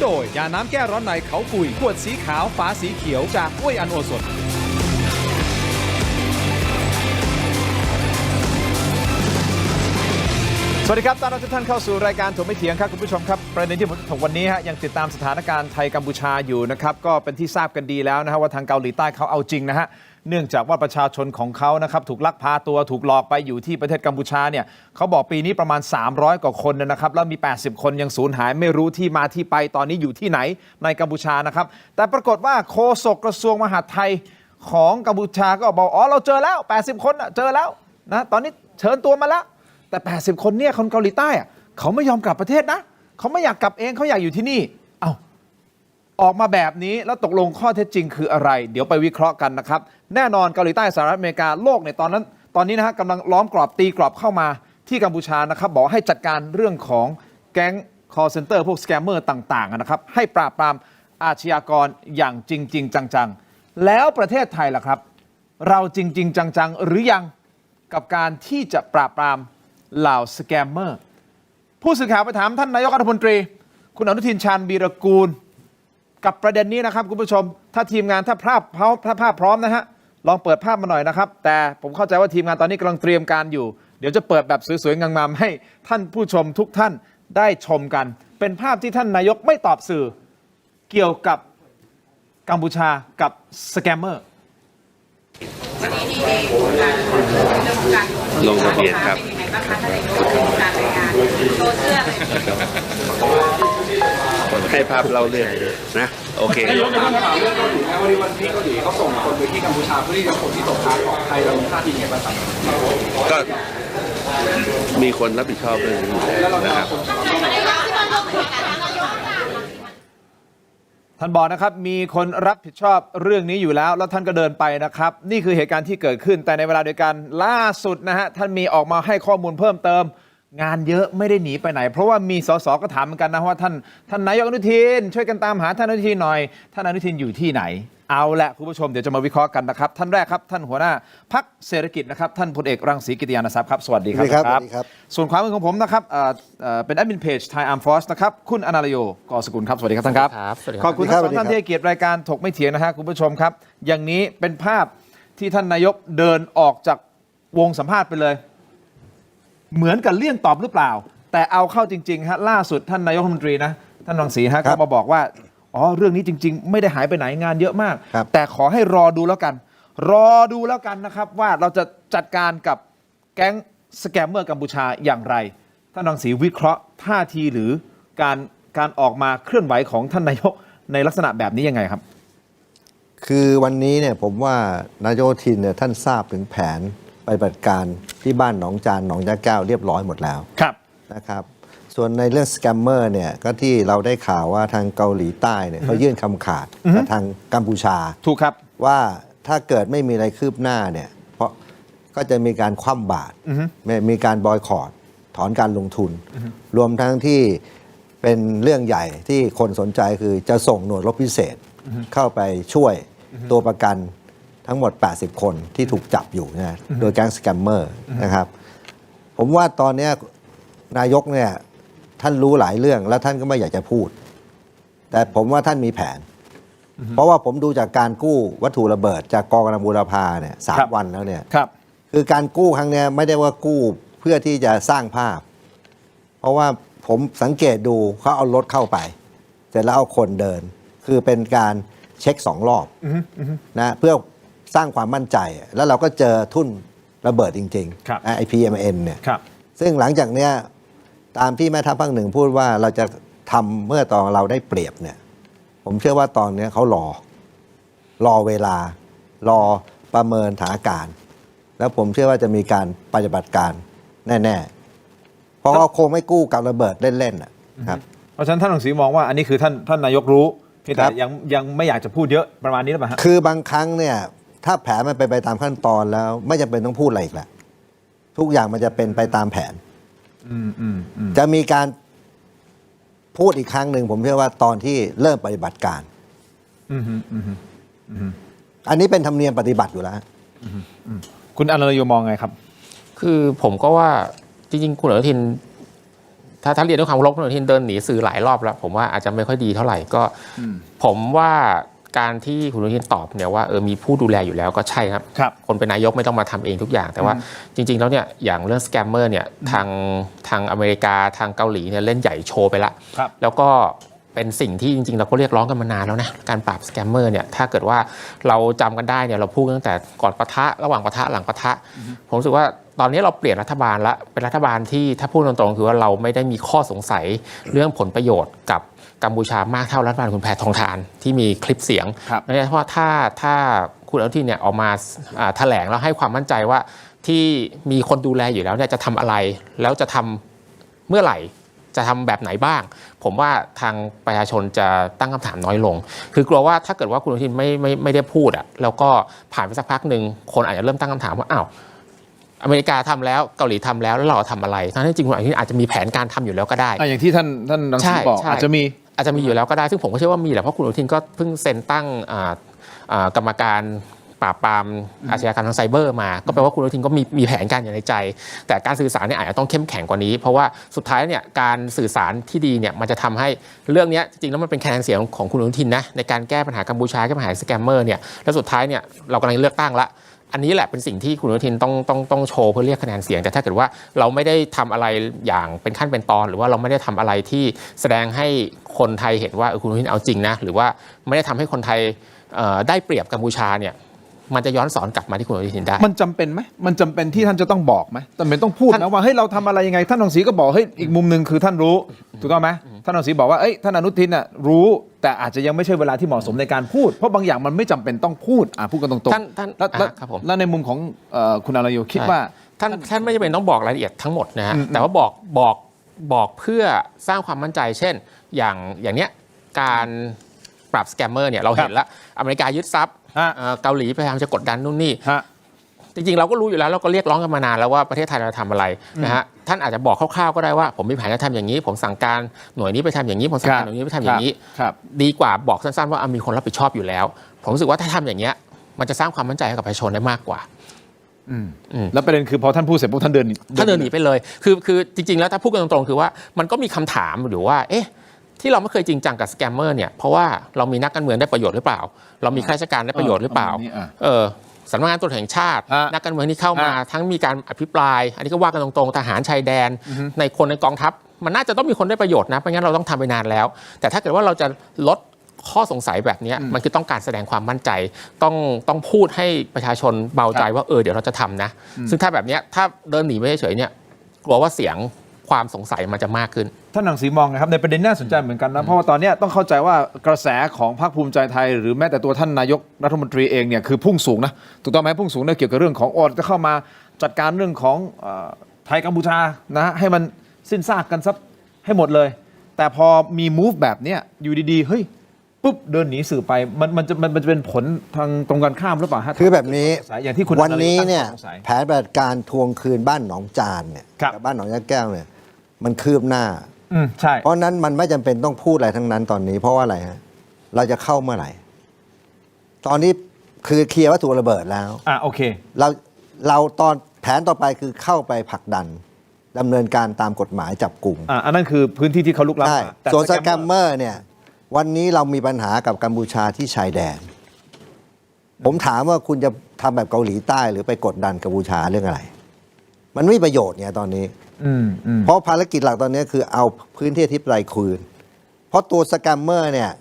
โดยยาน้ำแก้ร้อนในเขากุยขวดสีขาวฝาสีเขียวจากอ้วยอันโอสถสวัสดีครับต้อนรับทุกท่านเข้าสู่รายการถกไม่เถียงครับคุณผู้ชมครับประเด็นที่ผมถกวันนี้ยังติดตามสถานการณ์ไทยกัมพูชาอยู่นะครับก็เป็นที่ทราบกันดีแล้วนะฮะว่าทางเกาหลีใต้เขาเอาจริงนะฮะเนื่องจากว่าประชาชนของเขานะครับถูกลักพาตัวถูกหลอกไปอยู่ที่ประเทศกัมพูชาเนี่ยเขาบอกปีนี้ประมาณ300กว่าคนนะครับแล้วมี80คนยังสูญหายไม่รู้ที่มาที่ไปตอนนี้อยู่ที่ไหนในกัมพูชานะครับแต่ปรากฏว่าโฆษกกระทรวงมหาดไทยของกัมพูชาก็บอกอ๋อเราเจอแล้ว80คนเจอแล้วนะตอนนี้เชิญตัวมาแล้วแต่80คนเนี่ยคนเกาหลีใต้เขาไม่ยอมกลับประเทศนะเขาไม่อยากกลับเองเขาอยากอยู่ที่นี่ออกมาแบบนี้แล้วตกลงข้อเท็จจริงคืออะไรเดี๋ยวไปวิเคราะห์กันนะครับแน่นอนเกาหลีใต้สหรัฐอเมริกาโลกในตอนนี้นะฮะกำลังล้อมกรอบตีกรอบเข้ามาที่กัมพูชานะครับบอกให้จัดการเรื่องของแก๊ง call center พวกสแกมเมอร์ต่างๆนะครับให้ปราบปรามอาชญากรอย่างจริงๆจังๆแล้วประเทศไทยล่ะครับเราจริงๆจังๆหรือยังกับการที่จะปราบปรามเหล่าสแกมเมอร์ผู้สื่อข่าวไปถามท่านนายกรัฐมนตรีคุณอนุทินชาญวีรกูลกับประเด็นนี้นะครับคุณผู้ชมถ้าทีมงานถ้าภาพพร้อมนะฮะลองเปิดภาพมาหน่อยนะครับแต่ผมเข้าใจว่าทีมงานตอนนี้กำลังเตรียมการอยู่เดี๋ยวจะเปิดแบบสวยๆงามๆให้ท่านผู้ชมทุกท่านได้ชมกันเป็นภาพที่ท่านนายกไม่ตอบสื่อเกี่ยวกับกัมพูชากับสแกมเมอร์วันนี้ดีเองการเรื่องของการลงทะเบียนครับเป็นยังไงบ้างคะท่านนายกการรายงานโซเชื่อเลยให้ภาพเล่าเรื่องนะโอเคนายกจะถามเรื่องเกาหลีนะวันนี้เกาหลีเขาส่งคนไปที่กัมพูชาเพื่อที่จะคนที่ตกค้างของไทยเรามีท่าทีไงบ้างครับก็มีคนรับผิดชอบเรื่องนี้นะครับท่านบอกนะครับมีคนรับผิดชอบเรื่องนี้อยู่แล้วแล้วท่านก็เดินไปนะครับนี่คือเหตุการณ์ที่เกิดขึ้นแต่ในเวลาเดียวกันล่าสุดนะฮะท่านมีออกมาให้ข้อมูลเพิ่มเติมงานเยอะไม่ได้หนีไปไหนเพราะว่ามีสสก็ถามเหมือนกันนะว่าท่านนายกอนุทินช่วยกันตามหาท่านอนุทินหน่อยท่านอนุทินอยู่ที่ไหนเอาละคุณผู้ชมเดี๋ยวจะมาวิเคราะห์กันนะครับท่านแรกครับท่านหัวหน้าพรรคเศรษฐกิจนะครับท่านพลเอกรังสีกิติยานทรัพย์ครับสวัสดีครับส่วนความมือของผมนะครับเป็นแอดมินเพจ Thai Armed Force นะครับคุณอนาลโยกอสกุลครับสวัสดีครับท่านครับขอบคุณทั้งสองท่านที่ให้เกียรติรายการถกไม่เถียงนะฮะคุณผู้ชมครับอย่างนี้เป็นภาพที่ท่านนายกเดินออกจากวงสัมภาษณ์ไปเลยเหมือนกับเลี่ยงตอบหรือเปล่าแต่เอาเข้าจริงๆฮะล่าสุดท่านนายกรัฐมนตรีนะท่านรังสีฮะก็มาบอกว่าอ๋อเรื่องนี้จริงๆไม่ได้หายไปไหนงานเยอะมากแต่ขอให้รอดูแล้วกันนะครับว่าเราจะจัดการกับแก๊งสแกมเมอร์กัมพูชาอย่างไรท่านรังสีวิเคราะห์ท่าทีหรือการออกมาเคลื่อนไหวของท่านนายกในลักษณะแบบนี้ยังไงครับคือวันนี้เนี่ยผมว่านายกทินเนี่ยท่านทราบถึงแผนปฏิบัติการที่บ้านหนองจานหนองยะแก้วเรียบร้อยหมดแล้วนะครับส่วนในเรื่องสแกมเมอร์เนี่ยก็ที่เราได้ข่าวว่าทางเกาหลีใต้เนี่ยเขายื่นคำขาดกับทางกัมพูชาถูกครับว่าถ้าเกิดไม่มีอะไรคืบหน้าเนี่ยเพราะก็จะมีการคว่ำบาตรมีการบอยคอตถอนการลงทุนรวมทั้งที่เป็นเรื่องใหญ่ที่คนสนใจคือจะส่งหน่วยรบพิเศษเข้าไปช่วยตัวประกันทั้งหมด80คนที่ถูกจับอยู่นะโดยแก๊งสแกมเมอร์นะครับผมว่าตอนนี้นายกเนี่ยท่านรู้หลายเรื่องแล้วท่านก็ไม่อยากจะพูดแต่ผมว่าท่านมีแผนเพราะว่าผมดูจากการกู้วัตถุระเบิดจากกองกำลังบูรพาเนี่ย3 วันแล้วเนี่ยคือการกู้ครั้งนี้ไม่ได้ว่ากู้เพื่อที่จะสร้างภาพเพราะว่าผมสังเกตดูเขาเอารถเข้าไปเสร็จแล้วเอาคนเดินคือเป็นการเช็ค2 รอบนะเพื่อสร้างความมั่นใจแล้วเราก็เจอทุ่นระเบิดจริงๆ IPMN เนี่ยซึ่งหลังจากเนี้ยตามที่แม่ทัพภาค 1พูดว่าเราจะทำเมื่อตอนเราได้เปรียบเนี่ยผมเชื่อว่าตอนนี้เขารอเวลารอประเมินสถานการณ์แล้วผมเชื่อว่าจะมีการปฏิบัติการแน่ๆเพราะว่าคงไม่กู้กับระเบิดเล่นๆครับเพราะฉะนั้นท่านรังสีมองว่าอันนี้คือท่านนายกรู้แต่ยังไม่อยากจะพูดเยอะประมาณนี้หรือเปล่าฮะคือบางครั้งเนี่ยถ้าแผนมันไปตามขั้นตอนแล้วไม่จำเป็นต้องพูดอะไรอีกแล้วทุกอย่างมันจะเป็นไปตามแผนจะมีการพูดอีกครั้งหนึ่งผมเชื่อว่าตอนที่เริ่มปฏิบัติการอันนี้เป็นธรรมเนียมปฏิบัติอยู่แล้วคุณอนันต์โยมองไงครับคือผมก็ว่าจริงๆคุณอนุทิน ถ้าเรียนด้วยความเคารพคุณอนุทินเดินหนีสื่อหลายรอบแล้วผมว่าอาจจะไม่ค่อยดีเท่าไหร่ก็ผมว่าการที่คุณอนุทินตอบเนี่ยว่ามีผู้ดูแลอยู่แล้วก็ใช่ครับ คนเป็นนายกไม่ต้องมาทำเองทุกอย่างแต่ว่าจริงๆแล้วเนี่ยอย่างเรื่องสแกมเมอร์เนี่ยทางอเมริกาทางเกาหลีเนี่ยเล่นใหญ่โชว์ไปละแล้วก็เป็นสิ่งที่จริงๆเราก็เรียกร้องกันมานานแล้วนะการปราบสแกมเมอร์เนี่ยถ้าเกิดว่าเราจำกันได้เนี่ยเราพูดตั้งแต่ก่อนปะทะระหว่างปะทะหลังปะทะผมรู้สึกว่าตอนนี้เราเปลี่ยนรัฐบาลละเป็นรัฐบาลที่ถ้าพูดตรงๆคือว่าเราไม่ได้มีข้อสงสัยเรื่องผลประโยชน์กับกัมพูชามากเท่ารัฐบาลคุณแพทองธารที่มีคลิปเสียงเพราะว่าถ้าคุณอนุทินเนี่ยออกมาแถลงแล้วให้ความมั่นใจว่าที่มีคนดูแลอยู่แล้วเนี่ยจะทำอะไรแล้วจะทำเมื่อไหร่จะทำแบบไหนบ้างผมว่าทางประชาชนจะตั้งคำถามน้อยลงคือกลัวว่าถ้าเกิดว่าคุณอนุทินไม่ได้พูดอ่ะแล้วก็ผ่านไปสักพักหนึ่งคนอาจจะเริ่มตั้งคำถามว่าอ้าวอเมริกาทำแล้วเกาหลีทำแล้วเราทำอะไรทั้งที่จริงคุณอนุทินอาจจะมีแผนการทำอยู่แล้วก็ได้อย่างที่ท่านรังสิบอกอาจจะมีอยู่แล้วก็ได้ซึ่งผมก็เชื่อว่ามีแหละเพราะคุณอนุทินก็เพิ่งเซ็นตั้งกรรมการปราบปรามอาชญากรรมทางไซเบอร์มาก็แปลว่าคุณอนุทินก็มีแผนการอยู่ในใจแต่การสื่อสารเนี่ยอาจจะต้องเข้มแข็งกว่านี้เพราะว่าสุดท้ายเนี่ยการสื่อสารที่ดีเนี่ยมันจะทำให้เรื่องนี้จริงๆแล้วมันเป็นคะแนนเสียงของคุณอนุทินนะในการแก้ปัญหากัมพูชาแก้ปัญหาสแกมเมอร์เนี่ยแล้วสุดท้ายเนี่ยเรากำลังเลือกตั้งละอันนี้แหละเป็นสิ่งที่คุณอนุทินต้องโชว์เพื่อเรียกคะแนนเสียงแต่ถ้าเกิดว่าเราไม่ได้ทำอะไรอย่างเป็นขั้นเป็นตอนหรือว่าเราไม่ได้ทำอะไรที่แสดงให้คนไทยเห็นว่าคุณอนุทินเอาจริงนะหรือว่าไม่ได้ทำให้คนไทยได้เปรียบกัมพูชาเนี่ยมันจะย้อนสอนกลับมาที่คุณอนุทินได้มันจำเป็นไหมมันจำเป็นที่ท่านจะต้องบอกไหมจำเป็นต้องพูดนะว่าเฮ้ยเราทำอะไรยังไงท่านรังสีก็บอกเฮ้ยอีกมุมหนึ่งคือท่านรู้ถูกต้องไหมท่านรังสีบอกว่าท่านอนุทินน่ะรู้แต่อาจจะยังไม่ใช่เวลาที่เหมาะสมในการพูดเพราะบางอย่างมันไม่จำเป็นต้องพูดพูดกันตรงๆแล้วในมุมของคุณอารยคิดว่าท่านไม่จำเป็นต้องบอกรายละเอียดทั้งหมดนะฮะแต่ว่าบอกเพื่อสร้างความมั่นใจเช่นอย่างเนี้ยการปราบสแกมเมอร์เนี่ยเราเห็นแล้วอเมริกายึดทรัพย์เกาหลีพยายามจะกดดันนู่นนี่จริงๆเราก็รู้อยู่แล้วเราก็เรียกร้องกันมานานแล้วว่าประเทศไทยเราทำอะไรนะฮะท่านอาจจะบอกคร่าวๆก็ได้ว่าผมมีแผนจะทำอย่างนี้ผมสั่งการหน่วยนี้ไปทำอย่างนี้ผมสั่งการหน่วยนี้ไปทำอย่างนี้ดีกว่าบอกสั้นๆว่ามีคนรับผิดชอบอยู่แล้วผมรู้สึกว่าถ้าทำอย่างเงี้ยมันจะสร้างความมั่นใจให้กับประชาชนได้มากกว่าแล้วประเด็นคือพอท่านพูดเสร็จปุ๊บท่านเดินหนีไปเลยคือจริงๆแล้วถ้าพูดกันตรงๆคือว่ามันก็มีคำถามหรือว่าที่เราไม่เคยจริงจังกับสแกมเมอร์เนี่ยเพราะว่าเรามีนักการเมืองได้ประโยชน์หรือเปล่าเรามีข้าราชการได้ประโยชน์หรือเปล่าสำนักงานตำรวจแห่งชาตินักการเมืองที่เข้ามาทั้งมีการอภิปรายอันนี้ก็ว่ากันตรงๆทหารชายแดนในคนในกองทัพมันน่าจะต้องมีคนได้ประโยชน์นะไม่งั้นเราต้องทำไปนานแล้วแต่ถ้าเกิดว่าเราจะลดข้อสงสัยแบบนี้มันคือต้องการแสดงความมั่นใจต้องพูดให้ประชาชนเบาใจว่าเดี๋ยวเราจะทำนะซึ่งถ้าแบบนี้ถ้าเดินหนีไม่เฉยเนี่ยกลัวว่าเสียงความสงสัยมันจะมากขึ้นท่านรังสีมองนะครับในประเด็นน่าสนใจเหมือนกันนะเพราะว่าตอนนี้ต้องเข้าใจว่ากระแสของพรรคภูมิใจไทยหรือแม้แต่ตัวท่านนายกรัฐมนตรีเองเนี่ยคือพุ่งสูงนะถูกต้องไหมพุ่งสูงเนี่ยเกี่ยวกับเรื่องของจะเข้ามาจัดการเรื่องของไทยกัมพูชานะให้มันสิ้นซากกันซับให้หมดเลยแต่พอมีมูฟแบบเนี้ยอยู่ดีๆเฮ้ยปุ๊บเดินหนีสื่อไปมันจะเป็นผลทางตรงกันข้ามหรือเปล่าฮะคือแบบนี้อย่างที่คุณวันนี้เนี่ยแผนปฏิบัติการทวงคืนบ้านหนองจานเนี่ยกับบ้านหนองยะแก้วเนี่ยมันคืบหน้าใช่เพราะนั้นมันไม่จำเป็นต้องพูดอะไรทั้งนั้นตอนนี้เพราะว่าอะไรฮะเราจะเข้าเมื่อไหร่ตอนนี้คือเคลียร์วัตถุระเบิดแล้วโอเคเราตอนแผนต่อไปคือเข้าไปผลักดันดำเนินการตามกฎหมายจับกลุ่มอันนั้นคือพื้นที่ที่เขาลุกล้ำส่วนสแกมเมอร์เนี่ยวันนี้เรามีปัญหากับกัมพูชาที่ชายแดนผมถามว่าคุณจะทำแบบเกาหลีใต้หรือไปกดดันกัมพูชาเรื่องอะไรมันไม่มีประโยชน์เนี่ยตอนนี้เพราะภารกิจหลักตอนนี้คือเอาพื้นที่ที่ปลายคืนเพราะตัวสแกมเมอร์เนี่ย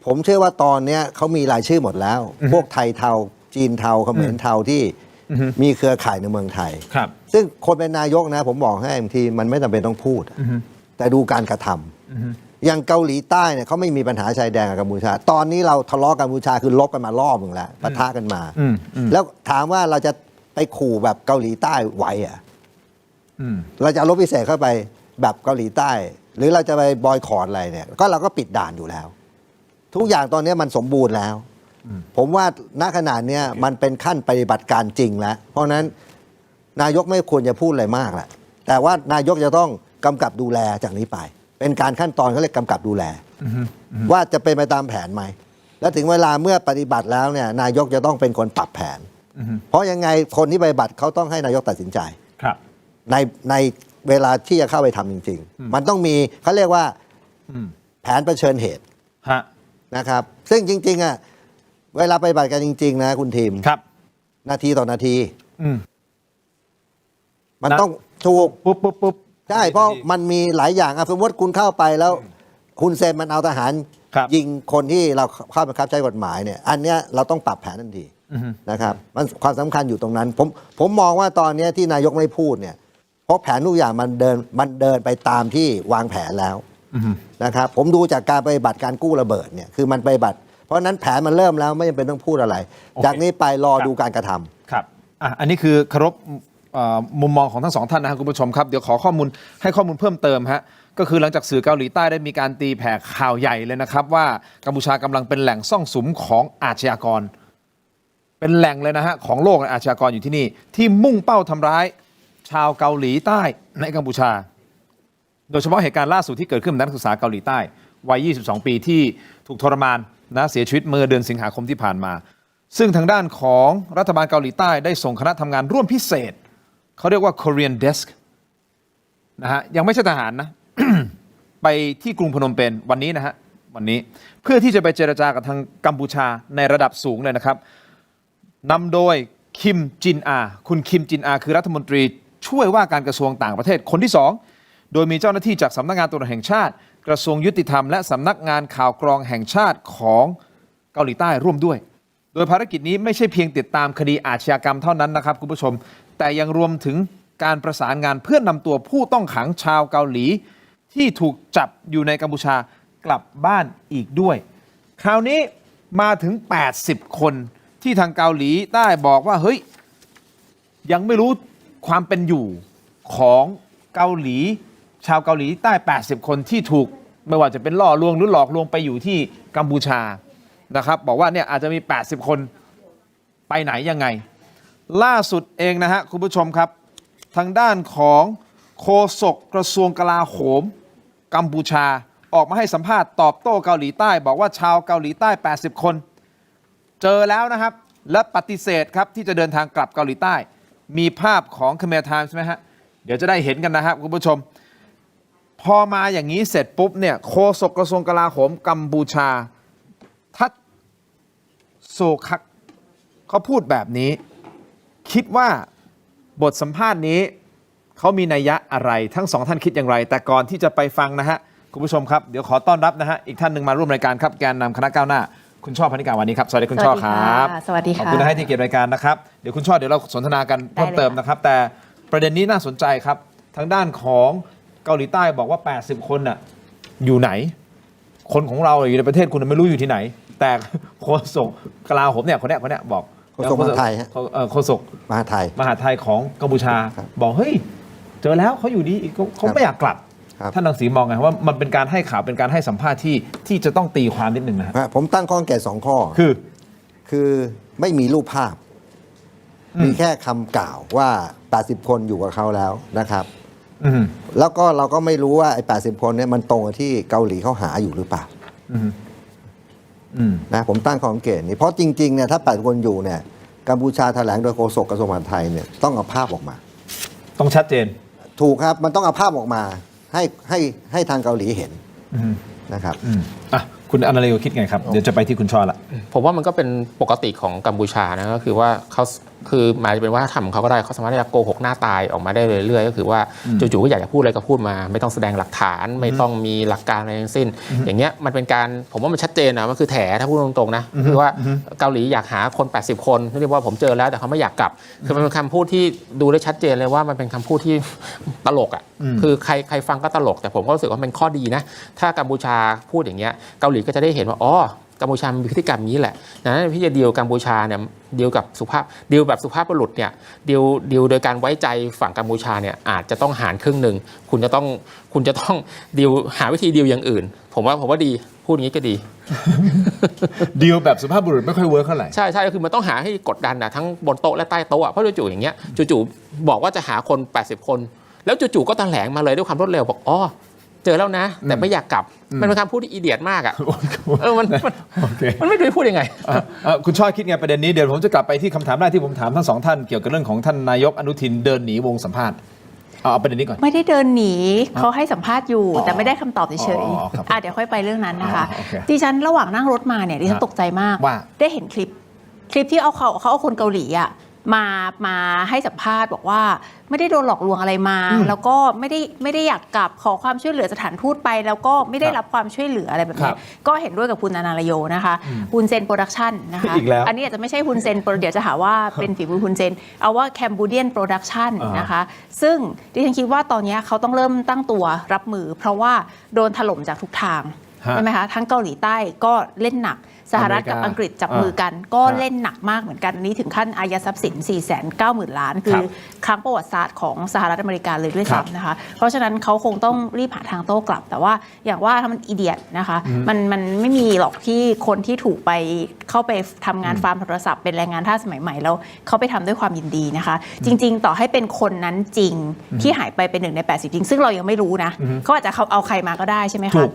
ผมเชื่อว่าตอนนี้เขามีรายชื่อหมดแล้วพวกไทยเทาจีนเทาเขมรเทาที่มีเครือข่ายในเมืองไทยซึ่งคนเป็นนายกนะผมบอกให้บางทีมันไม่จำเป็นต้องพูดแต่ดูการกระทำอย่างเกาหลีใต้เนี่ยเขาไม่มีปัญหาชายแดนกับกัมพูชาตอนนี้เราทะเลาะกัมพูชาคือลบกันมารอบหนึ่งแล้วปะทะกันมาแล้วถามว่าเราจะไปขู่แบบเกาหลีใต้ไหวเราจะเอารบพิเศษเข้าไปแบบเกาหลีใต้หรือเราจะไปบอยคอรอะไรเนี่ยก็เราก็ปิดด่านอยู่แล้วทุกอย่างตอนนี้มันสมบูรณ์แล้วผมว่าณขณะนี้มันเป็นขั้นปฏิบัติการจริงแล้วเพราะนั้นนายกไม่ควรจะพูดอะไรมากแหละแต่ว่านายกจะต้องกำกับดูแลจากนี้ไปเป็นการขั้นตอนเขาเรียกกำกับดูแลว่าจะเป็นไปตามแผนไหมแล้วถึงเวลาเมื่อปฏิบัติแล้วเนี่ยนายกจะต้องเป็นคนปรับแผนเพราะยังไงคนที่ปฏิบัติเขาต้องให้นายกตัดสินใจใน เวลาที่จะเข้าไปทำจริง ๆ มันต้องมีเขาเรียกว่า อืม แผนเผชิญเหตุ ฮะ นะครับ ซึ่งจริงๆอ่ะเวลาไปฏิบัติการจริง ๆ นะคุณทีม ครับ นาทีต่อนาที อืม มัน นะ ต้องถูก ปุ๊บ ใช่เพราะมันมีหลายอย่างอ่ะสมมติคุณเข้าไปแล้วคุณเซนมันเอาทหาร ครับ ยิงคนที่เราเข้าบังคับใช้กฎหมายเนี่ยอันเนี้ยเราต้องปรับแผนทันที อือฮึ นะครับมันความสำคัญอยู่ตรงนั้น ผมมองว่าตอนเนี้ยที่นายกไม่พูดเนี่ยเพราะแผนทุกอย่างมันเดินไปตามที่วางแผนแล้ว อือฮึ นะครับผมดูจากการปฏิบัติการกู้ระเบิดเนี่ยคือมันปฏิบัติเพราะฉะนั้นแผนมันเริ่มแล้วไม่จำเป็นต้องพูดอะไร จากนี้ไปรอดูการกระทำ ครับอันนี้คือเคารพมุมมองของทั้งสองท่านนะครับคุณผู้ชมครับเดี๋ยวขอข้อมูลเพิ่มเติมฮะก็คือหลังจากสื่อเกาหลีใต้ได้มีการตีแผ่ข่าวใหญ่เลยนะครับว่ากัมพูชากำลังเป็นแหล่งซ่องสุมของอาชญากร เป็นแหล่งเลยนะฮะของโลกอาชญากรอยู่ที่นี่ที่มุ่งเป้าทำร้ายชาวเกาหลีใต้ในกัมพูชา โดยเฉพาะเหตุการณ์ล่าสุดที่เกิดขึ้นกับนักศึกษาเกาหลีใต้วัย 22 ปีที่ถูกทรมานนะเสียชีวิตเมื่อเดือนสิงหาคมที่ผ่านมา ซึ่งทางด้านของรัฐบาลเกาหลีใต้ได้ส่งคณะทำงานร่วมพิเศษเขาเรียกว่า Korean Desk นะฮะยังไม่ใช่ทหารนะ ไปที่กรุงพนมเปญวันนี้นะฮะวันนี้เพื่อที่จะไปเจรจากับทางกัมพูชาในระดับสูงเลยนะครับนำโดยคิมจินอาคุณคิมจินอาคือรัฐมนตรีช่วยว่าการกระทรวงต่างประเทศคนที่ 2 โดยมีเจ้าหน้าที่จากสำนักงานตำรวจแห่งชาติ กระทรวงยุติธรรมและสำนักงานข่าวกรองแห่งชาติของเกาหลีใต้ร่วมด้วย โดยภารกิจนี้ไม่ใช่เพียงติดตามคดีอาชญากรรมเท่านั้นนะครับคุณผู้ชมแต่ยังรวมถึงการประสานงานเพื่อนำตัวผู้ต้องขังชาวเกาหลีที่ถูกจับอยู่ในกัมพูชากลับบ้านอีกด้วย คราวนี้มาถึง 80 คนที่ทางเกาหลีใต้บอกว่าเฮ้ยยังไม่รู้ความเป็นอยู่ของเกาหลีชาวเกาหลีใต้ 80 คนที่ถูกไม่ว่าจะเป็นล่อลวงหรือหลอกลวงไปอยู่ที่กัมพูชานะครับบอกว่าเนี่ยอาจจะมี 80 คนไปไหนยังไง ล่าสุดเองนะฮะคุณผู้ชมครับทางด้านของโฆษกกระทรวงกลาโหมกัมพูชาออกมาให้สัมภาษณ์ตอบโต้เกาหลีใต้บอกว่าชาวเกาหลีใต้ 80 คนเจอแล้วนะครับและปฏิเสธครับที่จะเดินทางกลับเกาหลีใต้ มีภาพของ Khmer Times ใช่ไหมฮะเดี๋ยวจะได้เห็นกันนะครับคุณผู้ชมพอมาอย่างนี้เสร็จปุ๊บเนี่ยโฆษกกระทรวงกลาโหมกัมพูชาทัศโซคักเขาพูดแบบนี้คิดว่าบทสัมภาษณ์นี้เขามีนัยยะอะไรทั้งสองท่านคิดอย่างไรแต่ก่อนที่จะไปฟังนะฮะคุณผู้ชมครับเดี๋ยวขอต้อนรับนะฮะอีกท่านหนึ่งมาร่วมรายการครับแกนนำคณะก้าวหน้าคุณช่อ พนิกาวันนี้ครับสวัสดีคุณช่อครับ สวัสดี ขอบ ค่ะ คุณนะให้ที่เกียรติรายการนะครับเดี๋ยวคุณช่อเดี๋ยวเราสนทนากันเพิ่มเติมนะครับแต่ประเด็นนี้น่าสนใจครับทางด้านของเกาหลีใต้บอกว่า 80 คนน่ะอยู่ไหนคนของเราอยู่ในประเทศคุณไม่รู้อยู่ที่ไหนแต่โฆษกกลาโหมเนี่ยคนเนี้ยบอก โฆษกมหาดไทยฮะ โฆษก มหาไทย มหาไทยของกัมพูชา ครับ บอกเฮ้ยเจอแล้วเขาอยู่ดีเขาไม่อยากกลับ ครับ ท่านรังสีมองไงว่ามันเป็นการให้ข่าวเป็นการให้สัมภาษณ์ที่จะต้องตีความนิดหนึ่งนะครับ ผมตั้งข้อสังเกต2 ข้อ คือไม่มีรูปภาพ มีแค่คำกล่าวว่า 80 คนอยู่กับเขาแล้วนะครับ อืม แล้วก็เราก็ไม่รู้ว่าไอ้80 คนเนี่ยมันตรงกับที่เกาหลีเขาหาอยู่หรือเปล่า อืม นะผมตั้งข้อสังเกตนี้เพราะจริงๆเนี่ยถ้า80 คนอยู่เนี่ยกัมพูชาแถลงโดยโฆษกกระทรวงมหาดไทยเนี่ยต้องเอาภาพออกมา ต้องชัดเจน ถูกครับมันต้องเอาภาพออกมาให้ทางเกาหลีเห็น อืม นะครับ อ่ะคุณอนาเลโอคิดไงครับเดี๋ยวจะไปที่คุณช่อละ ผมว่ามันก็เป็นปกติของกัมพูชานะก็คือว่าเขาคือหมายเป็นว่าทำของเขาก็ได้เขาสามารถที่จะโกหกหน้าตายออกมาได้เรื่อยๆก็คือว่าจู่ๆก็อยากจะพูดอะไรก็พูดมา ไม่ต้องแสดงหลักฐานไม่ต้องมีหลักการอะไรทั้งสิ้น อย่างเงี้ยมันเป็นการผมว่ามันชัดเจนนะมันคือแถถ้าพูดตรงๆนะคือว่าเกาหลีอยากหาคน 80 คนเรียกว่าผมเจอแล้วแต่เขาไม่อยากกลับ คือมันเป็นคำพูดที่ดูได้ชัดเจนเลยว่ามันเป็นคำพูดที่ตลกอ่ะคือใครฟังก็ตลกแต่ผมก็รู้สึกว่าเป็นข้อดีนะถ้ากัมพูชาพูดอย่างเงี้ยเกาหลีก็จะได้เห็นว่าอ๋อกัมพูชามีพฤติกรรมนี้แหละดังนั้นพี่จะดีลกัมพูชาเนี่ยดีลกับดีลแบบสุภาพบุรุษเนี่ยดีลโดยการไว้ใจฝั่งกัมพูชาเนี่ยอาจจะต้องหารครึ่งหนึ่งคุณจะต้องดีลหาวิธีดีลอย่างอื่นผมว่าดีพูดอย่างนี้ก็ดี ดีลแบบสุภาพบุรุษไม่ค่อยเวิร์คเท่าไหร่ ใช่คือมันต้องหาให้กดดันนะทั้งบนโต๊ะและใต้โต๊ะเพราะจู่ๆอย่างเงี้ยจู่ๆบอกว่าจะหาคน80 คนแล้วจู่ๆก็แถลงมาเลยด้วยความรวดเร็วบอกอ๋อเจอแล้วนะแต่ไม่อยากกลับมันเป็นคำพูดที่อีเดียดมากอ่ะมันไม่รู้จะพูดยังไง คุณช่อคิดไงประเด็นนี้เดี๋ยวผมจะกลับไปที่คำถามแรกที่ผมถามทั้งสองท่านเกี่ยวกับเรื่องของท่านนายกอนุทินเดินหนีวงสัมภาษณ์ เอาประเด็นนี้ก่อน ไม่ได้เดินหนีเขาให้สัมภาษณ์อยู่แต่ไม่ได้คำตอบเฉย ครับ ๆเดี๋ยวค่อยไปเรื่องนั้นนะคะ โอเค ดิฉันระหว่างนั่งรถมาเนี่ยดิฉันตกใจมาก ว่า ได้เห็นคลิปที่เขาเอาคนเกาหลีอ่ะมาให้สัมภาษณ์บอกว่าไม่ได้โดนหลอกลวงอะไรมา แล้วก็ไม่ได้อยากกลับขอความช่วยเหลือสถานทูตไป แล้วก็ไม่ได้รับความช่วยเหลืออะไรแบบ ครั นี้ บ ก็เห็นด้วยกับคุณนานาลโยนะคะฮุนเซนโปรดักชั่นนะคะ อีกแล้ว อันนี้อาจจะไม่ใช่ฮุนเซนเดี๋ยวจะหาว่าเป็นฝีมือฮุนเซนเอาว่าแคมบูเดียนโปรดักชั่นนะคะซึ่งดิฉันคิดว่าตอนนี้เขาต้องเริ่มตั้งตัวรับมือ เพราะว่าโดนถล่มจากทุกทางใช่ไหมคะทั้งเกาหลีใต้ก็เล่นหนักสหรัฐกับอังกฤษจับมือกันก็เล่นหนักมากเหมือนกันนี้ถึงขั้นอายัดทรัพย์สิน 490,000 ล้าน คือครั้งประวัติศาสตร์ของสหรัฐอเมริกาเลยด้วยซ้ำนะคะเพราะฉะนั้นเขาคงต้องรีบหาทางโต้กลับ แต่ว่าอย่างว่าถ้ามันอีเดียตนะคะมันไม่มีหรอกที่คนที่ถูกไปเข้าไปทำงานฟาร์มโทรศัพท์เป็นแรงงานทาสสมัยใหม่แล้วเขาไปทำด้วยความยินดีนะคะจริงๆต่อให้เป็นคนนั้นจริงที่หายไปเป็น1 ใน 80จริงซึ่งเรายังไม่รู้นะเขาอาจจะเอาใครมาก็ได้ใช่ไหมคะ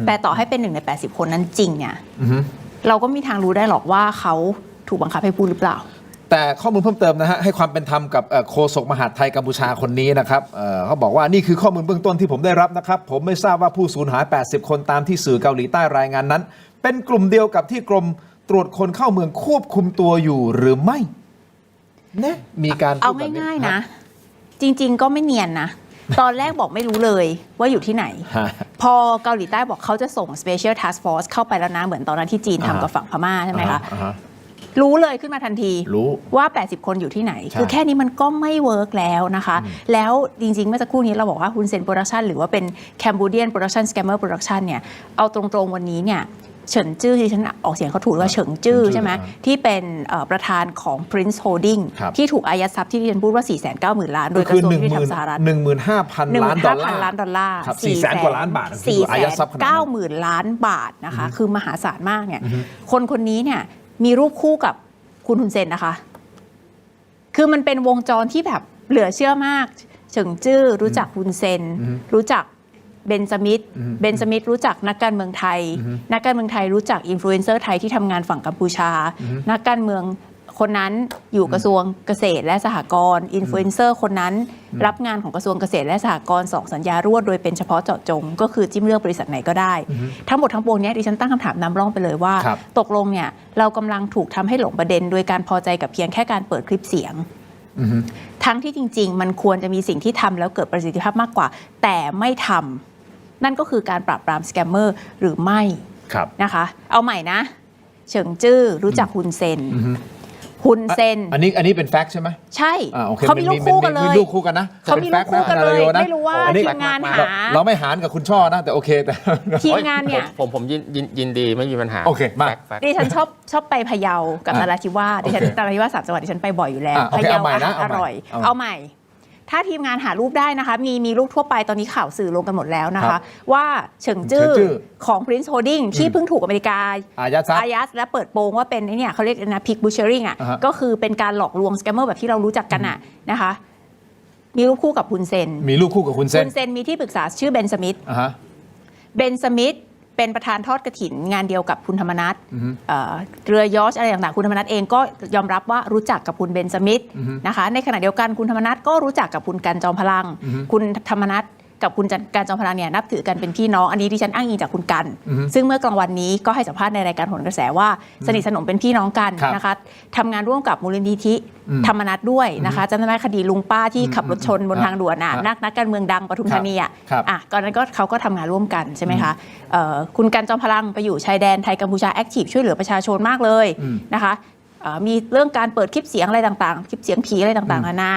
แต่ต่อให้เป็น1 ใน 80คนนั้นจริงเนี่ยเราก็มีทางรู้ได้หรอกว่าเขาถูกบังคับให้พูดหรือเปล่า แต่ข้อมูลเพิ่มเติมนะฮะให้ความเป็นธรรมกับโฆษกมหาดไทยกัมพูชาคนนี้นะครับเขาบอกว่านี่คือข้อมูลเบื้องต้นที่ผมได้รับนะครับผมไม่ทราบว่าผู้สูญหาย80คนตามที่สื่อเกาหลีใต้รายงานนั้นเป็นกลุ่มเดียวกับที่กรมตรวจคนเข้าเมืองควบคุมตัวอยู่หรือไม่นะมีการพูด เอา แบบนี้ ง่ายๆนะ จริงๆก็ไม่เนียนนะ ตอนแรกบอกไม่รู้เลยว่าอยู่ที่ไหน พอเกาหลีใต้บอกเขาจะส่ง Special Task Force เข้าไปแล้วนะ เหมือนตอนนั้นที่จีนทำกับฝั่งพม่าใช่ไหมคะ รู้เลยขึ้นมาทันที รู้ ว่า 80 คนอยู่ที่ไหน ใช่ คือแค่นี้มันก็ไม่เวิร์กแล้วนะคะ แล้วจริงๆ เมื่อสักครู่นี้เราบอกว่าฮุนเซนโปรดักชันหรือว่าเป็นแคมบูเดียนโปรดักชันสแกมเมอร์โปรดักชันเนี่ย เอาตรงๆวันนี้เนี่ยเฉินจื้อที่ฉันออกเสียงเขาถูกว่าเฉิงจื้อใช่ไหมที่เป็นประธานของ Prince Holding ที่ถูกอายัดทรัพย์ที่ฉันพูดว่า 490,000 ล้าน โดยกระทรวงยุติธรรมสหรัฐ 15,000 ล้านดอลลาร์ ล้านดอลลาร์ ครับ400,000 กว่าล้านบาทคืออายัดทรัพย์ขนาดนั้น 490,000 ล้านบาทนะคะ คือมหาศาลมากเนี่ย คนนี้เนี่ยมีรูปคู่กับคุณฮุนเซนนะคะ คือมันเป็นวงจรที่แบบเหลือเชื่อมาก เฉิงจื้อรู้จักฮุนเซน รู้จักเบนจามิดรู้จักนักการเมืองไทย นักการเมืองไทยรู้จักอินฟลูเอนเซอร์ไทยที่ทำงานฝั่งกัมพูชา นักการเมืองคนนั้นอยู่กระทรวงเกษตรและสหกรณ์อินฟลูเอนเซอร์คนนั้นรับงานของกระทรวงเกษตรและสหกรณ์2 สัญญารวดโดยเป็นเฉพาะเจาะจง ก็คือจิ้มเลือกบริษัทไหนก็ได้ ทั้งหมดทั้งปวงนี้ดิฉันตั้งคำถามนำร่องไปเลยว่า ตกลงเนี่ยเรากำลังถูกทำให้หลงประเด็นโดยการพอใจกับเพียงแค่การเปิดคลิปเสียงทั้งที่จริงๆมันควรจะมีสิ่งที่ทำแล้วเกิดประสิทธิภาพมากกว่า แต่ไม่ทำนั่นก็คือการปราบปรามสแกมเมอร์หรือไม่นะคะ เอาใหม่นะ เฉิงจื้อรู้จักฮุนเซนฮุนเซนอันนี้เป็นแฟกต์ใช่ไหม ใช่ โอค เขามีลูกคู่กันเลย มีลูกคู่กันนะ เขามีลูกคู่กันเลย ไม่รู้ว่า อันนี้ ทีมงานหา เราไม่หารกับคุณช่อนะ แต่โอเคแต่ ทีมงานเนี่ย ผมยินดีไม่มีปัญหา โอเคมา แฟกต์ ดิฉันชอบไปพะเยากับนราธิวาสดิฉันนราธิวาส3 จังหวัดดิฉันไปบ่อยอยู่แล้ว โอ พะ เค เยา เอาใหม่ อา นะ หารอร่อยเอาใหม่ ถ้าทีมงานหารูปได้นะคะมีรูปทั่วไปตอนนี้ข่าวสื่อลงกันหมดแล้วนะคะ ว่าเฉิงจื้อของ Prince Holding ที่เพิ่งถูกอเมริกาอายัดและเปิดโปงว่าเป็นไอ้เนี่ยเขาเรียกนะพิกบูเชอริงอ่ะก็คือเป็นการหลอกลวงสแกมเมอร์แบบที่เรารู้จักกันอ่ะนะคะมีรูปคู่กับฮุนเซนมีลูกคู่กับคุณเซน ฮุนเซนมีที่ปรึกษาชื่อเบนสมิธเบนสมิธเป็นประธานทอดกฐินงานเดียวกับคุณธรรมนัสเรือยอชอะไรต่างๆคุณธรรมนัสเองก็ยอมรับว่ารู้จักกับคุณเบนสมิธนะคะในขณะเดียวกันคุณธรรมนัสก็รู้จักกับคุณกันจอมพลังคุณธรรมนัสกับคุณการจอมพลังเนี่ยนับถือกันเป็นพี่น้องอันนี้ดิฉันอ้างอิงจากคุณกันซึ่งเมื่อกลางวันนี้ก็ให้สัมภาษณ์ในรายการโหนกระแสว่าสนิทสนมเป็นพี่น้องกันนะคะทำงานร่วมกับมูลนิธิธรรมนัสด้วยนะคะจำได้ไหมคดีลุงป้าที่ขับรถชนบนทางด่วนนักการเมืองดังปทุมธานีก่อนนั้นก็เขาก็ทำงานร่วมกันใช่ไหมคะคุณกันจอมพลังไปอยู่ชายแดนไทยกัมพูชาแอคทีฟช่วยเหลือประชาชนมากเลยนะคะมีเรื่องการเปิดคลิปเสียงอะไรต่างๆคลิปเสียงผีอะไรต่างๆนานา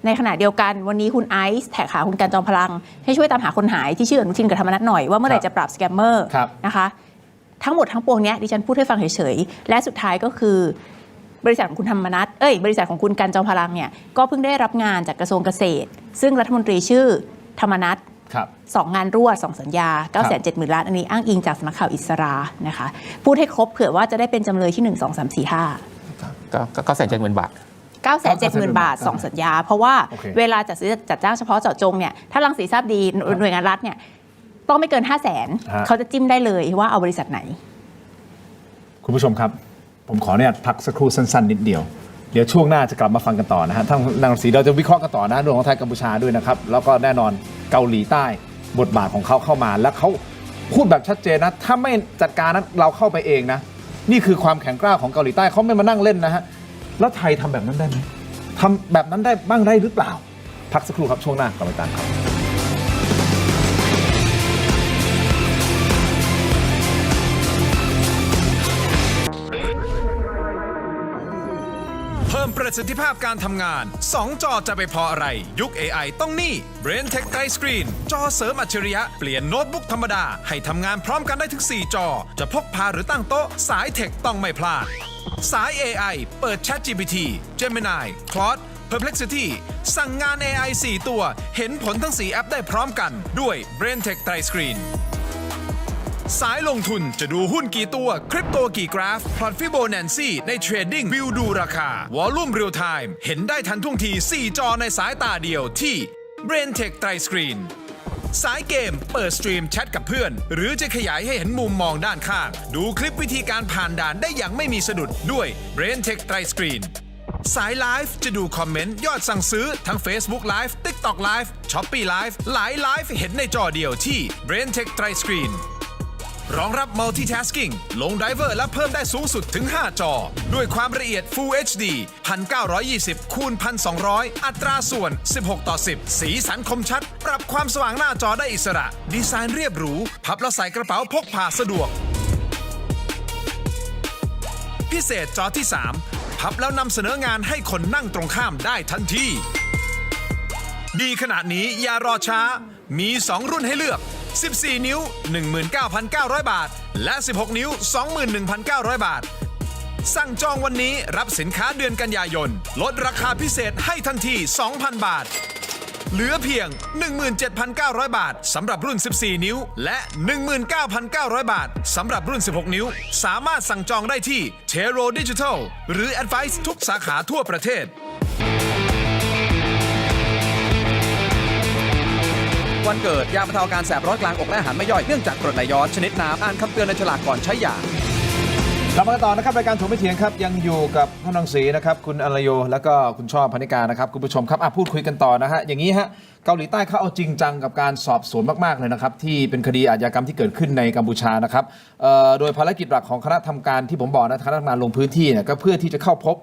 ในขณะเดียวกันวันนี้คุณไอซ์แท็กหาคุณกันจอมพลังให้ช่วยตามหาคนหายที่ชื่ออนุทินกับธรรมนัสหน่อยว่าเมื่อไหร่จะปราบสแกมเมอร์นะคะทั้งหมดทั้งปวงนี้ดิฉันพูดให้ฟังเฉยๆและสุดท้ายก็คือบริษัทของคุณธรรมนัสบริษัทของคุณกันจอมพลังเนี่ยก็เพิ่งได้รับงานจากกระทรวงเกษตรซึ่งรัฐมนตรีชื่อธรรมนัส2 งานรวด2 สัญญา 970,000 ล้านอันนี้อ้างอิงจากสำนักข่าวอิสรานะคะพูดให้ครบเผื่อว่าจะได้เป็นจำเลยที่1 2 3 4 5ก็970,000 บาท970,000 บาท2 สัญญาเพราะว่าเวลาจัดจ้างเฉพาะเจาะจงเนี่ยถ้ารังสีทราบดีหน่วยงานรัฐเนี่ยต้องไม่เกิน 500,000 เขาจะจิ้มได้เลยว่าเอาบริษัทไหนคุณผู้ชมครับผมขอเนี่ยพักสักครู่สั้นๆนิดเดียว เดี๋ยวช่วงหน้าจะกลับมาฟังกันต่อนะฮะทั้งนางศรีเราจะวิเคราะห์กันต่อนะเรื่องของไทยกัมพูชาด้วยนะครับแล้วก็แน่นอนเกาหลีใต้บทบาทของเขาเข้ามาแล้วเขาพูดแบบชัดเจนนะถ้าไม่จัดการนั้นเราเข้าไปเองนะนี่คือความแข็งกร้าวของเกาหลีใต้เขาไม่มานั่งเล่นนะฮะแล้วไทยทำแบบนั้นได้ไหมทำแบบนั้นได้บ้างได้หรือเปล่าพักสักครู่ครับช่วงหน้ากลับมาตามครับ เพิ่มประสิทธิภาพการทำงาน 2 จอจะไปพออะไร ยุค AI ต้องนี่ BrainTech Dry Screen จอเสริมอัจฉริยะเปลี่ยนโน้ตบุ๊กธรรมดาให้ทำงานพร้อมกันได้ถึง 4 จอ จะพกพาหรือตั้งโต๊ะ สายเทคต้องไม่พลาด สาย AI เปิด ChatGPT Gemini Claude Perplexity สั่งงาน AI 4 ตัว เห็นผลทั้ง 4 แอปได้พร้อมกันด้วย BrainTech Dry Screenสายลงทุนจะดูหุ้นกี่ตัวคริปโตกี่กราฟพลอตฟิโบนันซีในเทรดดิ้งวิวดูราคาวอลลุ่มเรียลไทม์เห็นได้ทันท่วงที 4 จอในสายตาเดียวที่ BrainTech Dry Screen สายเกมเปิดสตรีมแชทกับเพื่อนหรือจะขยายให้เห็นมุมมองด้านข้างดูคลิปวิธีการผ่านด่านได้อย่างไม่มีสะดุดด้วย BrainTech Dry Screen สายไลฟ์จะดูคอมเมนต์ยอดสั่งซื้อทั้ง Facebook Live TikTok Live Shopee Live หลายไลฟ์เห็นในจอเดียวที่ BrainTech Dry Screenรองรับ Multitasking ลงไดเวอร์และเพิ่มได้สูงสุดถึง 5 จอ ด้วยความละเอียด Full HD 1920คูณ1200 อัตราส่วน 16:10 สีสันคมชัด ปรับความสว่างหน้าจอได้อิสระ ดีไซน์เรียบหรู พับแล้วใส่กระเป๋าพกพาสะดวก พิเศษจอที่ 3 พับแล้วนำเสนองานให้คนนั่งตรงข้ามได้ทันที ดีขนาดนี้อย่ารอช้า มี 2 รุ่นให้เลือก14 นิ้ว 19,900 บาท และ 16 นิ้ว 21,900 บาท สั่งจองวันนี้รับสินค้าเดือนกันยายน ลดราคาพิเศษให้ทันที 2,000 บาท เหลือเพียง 17,900 บาทสำหรับรุ่น 14 นิ้ว และ 19,900 บาทสำหรับรุ่น 16 นิ้ว สามารถสั่งจองได้ที่ Tero Digital หรือ Advice ทุกสาขาทั่วประเทศวันเกิดยาบรรเทาอาการแสบร้อนกลางอกและอาหารไม่ย่อยเนื่องจากกรดไหลย้อนชนิดน้ำอ่านคำเตือนในฉลากก่อนใช้ยากลับมาต่อนะครับรายการถกไม่เถียงครับยังอยู่กับท่านรังสีนะครับคุณอลโยแล้วก็คุณชอบพนิการนะครับคุณผู้ชมครับพูดคุยกันต่อนะฮะอย่างนี้ฮะเกาหลีใต้เขาเอาจริงจังกับการสอบสวนมากๆเลยนะครับที่เป็นคดีอาชญากรรมที่เกิดขึ้นในกัมพูชานะครับโดยภารกิจหลักของคณะทำการที่ผมบอกนะคณะทำงานลงพื้นที่เนี่ยก็เพื่อที่จะเข้าพบ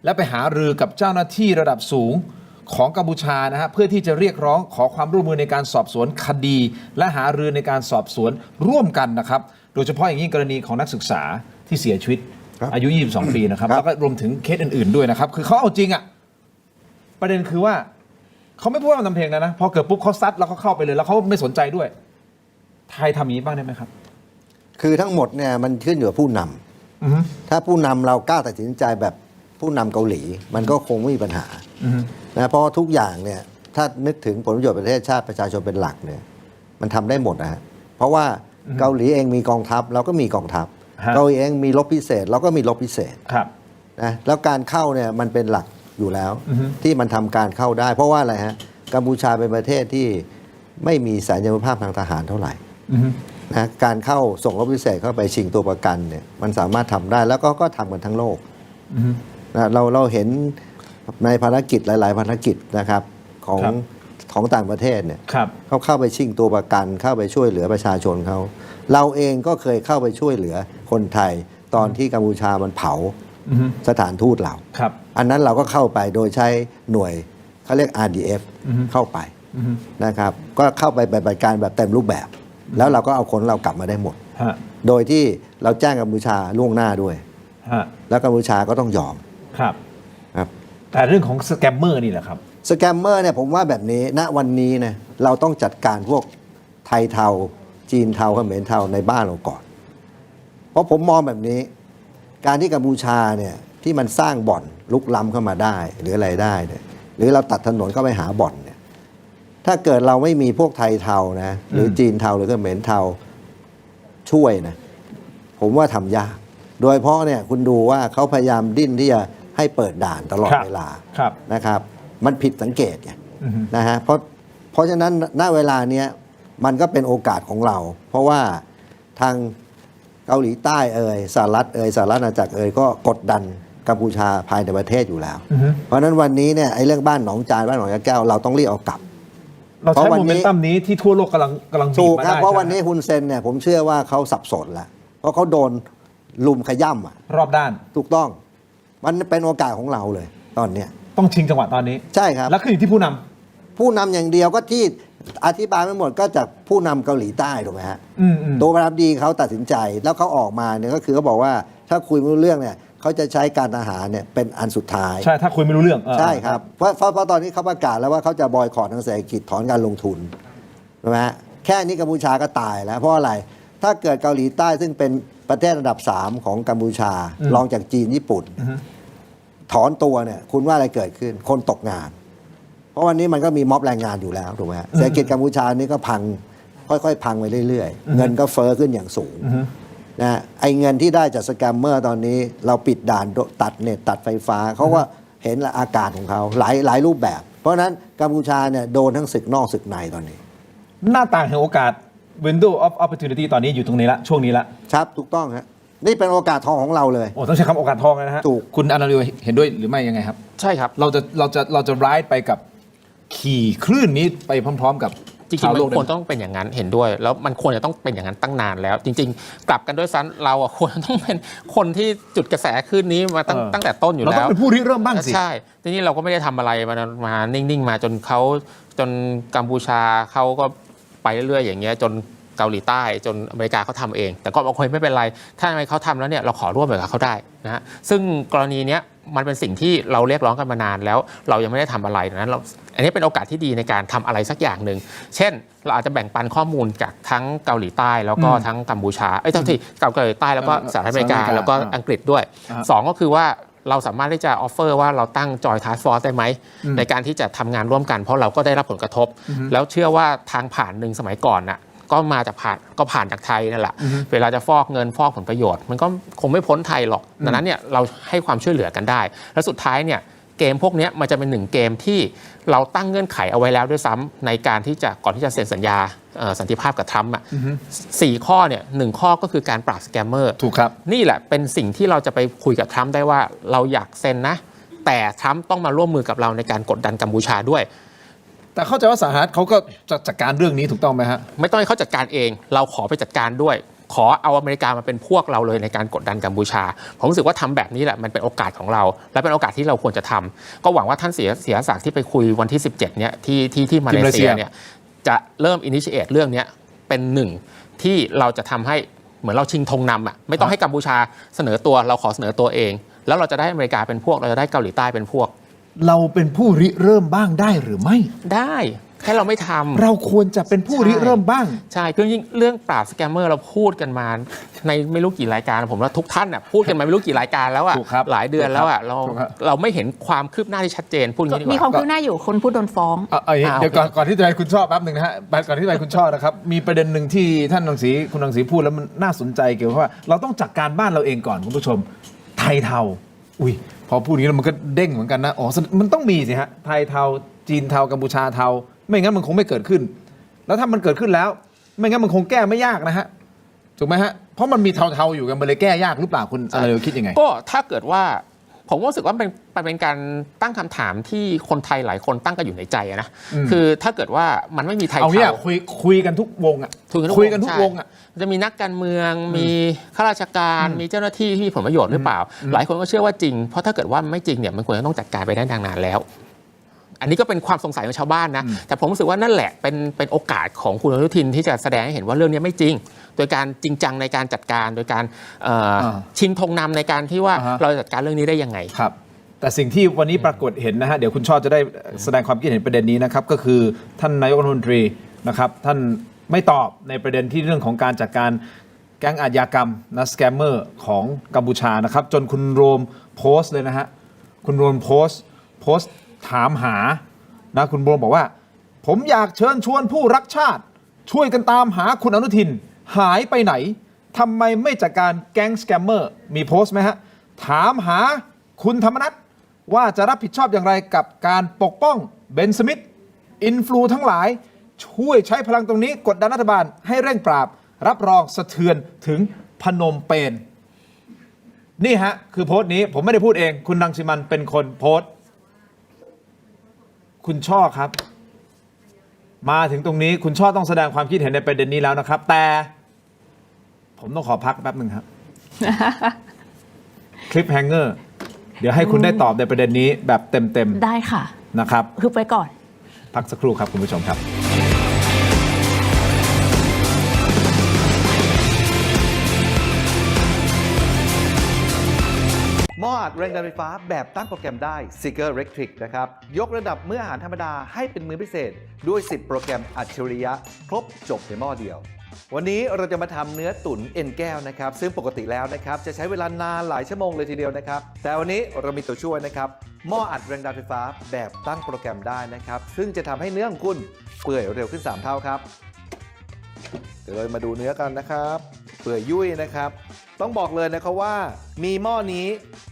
และไปหารือกับเจ้าหน้าที่ระดับสูงของกัมพูชานะฮะเพื่อที่จะเรียกร้องขอความร่วมมือในการสอบสวนคดีและหารือในการสอบสวนร่วมกันนะครับโดยเฉพาะอย่างยิ่งกรณีของนักศึกษาที่เสียชีวิตอายุ 22 ปีนะครับแล้วก็รวมถึงเคสอื่นๆด้วยนะครับคือเขาเอาจริงอ่ะประเด็นคือว่าเขาไม่พูดว่ามันทำเพลงแล้วนะพอเกิดปุ๊บเขาซัดแล้วเขาเข้าไปเลยแล้วเขาไม่สนใจด้วยไทยทำอย่างนี้บ้างได้ไหมครับคือทั้งหมดเนี่ยมันขึ้นอยู่กับผู้นำถ้าผู้นำเรากล้าตัดสินใจแบบผู้นำเกาหลีมันก็คงไม่มีปัญหานะเพราะทุกอย่างเนี่ยถ้านึกถึงผลประโยชน์ประเทศชาติประชาชนเป็นหลักเนี่ยมันทำได้หมดนะฮะเพราะว่าเกาหลีเองมีกองทัพเราก็มีกองทัพเกาหลีเองมีรบพิเศษเราก็มีรบพิเศษนะแล้วการเข้าเนี่ยมันเป็นหลักอยู่แล้วที่มันทำการเข้าได้เพราะว่าอะไรฮะกัมพูชาเป็นประเทศที่ไม่มีสัญญาภาพทางทหารเท่าไหร่นะการเข้าส่งรบพิเศษเข้าไปชิงตัวประกันเนี่ยมันสามารถทำได้แล้วก็ทำกันทั้งโลกนะเราเห็นในภารกิจหลายๆภารกิจนะครับของต่างประเทศเนี่ยเขาเข้าไปชิงตัวประกันเข้าไปช่วยเหลือประชาชนเขาเราเองก็เคยเข้าไปช่วยเหลือคนไทยตอนที่กัมพูชามันเผาสถานทูตเราอันนั้นเราก็เข้าไปโดยใช้หน่วยเขาเรียก RDF เข้าไปนะครับก็เข้าไปปฏิบัติการแบบเต็มรูปแบบแล้วเราก็เอาคนเรากลับมาได้หมดโดยที่เราแจ้งกัมพูชาล่วงหน้าด้วยแล้วกัมพูชาก็ต้องยอมครับแต่เรื่องของสแกมเมอร์นี่แหละครับสแกมเมอร์เนี่ยผมว่าแบบนี้ณวันนี้เนี่ยเราต้องจัดการพวกไทยเทาจีนเทาเขมรเทาในบ้านเราก่อนเพราะผมมองแบบนี้การที่กัมพูชาเนี่ยที่มันสร้างบ่อนลุกล้ำเข้ามาได้หรืออะไรได้เนี่ยหรือเราตัดถนนเข้าไปหาบ่อนเนี่ยถ้าเกิดเราไม่มีพวกไทยเทานะหรือจีนเทาหรือเขมรเทาช่วยนะผมว่าทำยากโดยเพราะเนี่ยคุณดูว่าเขาพยายามดิ้นที่จะให้เปิดด่านตลอดเวลานะครับมันผิดสังเกตไงนะฮะเพราะฉะนั้นณเวลาเนี้ยมันก็เป็นโอกาสของเราเพราะว่าทางเกาหลีใต้สหรัฐสหรัฐอาณาจักรก็กดดัน กัมพูชาภายในประเทศอยู่แล้ว เพราะฉะนั้นวันนี้เนี่ยไอ้เรื่องบ้านหนองจานบ้านหนองยาแก้วเราต้องรีบเอากลับ เราใช้โมเมนตัมนี้ที่ทั่วโลกกำลังบี ถู บ ก มา ครับ ได้ เพราะวันนี้ฮุนเซนเนี่ยผมเชื่อว่าเขาสับสนแล้วเพราะเขาโดนลุมขย่ำอ่ะ รอบด้าน ถูกต้องมันเป็นโอกาสของเราเลยตอนเนี้ย ต้องชิงจังหวะตอนนี้ ใช่ครับ แล้วคืออยู่ที่ผู้นำ ผู้นำอย่างเดียวก็ที่อธิบายไม่หมดก็จากผู้นำเกาหลีใต้ถูกไหมฮะ อืม ตัวประธานาธิบดีเขาตัดสินใจแล้วเขาออกมาเนี่ยก็คือเขาบอกว่าถ้าคุยไม่รู้เรื่องเนี่ยเขาจะใช้การทหารเนี่ยเป็นอันสุดท้าย ใช่ถ้าคุยไม่รู้เรื่อง ใช่ครับเพราะตอนนี้เขาประกาศแล้วว่าเขาจะบอยคอรทางเศรษฐกิจถอนการลงทุนใช่ไหมฮะแค่นี้กัมพูชาก็ตายแล้วเพราะอะไรถ้าเกิดเกาหลีใต้ซึ่งเป็นประเทศอันดับ 3 ของกัมพูชารองจากจีนญี่ปุ่นถอนตัวเนี่ยคุณว่าอะไรเกิดขึ้นคนตกงาน เพราะวันนี้มันก็มีม็อบแรงงานอยู่แล้วถูกไหมฮะเศรษฐกิจกัมพูชานี่ก็พังค่อยๆพังไปเรื่อยๆเงินก็เฟ้อขึ้นอย่างสูงนะไอ้เงินที่ได้จากสแกมเมอร์ตอนนี้เราปิดด่านตัดเน็ตตัดไฟฟ้าเขาก็เห็นอาการของเขาหลายรูปแบบ เพราะฉะนั้นกัมพูชาเนี่ยโดนทั้งศึกนอกศึกในตอนนี้ หน้าต่างแห่งโอกาส window of opportunity ตอนนี้อยู่ตรงนี้ละช่วงนี้ละ ครับถูกต้องครับนี่เป็นโอกาสทองของเราเลย โอ้ต้องใช้คำโอกาสทองเลยนะฮะ ถูก คุณอนาลิวเห็นด้วยหรือไม่ยังไงครับ ใช่ครับ เราจะร้ายไปกับขี่คลื่นนี้ไปพร้อม ๆ กับ จริง ชาว ๆ มัน โลก ควรต้องเป็นอย่างนั้นเห็นด้วย แล้วมันควรจะต้องเป็นอย่างนั้นตั้งนานแล้ว จริง ๆ กลับกันด้วยซ้ำเราอะควรต้องเป็นคนที่จุดกระแสขึ้นนี้มาตั้งแต่ต้นอยู่ เรา แล้ ต้อง ว เป็นผู้ริเริ่มบ้างสิ ใช่ทีนี้เราก็ไม่ได้ทำอะไรมานิ่งๆมาจนกัมพูชาเขาก็ไปเรื่อยๆอย่างเงี้ยจนเกาหลีใต้จนอเมริกาเขาทำเอง แต่ก็โอเคไม่เป็นไรถ้าเขาทำแล้วเนี่ยเราขอร่วมกับเขาได้นะฮะซึ่งกรณีเนี้ยมันเป็นสิ่งที่เราเรียกร้องกันมานานแล้วเรายังไม่ได้ทำอะไรดังนั้นอันนี้เป็นโอกาสที่ดีในการทำอะไรสักอย่างหนึ่งเช่นเราอาจจะแบ่งปันข้อมูลจากทั้งเกาหลีใต้แล้วก็ทั้งกัมพูชาเท่าที่เกาหลีใต้แล้วก็สหรัฐอเมริกาแล้วก็อังกฤษด้วยสองก็คือว่าเราสามารถที่จะออฟเฟอร์ว่าเราตั้งจอยทัสฟอร์สได้ไหมในการที่จะทำงานร่วมกันเพราะเราก็ได้รับผลกระทบแล้วเชื่อว่าทางผ่านหนึ่งสมัยก่อนน่ะก็มาจากผ่านจากไทยนั่นแหละเวลาจะฟอกเงินฟอกผลประโยชน์มันก็คงไม่พ้นไทยหรอกดังนั้นเนี่ยเราให้ความช่วยเหลือกันได้แล้วสุดท้ายเนี่ยเกมพวกนี้มันจะเป็นหนึ่งเกมที่เราตั้งเงื่อนไขเอาไว้แล้วด้วยซ้ำในการที่จะก่อนที่จะเซ็นสัญญาสันติภาพกับทรัมป์อ่ะ4 ข้อเนี่ย1 ข้อก็คือการปราบสแกมเมอร์ ถูกครับ นี่แหละเป็นสิ่งที่เราจะไปคุยกับทรัมป์ได้ว่าเราอยากเซ็นนะแต่ทรัมป์ต้องมาร่วมมือกับเราในการกดดันกัมพูชาด้วย แต่เข้าใจว่าสหรัฐเขาก็จะจัดการเรื่องนี้ถูกต้องไหมฮะ ไม่ต้องให้เขาจัดการเองเราขอไปจัดการด้วย ขอเอาอเมริกามาเป็นพวกเราเลยในการกดดันกัมพูชาผมรู้สึกว่าทำแบบนี้แหละมันเป็นโอกาสของเราและเป็นโอกาสที่เราควรจะทำก็หวังว่าท่านเสียศักดิ์ที่ไปคุยวันที่ 17เนี่ยที่มาเลเซียเนี่ยจะเริ่มอินิชิเอตเรื่องนี้เป็นหนึ่งที่เราจะทำให้เหมือนเราชิงธงนำอ่ะไม่ต้องให้กัมพูชาเสนอตัวเราขอเสนอตัวเองแล้วเราจะได้อเมริกาเป็นพวกเราจะได้เกาหลีใต้เป็นพวก เราเป็นผู้ริเริ่มบ้างได้หรือไม่ ได้แค่เราไม่ทำ เราควรจะเป็นผู้ริเริ่มบ้าง ใช่คือจริงๆเรื่องปราบสแกมเมอร์เราพูดกันมาในไม่รู้กี่รายการผมว่าทุกท่านน่ะพูดกันมาไม่รู้กี่รายการแล้วอ่ะ ถูกครับ หลายเดือนแล้วอ่ะ ถูกครับ เราไม่เห็นความคืบหน้าที่ชัดเจนพูดอย่างนี้ดีก มีความ ว่า คืบหน้าอยู่คนพูดโดนฟ้อง เดี๋ยวก่อนที่จะไปคุณชอบแป๊บหนึ่งนะฮะก่อนที่จะไปคุณชอบนะครับมีประเด็นหนึ่งที่ท่านคุณรังสีพูดแล้วมันน่าสนใจเกี่ยวกับว่าเราต้องจัดการบ้านเราเองก่อนคุณผู้ชมไทยเทาอุ้ยพอพูดอย่างนี้แล้วมันก็เด้งเหมือนกันนะอ๋อมันต้องมีสิฮะไทยเทาจีนเทากัมพูชาเทาไม่งั้นมันคงไม่เกิดขึ้นแล้วถ้ามันเกิดขึ้นแล้วไม่งั้นมันคงแก้ไม่ยากนะฮะถูกไหมฮะเพราะมันมีเทาๆอยู่กันมันเลยแก้ยากหรือเปล่าคุณอะไรคิดยังไงก็ถ้าเกิดว่าผมรู้สึกว่าเป็นการตั้งคำถามที่คนไทยหลายคนตั้งกันอยู่ในใจนะคือถ้าเกิดว่ามันไม่มีไทย เอาเนี่ย เทา คุยกันทุกวงอ่ะคุยกันทุกวงอ่ะจะมีนักการเมืองมีข้าราชการมีเจ้าหน้าที่ที่มีผลประโยชน์หรือเปล่าหลายคนก็เชื่อว่าจริงเพราะถ้าเกิดว่าไม่จริงเนี่ยมันควรจะต้องจัดการไปได้นานแล้วอันนี้ก็เป็นความสงสัยของชาวบ้านนะแต่ผมรู้สึกว่านั่นแหละเป็นโอกาสของคุณอนุทินที่จะแสดงให้เห็นว่าเรื่องนี้ไม่จริงโดยการจริงจังในการจัดการโดยการชิงธงนำในการที่ว่าเราจัดการเรื่องนี้ได้ยังไงครับแต่สิ่งที่วันนี้ปรากฏเห็นนะฮะเดี๋ยวคุณชอบจะได้แสดงความคิดเห็นประเด็นนี้นะครับก็คือท่านนายกรัฐมนตรีนะครับท่านไม่ตอบในประเด็นที่เรื่องของการจัดการแก๊งอาชญากรรมนะสแกมเมอร์ของกัมพูชานะครับจนคุณโรมโพสต์เลยนะฮะคุณโรมโพสต์ถามหานะคุณโรมบอกว่าผมอยากเชิญชวนผู้รักชาติช่วยกันตามหาคุณอนุทินหายไปไหนทำไมไม่จัดการแก๊งสแกมเมอร์มีโพสต์ไหมฮะถามหาคุณธรรมนัสว่าจะรับผิดชอบอย่างไรกับการปกป้องเบนสมิธอินฟลูทั้งหลายช่วยใช้พลังตรงนี้กดดันรัฐบาลให้เร่งปราบรับรองสะเทือนถึงพนมเปญ นี่ฮะคือโพสต์นี้ผมไม่ได้พูดเองคุณรังสิมันเป็นคนโพสต์คุณช่อครับมาถึงตรงนี้คุณช่อต้องแสดงความคิดเห็นในประเด็นนี้แล้วนะครับแต่ผมต้องขอพักแป๊บหนึ่งครับ คลิปแฮงเกอร์เดี๋ยวให้คุณได้ตอบในประเด็นนี้แบบเต็มๆ ได้ค่ะ นะครับ ฮึบไว้ก่อน พักสักครู่ครับคุณผู้ชมครับ หม้ออัดแรงดันไฟฟ้าแบบตั้งโปรแกรมได้ Seeger Electric นะครับยกระดับมื้ออาหารธรรมดาให้เป็นมื้อพิเศษด้วย 10 โปรแกรมอัจฉริยะครบจบในหม้อเดียว วันนี้เราจะมาทำเนื้อตุ๋นเอ็นแก้วนะครับซึ่งปกติแล้วนะครับจะใช้เวลานานหลายชั่วโมงเลยทีเดียวนะครับแต่วันนี้เรามีตัวช่วยนะครับหม้ออัดแรงดันไฟฟ้าแบบตั้งโปรแกรมได้นะครับซึ่งจะทำให้เนื้อของคุณเปื่อยเร็วขึ้น3 เท่าครับเดี๋ยวเรามาดูเนื้อกันนะครับเปื่อยยุ่ยนะครับต้องบอกเลยนะครับว่ามีหม้อนี้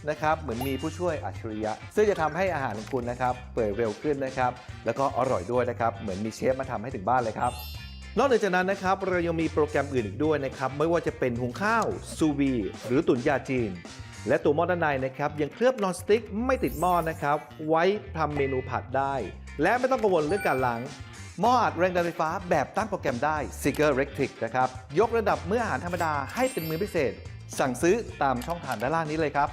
นะครับเหมือนมีผู้ช่วยอัจฉริยะซึ่งจะทำให้อาหารของคุณนะครับเปื่อยเร็วขึ้นนะครับแล้วก็อร่อยด้วยนะครับเหมือนมีเชฟมาทำให้ถึงบ้านเลยครับนอกจากนั้นนะครับเรายังมีโปรแกรมอื่นอีกด้วยนะครับไม่ว่าจะเป็นหุงข้าวซูวีหรือตุ๋นยาจีนและตัวหม้อด้านในนะครับยังเคลือบนอนสติ๊กไม่ติดหม้อนะครับไว้ทำเมนูผัดได้และไม่ต้องกังวลเรื่องการล้างหม้ออัดแรงดันไฟฟ้าแบบตั้งโปรแกรมได้ Seeger Electric นะครับยกระดับมื้ออาหารธรรมดาให้เป็นมื้อพิเศษสั่งซื้อตามช่องทางด้านล่างนี้เลยครับ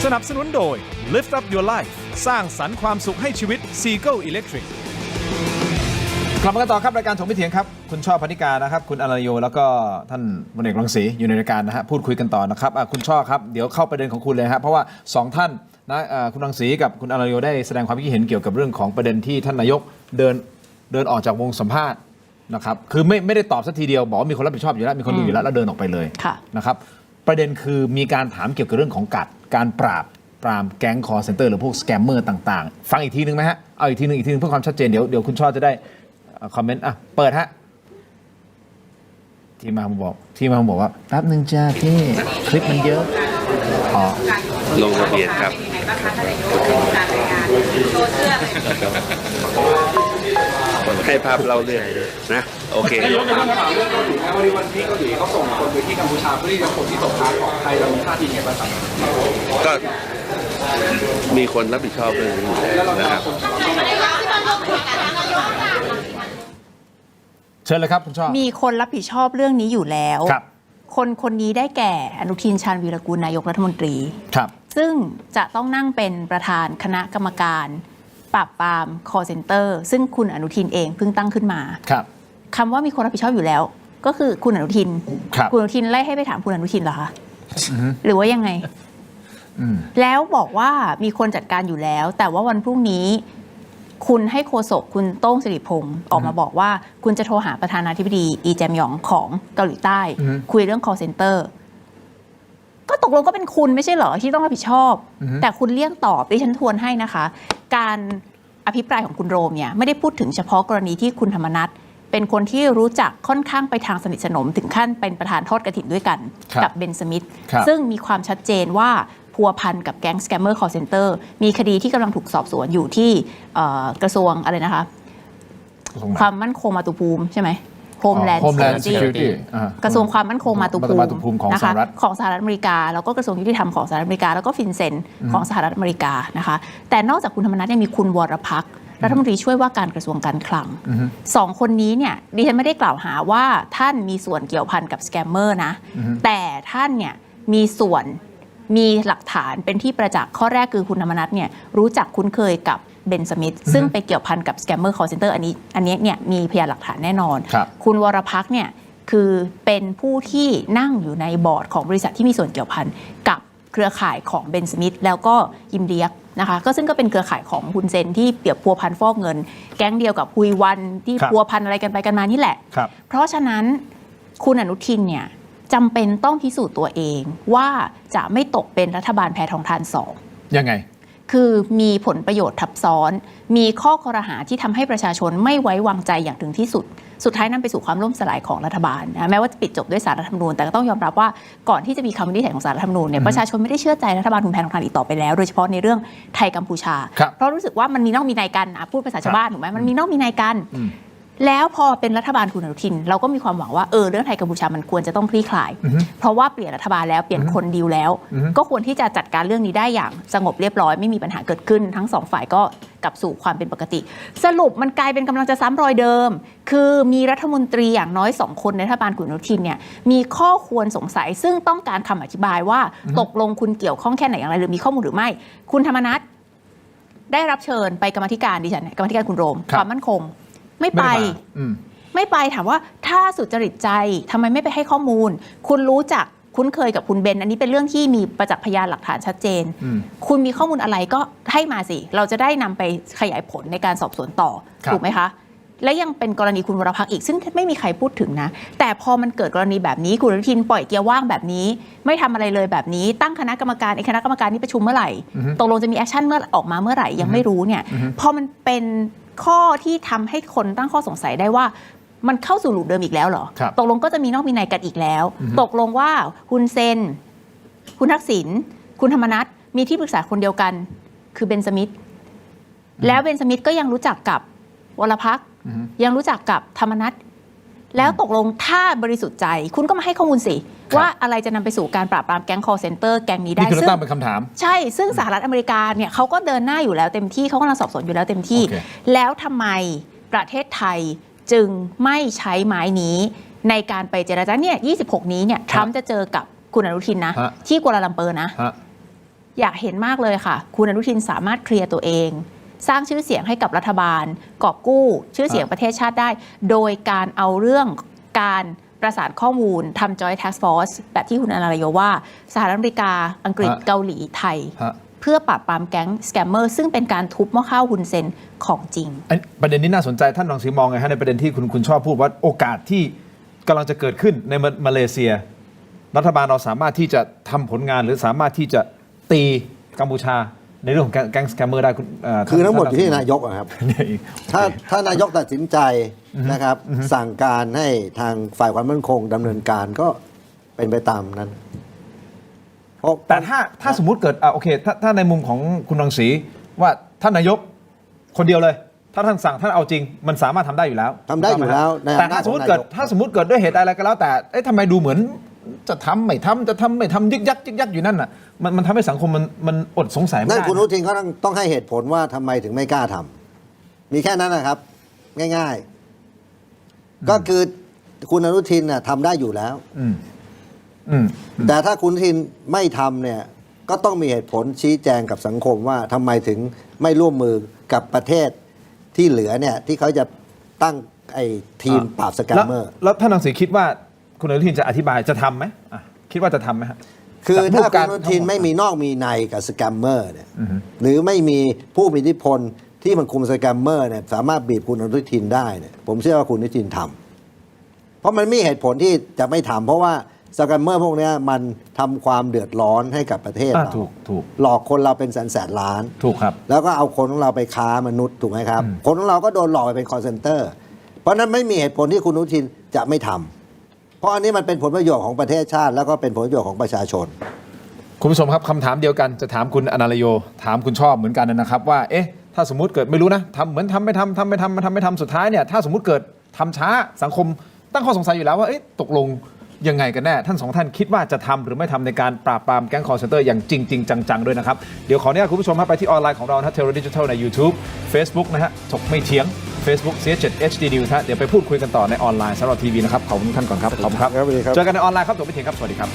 สนับสนุนโดย Lift Up Your Life สร้างสรรค์ความสุขให้ชีวิต Seagull Electric กลับมากันต่อครับรายการถกไม่เถียงครับคุณช่อพนิกานะครับคุณอรโยแล้วก็ท่านพลเอกรังสีอยู่ในรายการนะฮะพูดคุยกันต่อนะครับคุณช่อครับเดี๋ยวเข้าประเด็นของคุณเลยฮะเพราะว่า2ท่านนะคุณรังสีกับคุณอรโยได้แสดงความคิดเห็นเกี่ยวกับเรื่องของประเด็นที่ท่านนายกเดินออกจากวงสัมภาษณ์นะครับคือไม่ได้ตอบสักทีเดียวบอกว่ามีคนรับผิดชอบอยู่แล้วมีคนดูอยู่แล้วเดินออกไปเลยนะครับประเด็นคือมีการถามเกี่ยวกับเรื่องของการปราบแก๊งคอร์เซ็นเตอร์หรือพวกสแกมเมอร์ต่างๆฟังอีกทีนึงไหมฮะเอาอีกทีนึงเพื่อความชัดเจนเดี๋ยวคุณช่อจะได้คอมเมนต์เปิดฮะที่มาบอกว่าแป๊บนึงจ้าพี่คลิปมันเยอะลงทะเบียนครับ ให้ภาพเล่าเรื่องนะโอเควันที่เกาหลีเขาส่งคนไปที่กัมพูชาเพื่อที่จะคนที่ตกค้างของไทยเรามีท่าทีไงบ้างครับก็มีคนรับผิดชอบเรื่องนี้นะครับเชิญเลยครับคุณช่อมีคนรับผิดชอบเรื่องนี้อยู่แล้วคนนี้ได้แก่อนุทินชาญวีรกูลนายกรัฐมนตรีซึ่งจะต้องนั่งเป็นประธานคณะกรรมการปราบปราม call center ซึ่งคุณอนุทินเองเพิ่งตั้งขึ้นมาคำว่ามีคนรับผิดชอบอยู่แล้วก็คือคุณอนุทินคุณอนุทินไล่ให้ไปถามคุณอนุทินเหรอคะหรือว่ายังไงแล้วบอกว่ามีคนจัดการอยู่แล้วแต่ว่าวันพรุ่งนี้คุณให้โฆษกคุณโต้งสิริพงศ์ออกมาบอกว่าคุณจะโทรหาประธานาธิบดีอีแจมยองของเกาหลีใต้คุยเรื่อง call center ก็ตกลงก็เป็นคุณไม่ใช่เหรอที่ต้องรับผิดชอบแต่คุณเลี่ยงตอบดิฉันทวนให้นะคะการอภิปรายของคุณโรมเนี่ยไม่ได้พูดถึงเฉพาะกรณีที่คุณธรรมนัสเป็นคนที่รู้จักค่อนข้างไปทางสนิทสนมถึงขั้นเป็นประธานทอดกฐินด้วยกันกับเบนสมิธซึ่งมีความชัดเจนว่าพัวพันกับแก๊งสแกมเมอร์ call center มีคดีที่กำลังถูกสอบสวนอยู่ที่กระทรวงอะไรนะคะความมั่นคงมาตุภูมิใช่ไหมHomeland Security กระทรวงความมั่นคงมาตุภูมินะคะของสหรัฐอเมริกาแล้วก็กระทรวงยุติธรรมของสหรัฐอเมริกาแล้วก็ฟินเซนของสหรัฐอเมริกานะคะแต่นอกจากคุณธรรมนัสยังมีคุณวรพักษ์รัฐมนตรีช่วยว่าการกระทรวงการคลัง2 คนนี้เนี่ยดิฉันไม่ได้กล่าวหาว่าท่านมีส่วนเกี่ยวพันกับสแกมเมอร์นะแต่ท่านเนี่ยมีส่วนมีหลักฐานเป็นที่ประจักษ์ข้อแรกคือคุณธรรมนัสเนี่ยรู้จักคุ้นเคยกับเบนสมิธซึ่งไปเกี่ยวพันกับสแกมเมอร์ call center อันนี้เนี่ยมีพยานหลักฐานแน่นอนคุณวรพักษ์เนี่ยคือเป็นผู้ที่นั่งอยู่ในบอร์ดของบริษัทที่มีส่วนเกี่ยวพันกับเครือข่ายของเบนสมิธแล้วก็ยิมเดียกนะคะก็ซึ่งก็เป็นเครือข่ายของฮุนเซนที่เปียบพัวพันฟอกเงินแก๊งเดียวกับฮุยวันที่พัวพันอะไรกันไปกันมานี่แหละเพราะฉะนั้นคุณอนุทินเนี่ยจำเป็นต้องพิสูจน์ตัวเองว่าจะไม่ตกเป็นรัฐบาลแพทองธาร2ยังไงคือมีผลประโยชน์ทับซ้อนมีข้อคอรหาที่ทำให้ประชาชนไม่ไว้วางใจอย่างถึงที่สุด สุดท้ายนำไปสู่ความล่มสลายของรัฐบาลนะแม้ว่าจะปิดจบด้วยศาลรัฐธรรมนูญแต่ก็ต้องยอมรับว่าก่อนที่จะมีคำวินิจฉัยของศาลรัฐธรรมนูญเนี่ยประชาชนไม่ได้เชื่อใจรัฐบาลคุณแพทองทานอีกต่อไปแล้วโดยเฉพาะในเรื่องไทยกัมพูชาเพราะรู้สึกว่ามันมีนอกมีในกันพูดภาษาชาวบ้านถูกไหมมันมีนอกมีในกันแล้วพอเป็นรัฐบาลคุณอนุทินเราก็มีความหวังว่าเรื่องไทยกัมพูชามันควรจะต้องคลี่คลายเพราะว่าเปลี่ยนรัฐบาลแล้วเปลี่ยนคนดีลแล้วก็ควรที่จะจัดการเรื่องนี้ได้อย่างสงบเรียบร้อยไม่มีปัญหาเกิดขึ้นทั้งสองฝ่ายก็กลับสู่ความเป็นปกติสรุปมันกลายเป็นกำลังจะซ้ำรอยเดิมคือมีรัฐมนตรีอย่างน้อย2คนในรัฐบาลคุณอนุทินเนี่ยมีข้อควรสงสัยซึ่งต้องการคำอธิบายว่าตกลงคุณเกี่ยวข้องแค่ไหนอย่างไรหรือมีข้อมูลหรือไม่คุณธรรมนัสได้รับเชิญไปกรรมาธิการดิฉันกรรมาธิการคุณโรมความมั่นคงไม่ไปถามว่าถ้าสุจริตใจทำไมไม่ไปให้ข้อมูลคุณรู้จักคุ้นเคยกับคุณเบนอันนี้เป็นเรื่องที่มีประจักษ์พยานหลักฐานชัดเจนคุณมีข้อมูลอะไรก็ให้มาสิเราจะได้นำไปขยายผลในการสอบสวนต่อถูกไหมคะและยังเป็นกรณีคุณวรพักษ์อีกซึ่งไม่มีใครพูดถึงนะแต่พอมันเกิดกรณีแบบนี้คุณอนุทินปล่อยเกียร์ว่างแบบนี้ไม่ทำอะไรเลยแบบนี้ตั้งคณะกรรมการคณะกรรมการนี้ประชุมเมื่อไหร่ตกลงจะมีแอคชั่นเมื่อออกมาเมื่อไหร่ยังไม่รู้เนี่ยพอมันเป็นข้อที่ทำให้คนตั้งข้อสงสัยได้ว่ามันเข้าสู่ลูปเดิมอีกแล้วเหรอตกลงก็จะมีนอกมีในกันอีกแล้วตกลงว่าคุณเซนคุณทักษิณคุณธรรมนัสมีที่ปรึกษาคนเดียวกันคือเบนสมิธแล้วเบนสมิธก็ยังรู้จักกับวรพักษ์ยังรู้จักกับธรรมนัสแล้วตกลงถ้าบริสุทธิ์ใจคุณก็มาให้ข้อมูลสิว่าอะไรจะนำไปสู่การปราบปรามแก๊ง call center แก๊งนี้ได้นี่คือตั้งเป็นคำถามใช่ซึ่งสหรัฐอเมริกาเนี่ยเขาก็เดินหน้าอยู่แล้วเต็มที่เขากำลังสอบสวนอยู่แล้วเต็มที่แล้วทำไมประเทศไทยจึงไม่ใช้ไม้นี้ในการไปเจรจาเนี่ย26นี้เนี่ยทรัมป์จะเจอกับคุณอนุทินนะที่กัวลาลัมเปอร์นะอยากเห็นมากเลยค่ะคุณอนุทินสามารถเคลียร์ตัวเองสร้างชื่อเสียงให้กับรัฐบาลกอบกู้ชื่อเสียงประเทศชาติได้โดยการเอาเรื่องการประสานข้อมูลทำ Joint Task Force แบบที่คุณอนาลโยว่าสหรัฐอเมริกาอังกฤษเกาหลีไทยเพื่อปราบปรามแก๊งสแกมเมอร์ซึ่งเป็นการทุบหม้อข้าวฮุนเซนของจริงประเด็นนี้น่าสนใจท่านรังสีมองไงฮะในประเด็นที่คุณชอบพูดว่าโอกาสที่กำลังจะเกิดขึ้นในมาเลเซียรัฐบาลเราสามารถที่จะทำผลงานหรือสามารถที่จะตีกัมพูชาในเรื่องของแก๊งสแกมเมอร์ได้คือทั้งหมดอยู่ที่นายกครับถ้านายกตัดสินใจนะครับสั่งการให้ทางฝ่ายความมั่นคงดำเนินการก็เป็นไปตามนั้นแต่ถ้าสมมุติเกิดโอเคถ้าในมุมของคุณรังสีว่าท่านนายกคนเดียวเลยถ้าท่านสั่งท่านเอาจริงมันสามารถทำได้อยู่แล้วแต่ถ้าสมมติเกิดด้วยเหตุอะไรก็แล้วแต่ทำไมดูเหมือนจะทำไม่ทำจะทำไม่ทำยึกยักอยู่นั่นน่ะมันทำให้สังคมมันอดสงสัยไม่ได้นั่นคุณอนุทินเขาต้องให้เหตุผลว่าทำไมถึงไม่กล้าทำมีแค่นั้นนะครับง่ายๆก็คือคุณอนุทินน่ะทำได้อยู่แล้วแต่ถ้าคุณอนุทินไม่ทำเนี่ยก็ต้องมีเหตุผลชี้แจงกับสังคมว่าทำไมถึงไม่ร่วมมือกับประเทศที่เหลือเนี่ยที่เขาจะตั้งไอ้ทีมปราบสแกมเมอร์แล้วท่านรังสีคิดว่าคุณอนุทินจะอธิบายจะทำไหมคิดว่าจะทำไหมครับคือถ้าคุณอนุทินไม่มีนอกมีในกับสแกมเมอร์เนี่ยหรือไม่มีผู้มีอิทธิพลที่มันคุมสแกมเมอร์เนี่ยสามารถบีบคุณอนุทินได้เนี่ยผมเชื่อว่าคุณอนุทินทำเพราะมันมีเหตุผลที่จะไม่ทำเพราะว่าสแกมเมอร์พวกนี้มันทำความเดือดร้อนให้กับประเทศเราถูกหลอกคนเราเป็นแสนล้านถูกครับแล้วก็เอาคนของเราไปค้ามนุษย์ถูกไหมครับคนของเราก็โดนหลอกไปเป็น call center เพราะนั้นไม่มีเหตุผลที่คุณอนุทินจะไม่ทำเพราะอันนี้มันเป็นผลประโยชน์ของประเทศชาติแล้วก็เป็นผลประโยชน์ของประชาชนคุณผู้ชมครับคำถามเดียวกันจะถามคุณอนาลโยถามคุณชอบเหมือนกันนะครับว่าถ้าสมมุติเกิดไม่รู้นะทำเหมือนทำไม่ทำสุดท้ายเนี่ยถ้าสมมุติเกิดทำช้าสังคมตั้งข้อสงสัยอยู่แล้วว่าตกลงยังไงกันแน่ท่านสองท่านคิดว่าจะทำหรือไม่ทำในการปราบปรามแก๊ง call center อย่างจริงจังๆด้วยนะครับเดี๋ยวขอเนี่ยคุณผู้ชมไปที่ออนไลน์ของเรานะ Terror Digital ใน YouTube Facebook นะฮะถกไม่เถียง Facebook CS7 HD News เดี๋ยวไปพูดคุยกันต่อในออนไลน์สำหรับทีวีนะครับขอบคุณท่านก่อนครับขอบคุณครับเจอกันในออนไลน์ครับถกไม่เถียงครับสวัสดีครับ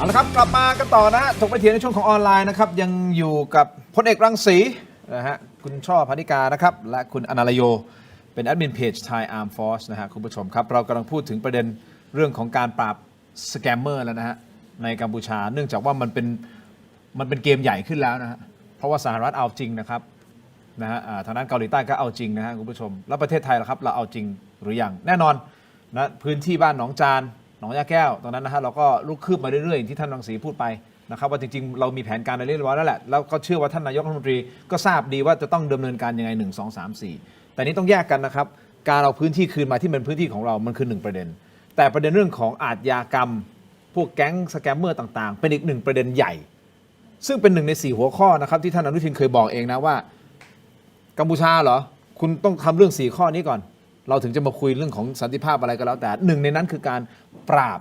เอาละครับกลับมากันต่อนะฮะถกไปเถียงในช่วงของออนไลน์นะครับยังอยู่กับพลเอกรังสีนะฮะคุณช่อพนิกานะครับและคุณอนาลโยเป็นแอดมินเพจ Thai Arm Force นะฮะคุณผู้ชมครับเรากำลังพูดถึงประเด็นเรื่องของการปราบสแกมเมอร์แล้วนะฮะในกัมพูชาเนื่องจากว่ามันเป็นเกมใหญ่ขึ้นแล้วนะฮะเพราะว่าสหรัฐเอาจริงนะครับนะฮะทางด้านเกาหลีใต้ก็เอาจริงนะฮะคุณผู้ชมแล้วประเทศไทยล่ะครับเราเอาจริงหรือยังแน่นอนนะพื้นที่บ้านหนองจานหนองยาแก้วตรงนั้นนะฮะเราก็ลุกคืบมาเรื่อยๆอย่างที่ท่านรังสีพูดไปนะครับว่าจริงๆเรามีแผนการอะไรเรียบร้อยแล้วแหละแล้วก็เชื่อว่าท่านนายกรัฐมนตรีก็ทราบดีว่าจะต้องดำเนินการยังไง1 2 3 4แต่นี้ต้องแยกกันนะครับการเอาพื้นที่คืนมาที่เป็นพื้นที่ของเรามันคือ1ประเด็นแต่ประเด็นเรื่องของอาชญากรรมพวกแก๊งสแกมเมอร์ต่างๆเป็นอีก1ประเด็นใหญ่ซึ่งเป็น1ใน4หัวข้อนะครับที่ท่านอนุทินเคยบอกเองนะว่ากัมพูชาเหรอคุณต้องทำเรื่อง4ข้อนี้ก่อนเราถึงจะมาคุยเรื่องของสันติภาพอะไรก็แล้วแต่1ในนั้นคือการปราบ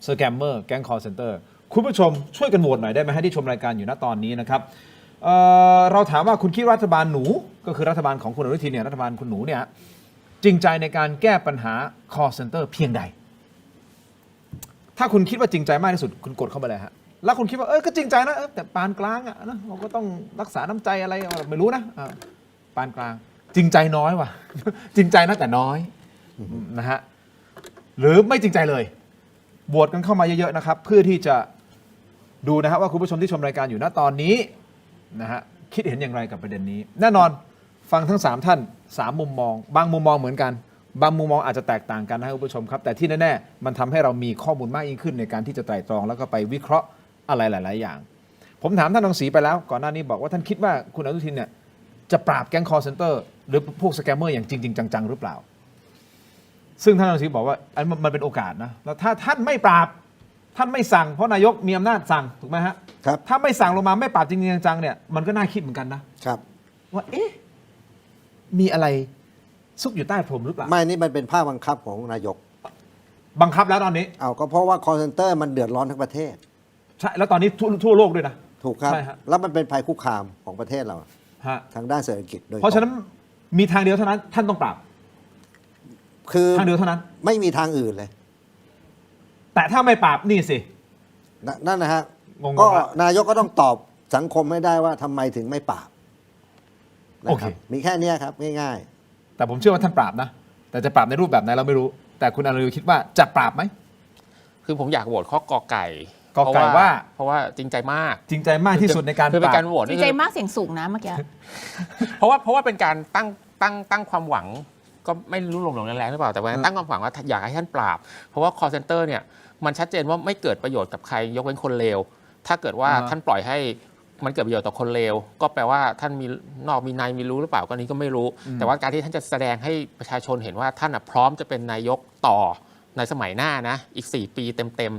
สแกมเมอร์แก๊งคอลเซ็นเตอร์คุณผู้ชมช่วยกันโหวตหน่อยได้ไหมให้ที่ชมรายการอยู่ณตอนนี้นะครับเราถามว่าคุณคิดรัฐบาลหนูก็คือรัฐบาลของคุณอนุทินเนี่ยรัฐบาลคุณหนูเนี่ยจริงใจในการแก้ปัญหา call center เพียงใดถ้าคุณคิดว่าจริงใจมากที่สุดคุณกดเข้าไปเลยฮะแล้วคุณคิดว่าก็จริงใจนะแต่ปานกลางอะนะเราก็ต้องรักษาน้ำใจอะไรไม่รู้นะปานกลางจริงใจน้อยว่ะ จริงใจนะแต่น้อยนะฮะหรือไม่จริงใจเลยโหวตกันเข้ามาเยอะๆนะครับเพื่อที่จะดูนะฮะว่าคุณผู้ชมที่ชมรายการอยู่ณตอนนี้นะฮะคิดเห็นอย่างไรกับประเด็นนี้แน่นอนฟังทั้ง3ท่าน3มุมมองบางมุมมองเหมือนกันบางมุมมองอาจจะแตกต่างกันนะครับคุณผู้ชมครับแต่ที่แน่ๆมันทำให้เรามีข้อมูลมากยิ่งขึ้นในการที่จะไตร่ตรองแล้วก็ไปวิเคราะห์อะไรหลายๆอย่างผมถามท่านรังสีไปแล้วก่อนหน้านี้บอกว่าท่านคิดว่าคุณอนุทินเนี่ยจะปราบแก๊งคอลเซ็นเตอร์หรือพวกสแกมเมอร์อย่างจริงๆจังๆหรือเปล่าซึ่งท่านรังสีบอกว่ามันเป็นโอกาสนะแล้วถ้าท่านไม่ปราบท่านไม่สั่งเพราะนายกมีอำนาจสั่งถูกไหมฮะครับถ้าไม่สั่งลงมาไม่ปราบจริงๆจังๆเนี่ยมันก็น่าคิดเหมือนกันนะครับว่ามีอะไรซุกอยู่ใต้พรมหรือเปล่าไม่นี่มันเป็นภาคบังคับของนายกบังคับแล้วตอนนี้เอาก็เพราะว่า call center มันเดือดร้อนทั้งประเทศใช่แล้วตอนนี้ทั่วโลกด้วยนะถูกครับใช่ฮะแล้วมันเป็นภัยคุกคามของประเทศเราฮะทางด้านเศรษฐกิจโดยเพราะฉะนั้นมีทางเดียวเท่านั้นท่านต้องปราบคือทางเดียวเท่านั้นไม่มีทางอื่นเลยแต่ถ้าไม่ปราบนี่สินั่นนะฮะงงก็นายกก็ต้องตอบสังคมไม่ได้ว่าทำไมถึงไม่ปราบโอเคมีแค่นี้ครับง่ายๆแต่ผมเชื่อว่าท่านปราบนะแต่จะปราบในรูปแบบไหนเราไม่รู้แต่คุณอนุทินคิดว่าจะปราบไหมคือผมอยากโหวตข้อกอไก่ว่าเพราะว่าจริงใจมากที่สุดในการปราบเป็นการโหวตจริงใจมากเสียงสูงนะเมื่อกี้เพราะว่าเป็นการตั้งความหวังก็ไม่รู้ลงแรงหรือเปล่าแต่ว่าตั้งความหวังว่าอยากให้ท่านปราบเพราะว่า call center เนี่ยมันชัดเจนว่าไม่เกิดประโยชน์กับใครยกเว้นคนเลวถ้าเกิดว่าท่านปล่อยให้มันเกิดประโยชน์ต่อคนเลวก็แปลว่าท่านมีนอกมีในมีรู้หรือเปล่าก็นี้ก็ไม่รู้แต่ว่าการที่ท่านจะแสดงให้ประชาชนเห็นว่าท่านพร้อมจะเป็นนายกต่อในสมัยหน้านะอีก4 ปีเต็ม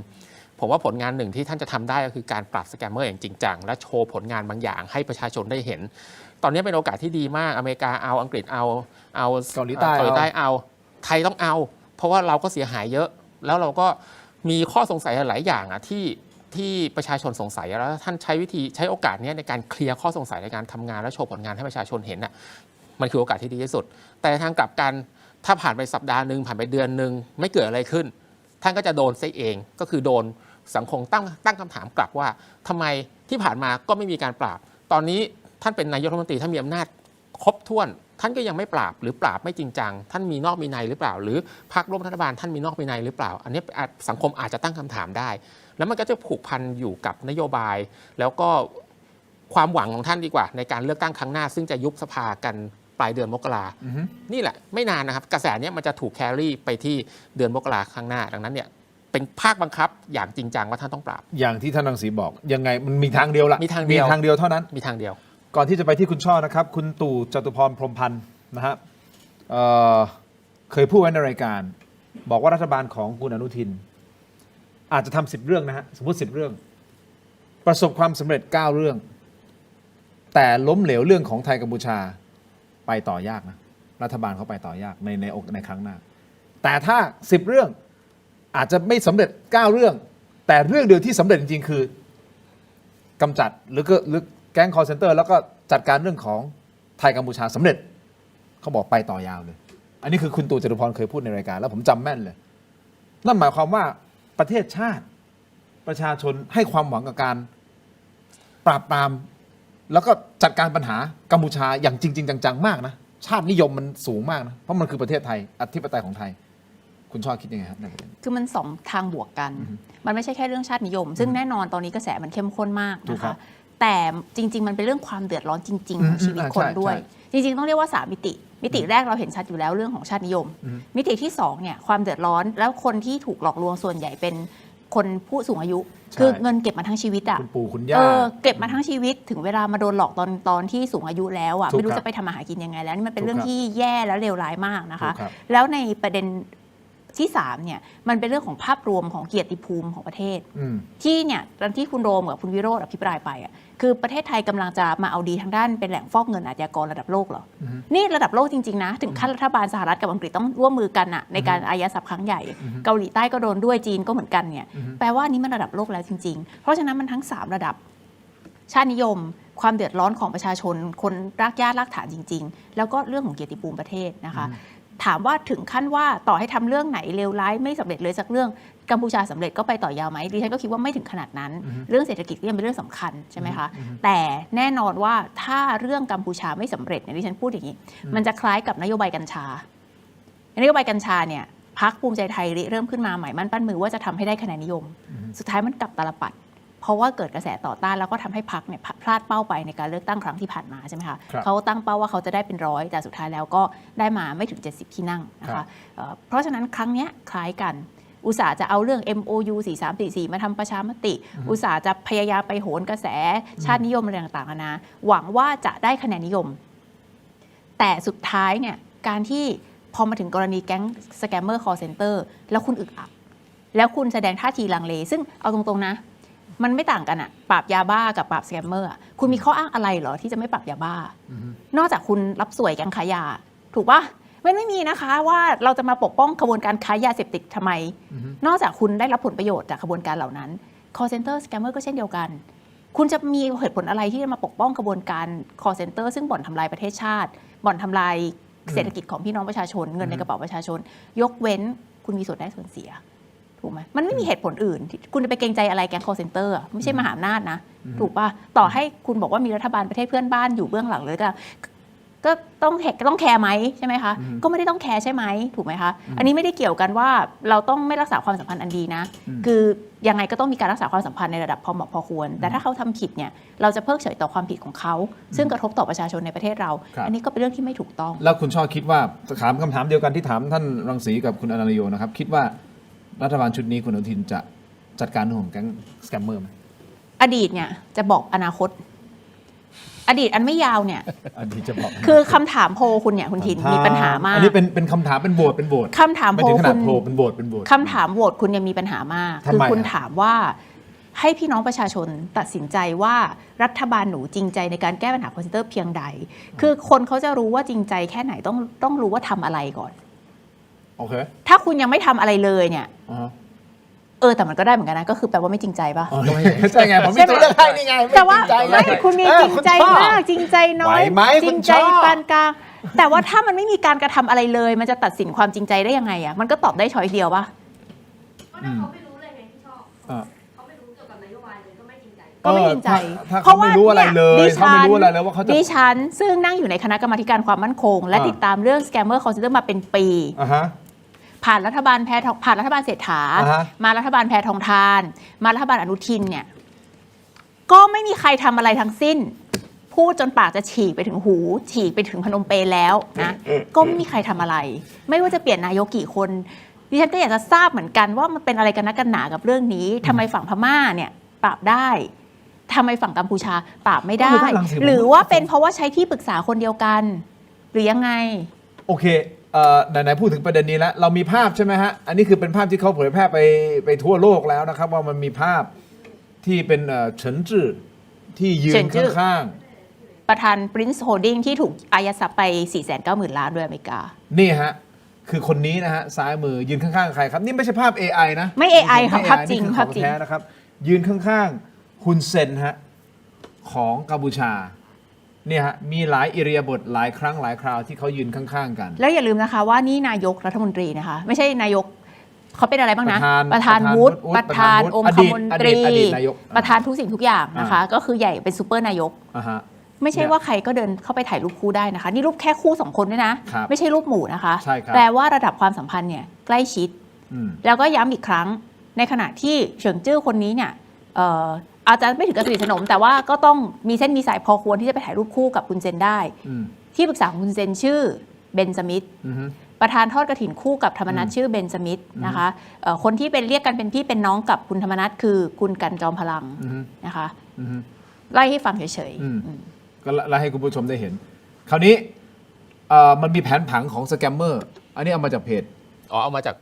ผมว่าผลงานหนึ่งที่ท่านจะทำได้ก็คือการปราบสแกมเมอร์อย่างจริงจังและโชว์ผลงานบางอย่างให้ประชาชนได้เห็นตอนนี้เป็นโอกาสที่ดีมากอเมริกาเอาอังกฤษเอาเกาหลีใต้เอาไทยต้องเอาเพราะว่าเราก็เสียหายเยอะแล้วเราก็มีข้อสงสัยหลายอย่างที่ประชาชนสงสัยแล้วท่านใช้โอกาสนี้ในการเคลียร์ข้อสงสัยในการทำงานและโชว์ผลงานให้ประชาชนเห็นน่ะมันคือโอกาสที่ดีที่สุดแต่ทางกลับกันถ้าผ่านไปสัปดาห์นึงผ่านไปเดือนนึงไม่เกิดอะไรขึ้นท่านก็จะโดนซะเองก็คือโดนสังคมตั้งคำถามกลับว่าทำไมที่ผ่านมาก็ไม่มีการปราบตอนนี้ท่านเป็นนายกรัฐมนตรีท่านมีอำนาจครบถ้วนท่านก็ยังไม่ปราบหรือปราบไม่จริงจังท่านมีนอกมีในหรือเปล่าหรือพรรคร่วมรัฐบาลท่านมีนอกมีในหรือเปล่าอันนี้สังคมอาจจะตั้งคำถามได้แล้วมันก็จะผูกพันอยู่กับนโยบายแล้วก็ความหวังของท่านดีกว่าในการเลือกตั้งครั้งหน้าซึ่งจะยุบสภากันปลายเดือนมกรานี่แหละไม่นานนะครับกระแสนี้มันจะถูกแครี่ไปที่เดือนมกราข้างหน้าดังนั้นเนี่ยเป็นภาคบังคับอย่างจริงจังว่าท่านต้องปราบอย่างที่ท่านรังสีบอกยังไงมันมีทางเดียวละมีทางเดียวเท่านั้นมีทางเดียวก่อนที่จะไปที่คุณช่อนะครับคุณตู่จตุพรพรหมพันธ์นะฮะเคยพูดไว้ในรายการบอกว่ารัฐบาลของคุณอนุทินอาจจะทำ10 เรื่องนะฮะสมมติ10 เรื่องประสบความสำเร็จ9 เรื่องแต่ล้มเหลวเรื่องของไทยกัมพูชาไปต่อยากนะรัฐบาลเขาไปต่อยากในครั้งหน้าแต่ถ้า10 เรื่องอาจจะไม่สำเร็จ9 เรื่องแต่เรื่องเดียวที่สำเร็จจริงๆคือกำจัดหรือแก๊งคอลเซ็นเตอร์แล้วก็จัดการเรื่องของไทยกัมพูชาสำเร็จเขาบอกไปต่อยาวเลยอันนี้คือคุณตู่จตุพรเคยพูดในรายการแล้วผมจำแม่นเลยนั่นหมายความว่าประเทศชาติ ประชาชนให้ความหวังกับการปราบปรามแล้วก็จัดการปัญหากัมพูชาอย่างจริง ๆ จังๆมากนะชาตินิยมมันสูงมากนะเพราะมันคือประเทศไทยอธิปไตยของไทยคุณชอบคิดยังไงครับในประเด็น คือมันสองทางบวกกัน มันไม่ใช่แค่เรื่องชาตินิยม ซึ่งแน่นอนตอนนี้กระแสมันเข้มข้นมาก ถูก นะ ครั คะ บ แต่จริง ๆ มันเป็นเรื่องความเดือดร้อนจริง ๆ ของชีวิตคน ใช่ ด้วย ใช่ จริง ๆ ต้องเรียกว่า3มิติ มิติแรกเราเห็นชัดอยู่แล้วเรื่องของชาตินิยม มิติที่2เนี่ยความเดือดร้อนแล้วคนที่ถูกหลอกลวงส่วนใหญ่เป็นคนผู้สูงอายุ คือเงินเก็บมาทั้งชีวิตอ่ะ คุณปู่คุณย่า เก็บมาทั้งชีวิตถึงเวลามาโดนหลอกตอนที่สูงอายุแล้วอ่ะ ถูก ไม่รู้ ครับ จะไปทำอาหารกินยังไงแล้วนี่มันเป็นเรื่อง ถูกครับ ที่แย่และเลวร้ายมากนะคะ ถูกครับ แล้วในประเด็นที่3เนี่ยมันเป็นเรื่องของภาพรวมของเกียรติภูมิของประเทศ อืม ที่เนี่ยตอนที่คุณโรมกับคุณวิโรจน์อภิปรายไปอ่ะคือประเทศไทยกำลังจะมาเอาดีทางด้านเป็นแหล่งฟอกเงินอาชญากรระดับโลกเหรออนี่ระดับโลกจริง ๆ นะ ถึงขั้นรัฐบาลสหรัฐกับอังกฤษต้องร่วมมือกันอ่ะในการอายัดทรัพย์ครั้งใหญ่ เกาหลีใต้ก็โดนด้วยจีนก็เหมือนกันเนี่ยแปลว่านี่มันระดับโลกแล้วจริง ๆ เพราะฉะนั้นมันทั้ง3ระดับ ชาตินิยม ความเดือดร้อนของประชาชน คนรากหญ้ารากฐานจริง ๆ แล้วก็เรื่องของเกียรติภูมิประเทศนะคะ ถามว่าถึงขั้นว่าต่อให้ทำเรื่องไหนเลวร้ายไม่สำเร็จเลยสักเรื่องกัมพูชาสำเร็จก็ไปต่อยาวไหมดิฉันก็คิดว่าไม่ถึงขนาดนั้น เรื่องเศรษฐกิจก็ยังเป็นเรื่องสำคัญใช่ไหมคะแต่แน่นอนว่าถ้าเรื่องกัมพูชาไม่สำเร็จเนี่ยดิฉันพูดอย่างนี้ มันจะคล้ายกับนโยบายกัญชานโยบายกัญชาเนี่ยพรรคภูมิใจไทยเริ่มขึ้นมาใหม่มั่นปั้นมือว่าจะทำให้ได้คะแนนนิยม สุดท้ายมันกลับตาลปัดเพราะว่าเกิดกระแสต่อต้านแล้วก็ทำให้พรรคเนี่ยพลาดเป้าไปในการเลือกตั้งครั้งที่ผ่านมาใช่ไหมคะ ครับ เขาตั้งเป้าว่าเขาจะได้เป็น100แต่สุดท้ายแล้วก็ได้มาไม่ถึง70ที่นั่งนะ ครั คะ บ เพราะฉะนั้นครั้งเนี้ยคล้ายกัน อุตสาห์จะเอาเรื่อง MOU 4344 มาทำประชามติ อุตสาห์จะพยายามไปโหนกระแสชาตินิยมอะไรต่างๆนานาหวังว่าจะได้คะแนนนิยม แต่สุดท้ายเนี่ยการที่พอมาถึงกรณีแก๊งสแกมเมอร์คอลเซ็นเตอร์แล้วคุณอึกอักแล้วคุณแสดงท่าทีลังเล ซึ่งเอาตรงๆนะมันไม่ต่างกันอะปราบยาบ้ากับปราบสแกมเมอร์อะคุณมีข้ออ้างอะไรเหรอที่จะไม่ปราบยาบ้า นอกจากคุณรับสวยแก๊งขายยา ถูกปะมันไม่มีนะคะว่าเราจะมาปกป้องขบวนการค้ายาเสพติดทำไม นอกจากคุณได้รับผลประโยชน์จากขบวนการเหล่านั้น call center scammer ก็เช่นเดียวกัน คุณจะมีเหตุผลอะไรที่จะมาปกป้องขบวนการ call center ซึ่งบ่อนทำลายประเทศชาติ บ่อนทำลายเศรษฐกิจของพี่น้องประชาชน เงินในกระเป๋าประชาชน ยกเว้นคุณมีส่วนได้ส่วนเสีย ถูกไหมมันไม่มีเหตุผลอื่นที่คุณจะไปเกรงใจอะไรแก๊ง call center อะไม่ใช่มหาอำนาจนะ ถูกปะต่อให้คุณบอกว่ามีรัฐบาลประเทศเพื่อนบ้านอยู่เบื้องหลังเลยก็ต้องแคร์ไหมใช่ไหมคะ ก็ไม่ได้ต้องแคร์ใช่ไหมถูกไหมคะอันนี้ไม่ได้เกี่ยวกันว่าเราต้องไม่รักษาความสัมพันธ์อันดีนะ คือยังไงก็ต้องมีการรักษาความสัมพันธ์ในระดับพอเหมาะพอควร แต่ถ้าเขาทำผิดเนี่ยเราจะเพิกเฉยต่อความผิดของเขา ซึ่งกระทบต่อประชาชนในประเทศเรา ครับ อันนี้ก็เป็นเรื่องที่ไม่ถูกต้อง แล้วคุณช่อคิดว่าถามคำถามเดียวกันที่ถามท่านรังสีกับคุณอนันต์โยนะครับ คิดว่ารัฐบาลชุดนี้คุณอนุทินจะจัดการเรื่องของแก๊งสแกมเมอร์ไหม อดีตเนี่ยจะบอกอนาคต อดีตอันไม่ยาวเนี่ย อันนี้จะบอก คือคำถามโพลคุณเนี่ยคุณทินมีปัญหามาก อันนี้เป็นคำถามเป็นโหวตคำถาม ไม่ โพล ถึงข คุ นาด ณ โพลเป็นโหวตเป็นโหวต คำถามโหวตคุณยังมีปัญหามาก ทำ คื ไม คุณ อะ ถามว่าให้พี่น้องประชาชนตัดสินใจว่ารัฐบาลหนูจริงใจในการแก้ปัญหาคอมพิวเตอร์เพียงใด คือคนเขาจะรู้ว่าจริงใจแค่ไหนต้องรู้ว่าทำอะไรก่อน โอเค ถ้าคุณยังไม่ทำอะไรเลยเนี่ย อ่าฮะ แต่มันก็ได้เหมือนกันนะก็คือแปลว่าไม่จริงใจป่ะ อ๋อใช่ไงผมมี ใช่ไหม ตัวเลือกให้นี่ไง แต่ว่า จริงใจ ไม่คุณมีจริงใจมากจริงใจน้อย ไหวไหม จริง คุณ ใจ ชอบ ปานกลางแต่ว่าถ้ามันไม่มีการกระทำอะไรเลย มันจะตัดสินความจริงใจได้ยังไงอ่ะมันก็ตอบได้ช้อยเดียวป่ะ เพราะถ้าเขาไม่รู้เลยไงที่ชอบ อ่า เขาไม่รู้เกี่ยวกับนโยบายเลยก็ไม่จริงใจ ก็ไม่จริงใจ ถ้าเขาไม่รู้อะไรเลย ดิฉัน เขาไม่รู้อะไรเลยว่าเขาจะ ดิฉันซึ่งนั่งอยู่ในคณะกรรมาธิการความมั่นคง และ อ่า ติดตามเรื่อง scammer call center มาเป็นปี อ่าฮะ ผ่านรัฐบาลผ่านรัฐบาลเศรษฐา อ่าฮะ มารัฐบาลแพทองทาน มารัฐบาลอนุทินเนี่ยก็ไม่มีใครทำอะไรทั้งสิ้น พูดจนปากจะฉีกไปถึงหูฉีกไปถึงพนมเปญแล้วนะก็ไม่มีใครทำอะไร ไม่ว่าจะเปลี่ยนนายกกี่คนดิฉันก็อยากจะทราบเหมือนกันว่ามันเป็นอะไรกันนักกันหนากับเรื่องนี้ทำไมฝั่งพม่าเนี่ยปราบได้ทำไมฝั่งกัมพูชาปราบไม่ได้ ก็คือฝรั่งเศส หรือว่าเป็นเพราะว่าใช้ที่ปรึกษาคนเดียวกัน หรือยังไง โอเคไหนๆพูดถึงประเด็นนี้แล้ว เรามีภาพใช่ไหมฮะ อันนี้คือเป็นภาพที่เขาเผยแพร่ไปทั่วโลกแล้วนะครับ ว่ามันมีภาพที่เป็นเฉินจื้อที่ยื เฉิ น นจื้อ ข้าง ประธาน Prince Holding ที่ถูกอายัดทรัพย์ไป 490,000 ล้านด้วยอเมริกา ๆนี่ฮะ คือคนนี้นะฮะ ซ้ายมือยืนข้างๆใครครับ นี่ไม่ใช่ภาพ AI นะ ไม่ AI ค่ะ ไม่ ภาพจริง นี่คือ ภาพจริง ของแท้นะครับ ยืนข้างๆฮุนเซนฮะของกัมพูชาเนี่ยฮะมีหลายอิริยาบถหลายครั้งหลายคราวที่เขายืนข้างๆกัน แล้วอย่าลืมนะคะว่านี่นายกรัฐมนตรีนะคะ ไม่ใช่นายก เขาเป็นอะไรบ้างนะ ประธานวุฒิประธานองคมนตรี อดีตนายก ประธานทุกสิ่งทุกอย่างนะคะ ก็คือใหญ่เป็นซูเปอร์นายก ฮะ ไม่ใช่ว่าใครก็เดินเข้าไปถ่ายรูปคู่ได้นะคะ นี่รูปแค่คู่2คนด้วยนะ ครับ ไม่ใช่รูปหมู่นะคะ ใช่ครับ แปลว่าระดับความสัมพันธ์เนี่ยใกล้ชิด แล้วก็ย้ำอีกครั้งในขณะที่เฉิงจื้อคนนี้เนี่ยอาจจะไม่ถึงกับสนิทสนมแต่ว่าก็ต้องมีเส้นมีสายพอควรที่จะไปถ่ายรูปคู่กับคุณเซนได้ ที่ปรึกษาของคุณเซนชื่อเบนสมิธประธานทอดกฐินคู่กับธรรมนัสชื่อเบนสมิธนะคะคนที่เป็นเรียกกันเป็นพี่เป็นน้องกับคุณธรรมนัสคือคุณกันจอมพลังนะคะไล่ให้ฟังเฉยๆ ก็ไล่ให้คุณผู้ชมได้เห็น คราวนี้มันมีแผนผังของสแกมเมอร์อันนี้เอามาจากเพจ เอามาจาก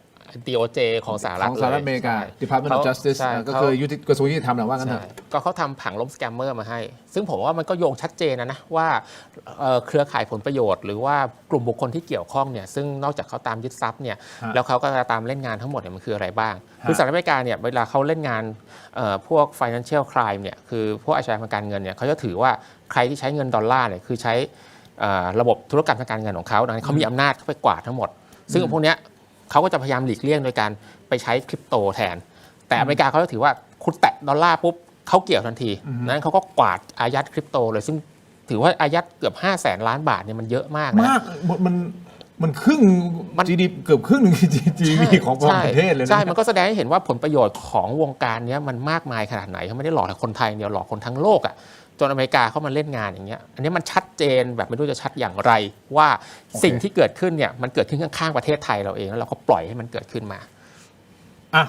DOJ ของสหรัฐ ของสหรัฐอเมริกา ใช่ Department of Justice ใช่ ก็คือกระทรวงยุติธรรมแหละว่างั้นเถ ใช่ อะ ก็เขาทำผังล้มสแกมเมอร์มาให้ ซึ่งผมว่ามันก็โยงชัดเจนนะว่าเครือข่ายผลประโยชน์หรือว่ากลุ่มบุคคลที่เกี่ยวข้องเนี่ยซึ่งนอกจากเขาตามยึดทรัพย์เนี่ยแล้วเขาก็จะตามเล่นงานทั้งหมดเนี่ยมันคืออะไรบ้างคือสหรัฐอเมริกาเนี่ยเวลาเขาเล่นงานพวก financial crime เนี่ยคือพวกอาชญากรรมทางการเงินเนี่ยเขาจะถือว่าใครที่ใช้เงินดอลลาร์เนี่ยคือใช้ระบบธุรกรรมทางการเงินของเขาดังนั้นเขามีอำนาจเข้าไปกวาดทั้งหมดซึ่งพวกเนี้ยเขาก็จะพยายามหลีกเลี่ยงโดยการไปใช้คริปโตแทนแต่อเมริกาเขาจะถือว่าคุณแตะดอลลาร์ปุ๊บเขาเกี่ยวทันทีนั้นเขาก็กวาดอายัดคริปโตเลยซึ่งถือว่าอายัดเกือบ 500,000 ล้านบาทเนี่ยมันเยอะมากนะ มากมันครึ่ง GDP เกือบครึ่งหนึ่ง GDP ของประเทศเลยนะ ใช่มันก็แสดงให้เห็นว่าผลประโยชน์ของวงการนี้มันมากมายขนาดไหนเขาไม่ได้หลอกแต่คนไทยเดียวหลอกคนทั้งโลกอ่ะจนอเมริกาเข้ามาเล่นงานอย่างเงี้ยอันนี้มันชัดเจนแบบไม่รู้จะชัดอย่างไรว่าสิ่งที่เกิดขึ้นเนี่ยมันเกิดขึ้นข้างๆประเทศไทยเราเองแล้วเราก็ปล่อยให้มันเกิดขึ้นมา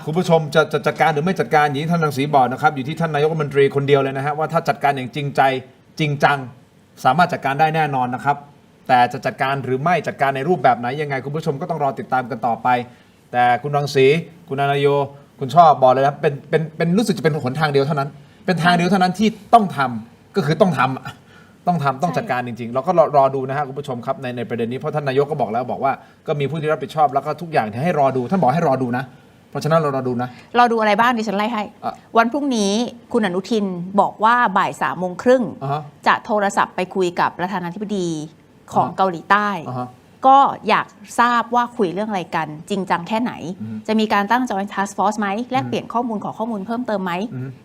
คุณผู้ชมจะจัดการหรือไม่จัดการอย่างที่ท่านรังสีบอกนะครับอยู่ที่ท่านนายกรัฐมนตรีคนเดียวเลยนะฮะว่าถ้าจัดการอย่างจริงใจจริงจังสามารถจัดการได้แน่นอนนะครับแต่จะจัดการหรือไม่จัดการในรูปแบบไหนยังไงคุณผู้ชมก็ต้องรอติดตามกันต่อไปแต่คุณรังสีคุณอานโยคุณชอบบอกเลยนะเป็นรู้สึกจะเป็นหนทางเดียวเท่านั้นเป็นทางเดียวเท่านั้นที่ต้องทำก็คือต้องทำต้องจัดการจริงๆเราก็รอดูนะฮะคุณผู้ชมครับในประเด็นนี้เพราะท่านนายกก็บอกแล้วบอกว่าก็มีผู้ที่รับผิดชอบแล้วก็ทุกอย่างที่ให้รอดูท่านบอกให้รอดูนะเพราะฉะนั้นเรารอดูนะเราดูอะไรบ้างดิฉันไล่ให้วันพรุ่งนี้คุณอนุทินบอกว่าบ่าย3:30จะโทรศัพท์ไปคุยกับประธานาธิบดีของเกาหลีใต้ก็อยากทราบว่าคุยเรื่องอะไรกันจริงจังแค่ไหนจะมีการตั้ง Joint Task Force ไหมแลกเปลี่ยนข้อมูลขอข้อมูลเพิ่มเติมไหม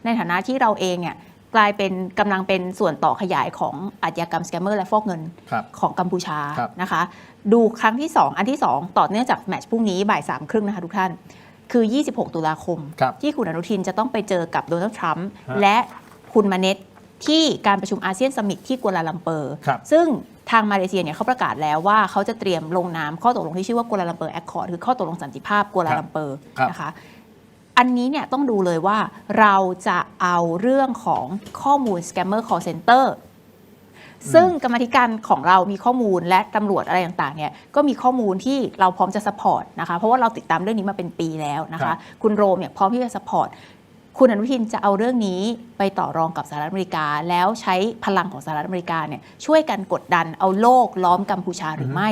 ในฐานะที่เราเองเนี่ยกลายเป็นกำลังเป็นส่วนต่อขยายของอาชญากรรมสแกมเมอร์และฟอกเงินของกัมพูชานะคะดูครั้งที่2อันที่2ต่อเนื่องจากแมตช์พรุ่งนี้บ่าย3:30นะคะทุกท่านคือ26 ตุลาคมที่คุณอนุทินจะต้องไปเจอกับโดนัลด์ทรัมป์และคุณมาเน็ตที่การประชุมอาเซียนซัมมิตที่กัวลาลัมเปอร์ซึ่งทางมาเลเซียเนี่ยเขาประกาศแล้วว่าเขาจะเตรียมลงนามข้อตกลงที่ชื่อว่ากัวลาลัมเปอร์แอคคอร์ดคือข้อตกลงสันติภาพกัวลาลัมเปอร์นะคะอันนี้เนี่ยต้องดูเลยว่าเราจะเอาเรื่องของข้อมูล Scammer Call Center ซึ่งกรรมาธิการของเรามีข้อมูลและตำรวจอะไรต่างๆเนี่ยก็มีข้อมูลที่เราพร้อมจะซัพพอร์ตนะคะเพราะว่าเราติดตามเรื่องนี้มาเป็นปีแล้วนะคะคุณโรมเนี่ยพร้อมที่จะซัพพอร์ตคุณอนุทินจะเอาเรื่องนี้ไปต่อรองกับสหรัฐอเมริกาแล้วใช้พลังของสหรัฐอเมริกาเนี่ยช่วยกันกดดันเอาโลกล้อมกัมพูชาหรือไม่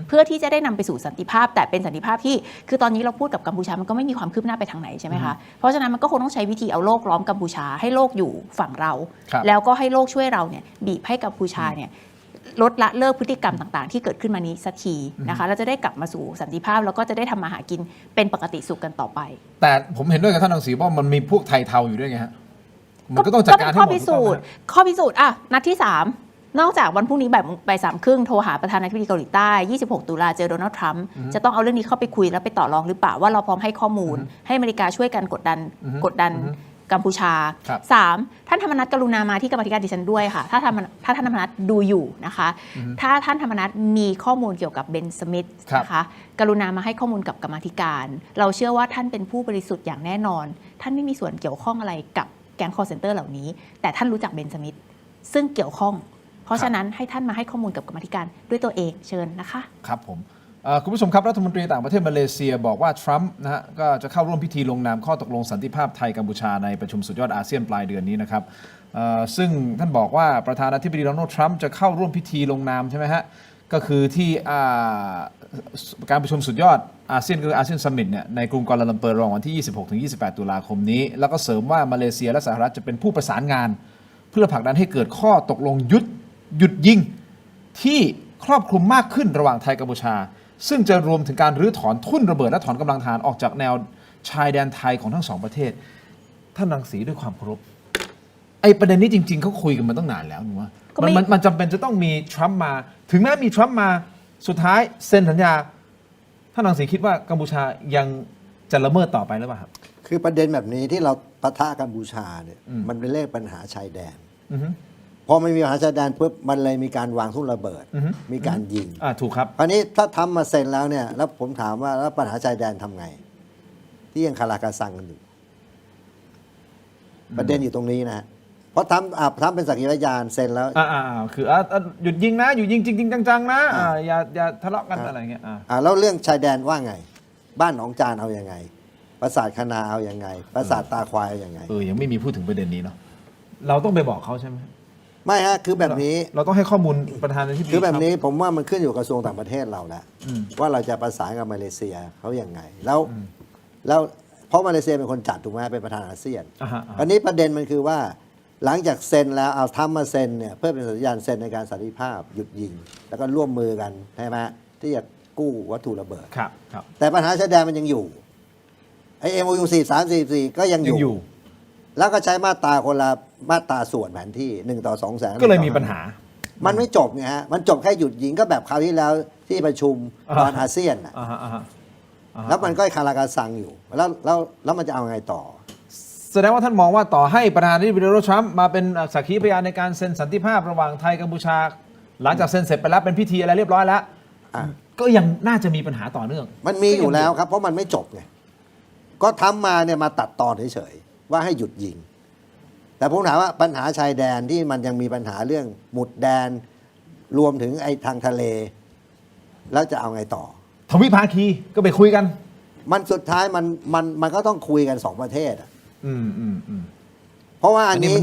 เพื่อที่จะได้นำไปสู่สันติภาพแต่เป็นสันติภาพที่คือตอนนี้เราพูดกับกัมพูชามันก็ไม่มีความคืบหน้าไปทางไหนใช่ไหมคะเพราะฉะนั้นมันก็คงต้องใช้วิธีเอาโลกล้อมกัมพูชาให้โลกอยู่ฝั่งเราแล้วก็ให้โลกช่วยเราเนี่ยบีบให้กัมพูชาเนี่ยลดละเลิกพฤติกรรมต่างๆที่เกิดขึ้นมานี้สักทีนะคะเราจะได้กลับมาสู่สันติภาพแล้วก็จะได้ทำมาหากินเป็นปกติสุขกันต่อไปแต่ผมเห็นด้วยกับท่านรังสีว่ามันมีพวกไทยเทาอยู่ด้วยไงฮะมันก็ต้องจัดการให้หมดข้อพิสูจน์นัดที่3นอกจากวันพรุ่งนี้บ่าย3:30โทรหาประธานาธิบดีเกาหลีใต้26 ตุลาเจอโดนัลด์ทรัมป์จะต้องเอาเรื่องนี้เข้าไปคุยแล้วไปต่อรองหรือเปล่าว่าเราพร้อมให้ข้อมูลให้อเมริกาช่วยกันกดดันกัมพูชา 3. ท่านธรรมนัสกรุณามาที่กรรมาธิการดิฉันด้วยค่ะถ้าท่านธรรมนัสดูอยู่นะคะถ้าท่านธรรมนัสมีข้อมูลเกี่ยวกับเบนสมิธนะคะกรุณามาให้ข้อมูลกับกรรมาธิการเราเชื่อว่าท่านเป็นผู้บริสุทธิ์อย่างแน่นอนท่านไม่มีส่วนเกี่ยวข้องอะไรกับแก๊ง call center เหล่านี้แต่ท่านรู้จักเบนสมิธซึ่งเกี่ยวข้องเพราะฉะนั้นให้ท่านมาให้ข้อมูลกับกรรมาธิการด้วยตัวเองเชิญนะคะครับผมคุณผู้ชมครับรัฐมนตรีต่างประเทศมาเลเซียบอกว่าทรัมป์นะฮะก็จะเข้าร่วมพิธีลงนามข้อตกลงสันติภาพไทยกัมพูชาในประชุมสุดยอดอาเซียนปลายเดือนนี้นะครับซึ่งท่านบอกว่าประธานาธิบดีโดนัลด์ทรัมป์จะเข้าร่วมพิธีลงนามใช่ไหมฮะก็คือที่การประชุมสุดยอดอาเซียนคืออาเซียนซัมมิตเนี่ยในกรุงกัวลาลัมเปอร์ระหว่างวันที่ 26-28 ตุลาคมนี้แล้วก็เสริมว่ามาเลเซียและสหรัฐจะเป็นผู้ประสานงานเพื่อผลักดันให้เกิดข้อตกลงหยุดยิงที่ครอบคลุมมากขึ้นระหว่างไทยกัมพูชา ซึ่งจะรวมถึงการรื้อถอนทุ่นระเบิดและถอนกำลังทหารออกจากแนวชายแดนไทยของทั้งสองประเทศท่านรังสีด้วยความเคารพไอ้ประเด็นนี้จริงๆเขาคุยกันมาตั้งนานแล้วนี่ว่ามันจำเป็นจะต้องมีทรัมป์มาถึงแม้มีทรัมป์มาสุดท้ายเซ็นสัญญาท่านรังสีคิดว่ากัมพูชายังจะละเมิดต่อไปหรือเปล่าครับ คือประเด็นแบบนี้ที่เราปะทะกัมพูชาเนี่ยมันเป็นเรื่องปัญหาชายแดนพอมันมีปัญหาชายแดนปุ๊บมันเลยมีการวางทุ่นระเบิดมีการยิงถูกครับคราวนี้ถ้าทำมาเซ็นแล้วเนี่ยแล้วผมถามว่าแล้วปัญหาชายแดนทำไง ที่ยังคาราคาซังกันอยู่ประเด็นอยู่ตรงนี้นะเพราะทำเป็นสักขีพยานเซ็นแล้วคือหยุดยิงนะหยุดยิงจริงๆจังๆนะอย่าทะเลาะกันอะไรเงี้ยแล้วเรื่องชายแดนว่าไง บ้านหนองจานเอายังไงปราสาทคณาเอายังไงปราสาทตาควายเอายังไงยังไม่มีพูดถึงประเด็นนี้เนาะเราต้องไปบอกเขาใช่ไหมไม่ฮะคือแบบนี้เราต้องให้ข้อมูลประธานาธิบดีคือแบบนี้ผมว่ามันขึ้นอยู่กับกระทรวงต่างประเทศเราแล้วว่าเราจะประสานกับมาเลเซียเขาอย่างไงแล้วเพราะมาเลเซียเป็นคนจัดถูกไหมเป็นประธานอาเซียนอันนี้ประเด็นมันคือว่าหลังจากเซ็นแล้วเอาทำมาเซ็นเนี่ยเพื่อเป็นสัญญาณเซ็นในการสันติภาพหยุดยิงแล้วก็ร่วมมือกันใช่ไหมที่จะกู้วัตถุระเบิดครับแต่ปัญหาชายแดนมันยังอยู่ไอ้ MOU 4344ก็ยังอยู่แล้วก็ใช้มาตราคนละมาตราส่วนแผนที่1 ต่อ 200,000ก็เลยมีปัญหามันไม่จบไงฮะมันจบแค่หยุดยิงก็แบบคราวที่แล้วที่ประชุมตอนอาเซียนแล้วมันก็คาราคาซังอยู่แล้วมันจะเอาไงต่อแสดงว่าท่านมองว่าต่อให้ประธานาธิบดีโดนัลด์ทรัมป์มาเป็นสักขีพยานในการเซ็นสันติภาพระหว่างไทยกัมพูชาหลังจากเซ็นเสร็จไปแล้วเป็นพิธีอะไรเรียบร้อยแล้วก็ยังน่าจะมีปัญหาต่อเนื่องมันมีอยู่แล้วครับเพราะมันไม่จบไงก็ทำมาเนี่ยมาตัดตอนเฉยๆว่าให้หยุดยิงแต่ผมถามว่าปัญหาชายแดนที่มันยังมีปัญหาเรื่องหมุดแดนรวมถึงไอ้ทางทะเลแล้วจะเอาไงต่อทวิภาคีก็ไปคุยกันมันสุดท้ายมันก็ต้องคุยกัน2ประเทศเพราะว่าอันนี้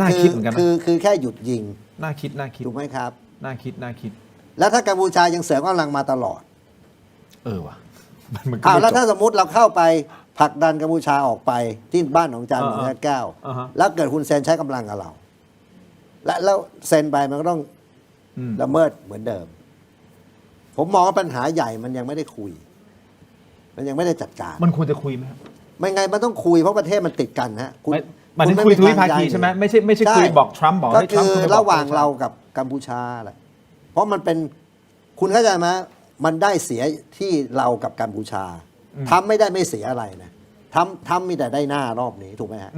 คือแค่หยุดยิงน่าคิดถูกไหมครับน่าคิดแล้วถ้ากัมพูชายังเสริมกำลังมาตลอดว่ะแล้วถ้าสมมติเราเข้าไปผลักดันกัมพูชาออกไปที่บ้านของจานหลวงแก้วแล้วเกิดคุณเซนใช้กำลังกับเราแล้วเซนไปมันก็ต้องละเมิดเหมือนเดิมผมมองว่าปัญหาใหญ่มันยังไม่ได้คุยมันยังไม่ได้จัดการมันควรจะคุยไหมครับไม่ไงมันต้องคุยเพราะประเทศมันติดกันฮะมันไม่คุยทวิภาคีใช่ไหมไม่ใช่คุยบอกทรัมป์บอกให้ทรัมป์คือระหว่างเรากับกัมพูชาแหละเพราะมันเป็นคุณเข้าใจไหมมันได้เสียที่เรากับกัมพูชาทำไม่ได้ไม่เสียอะไรนะทำมีแต่ได้หน้ารอบนี้ถูกไหมฮะ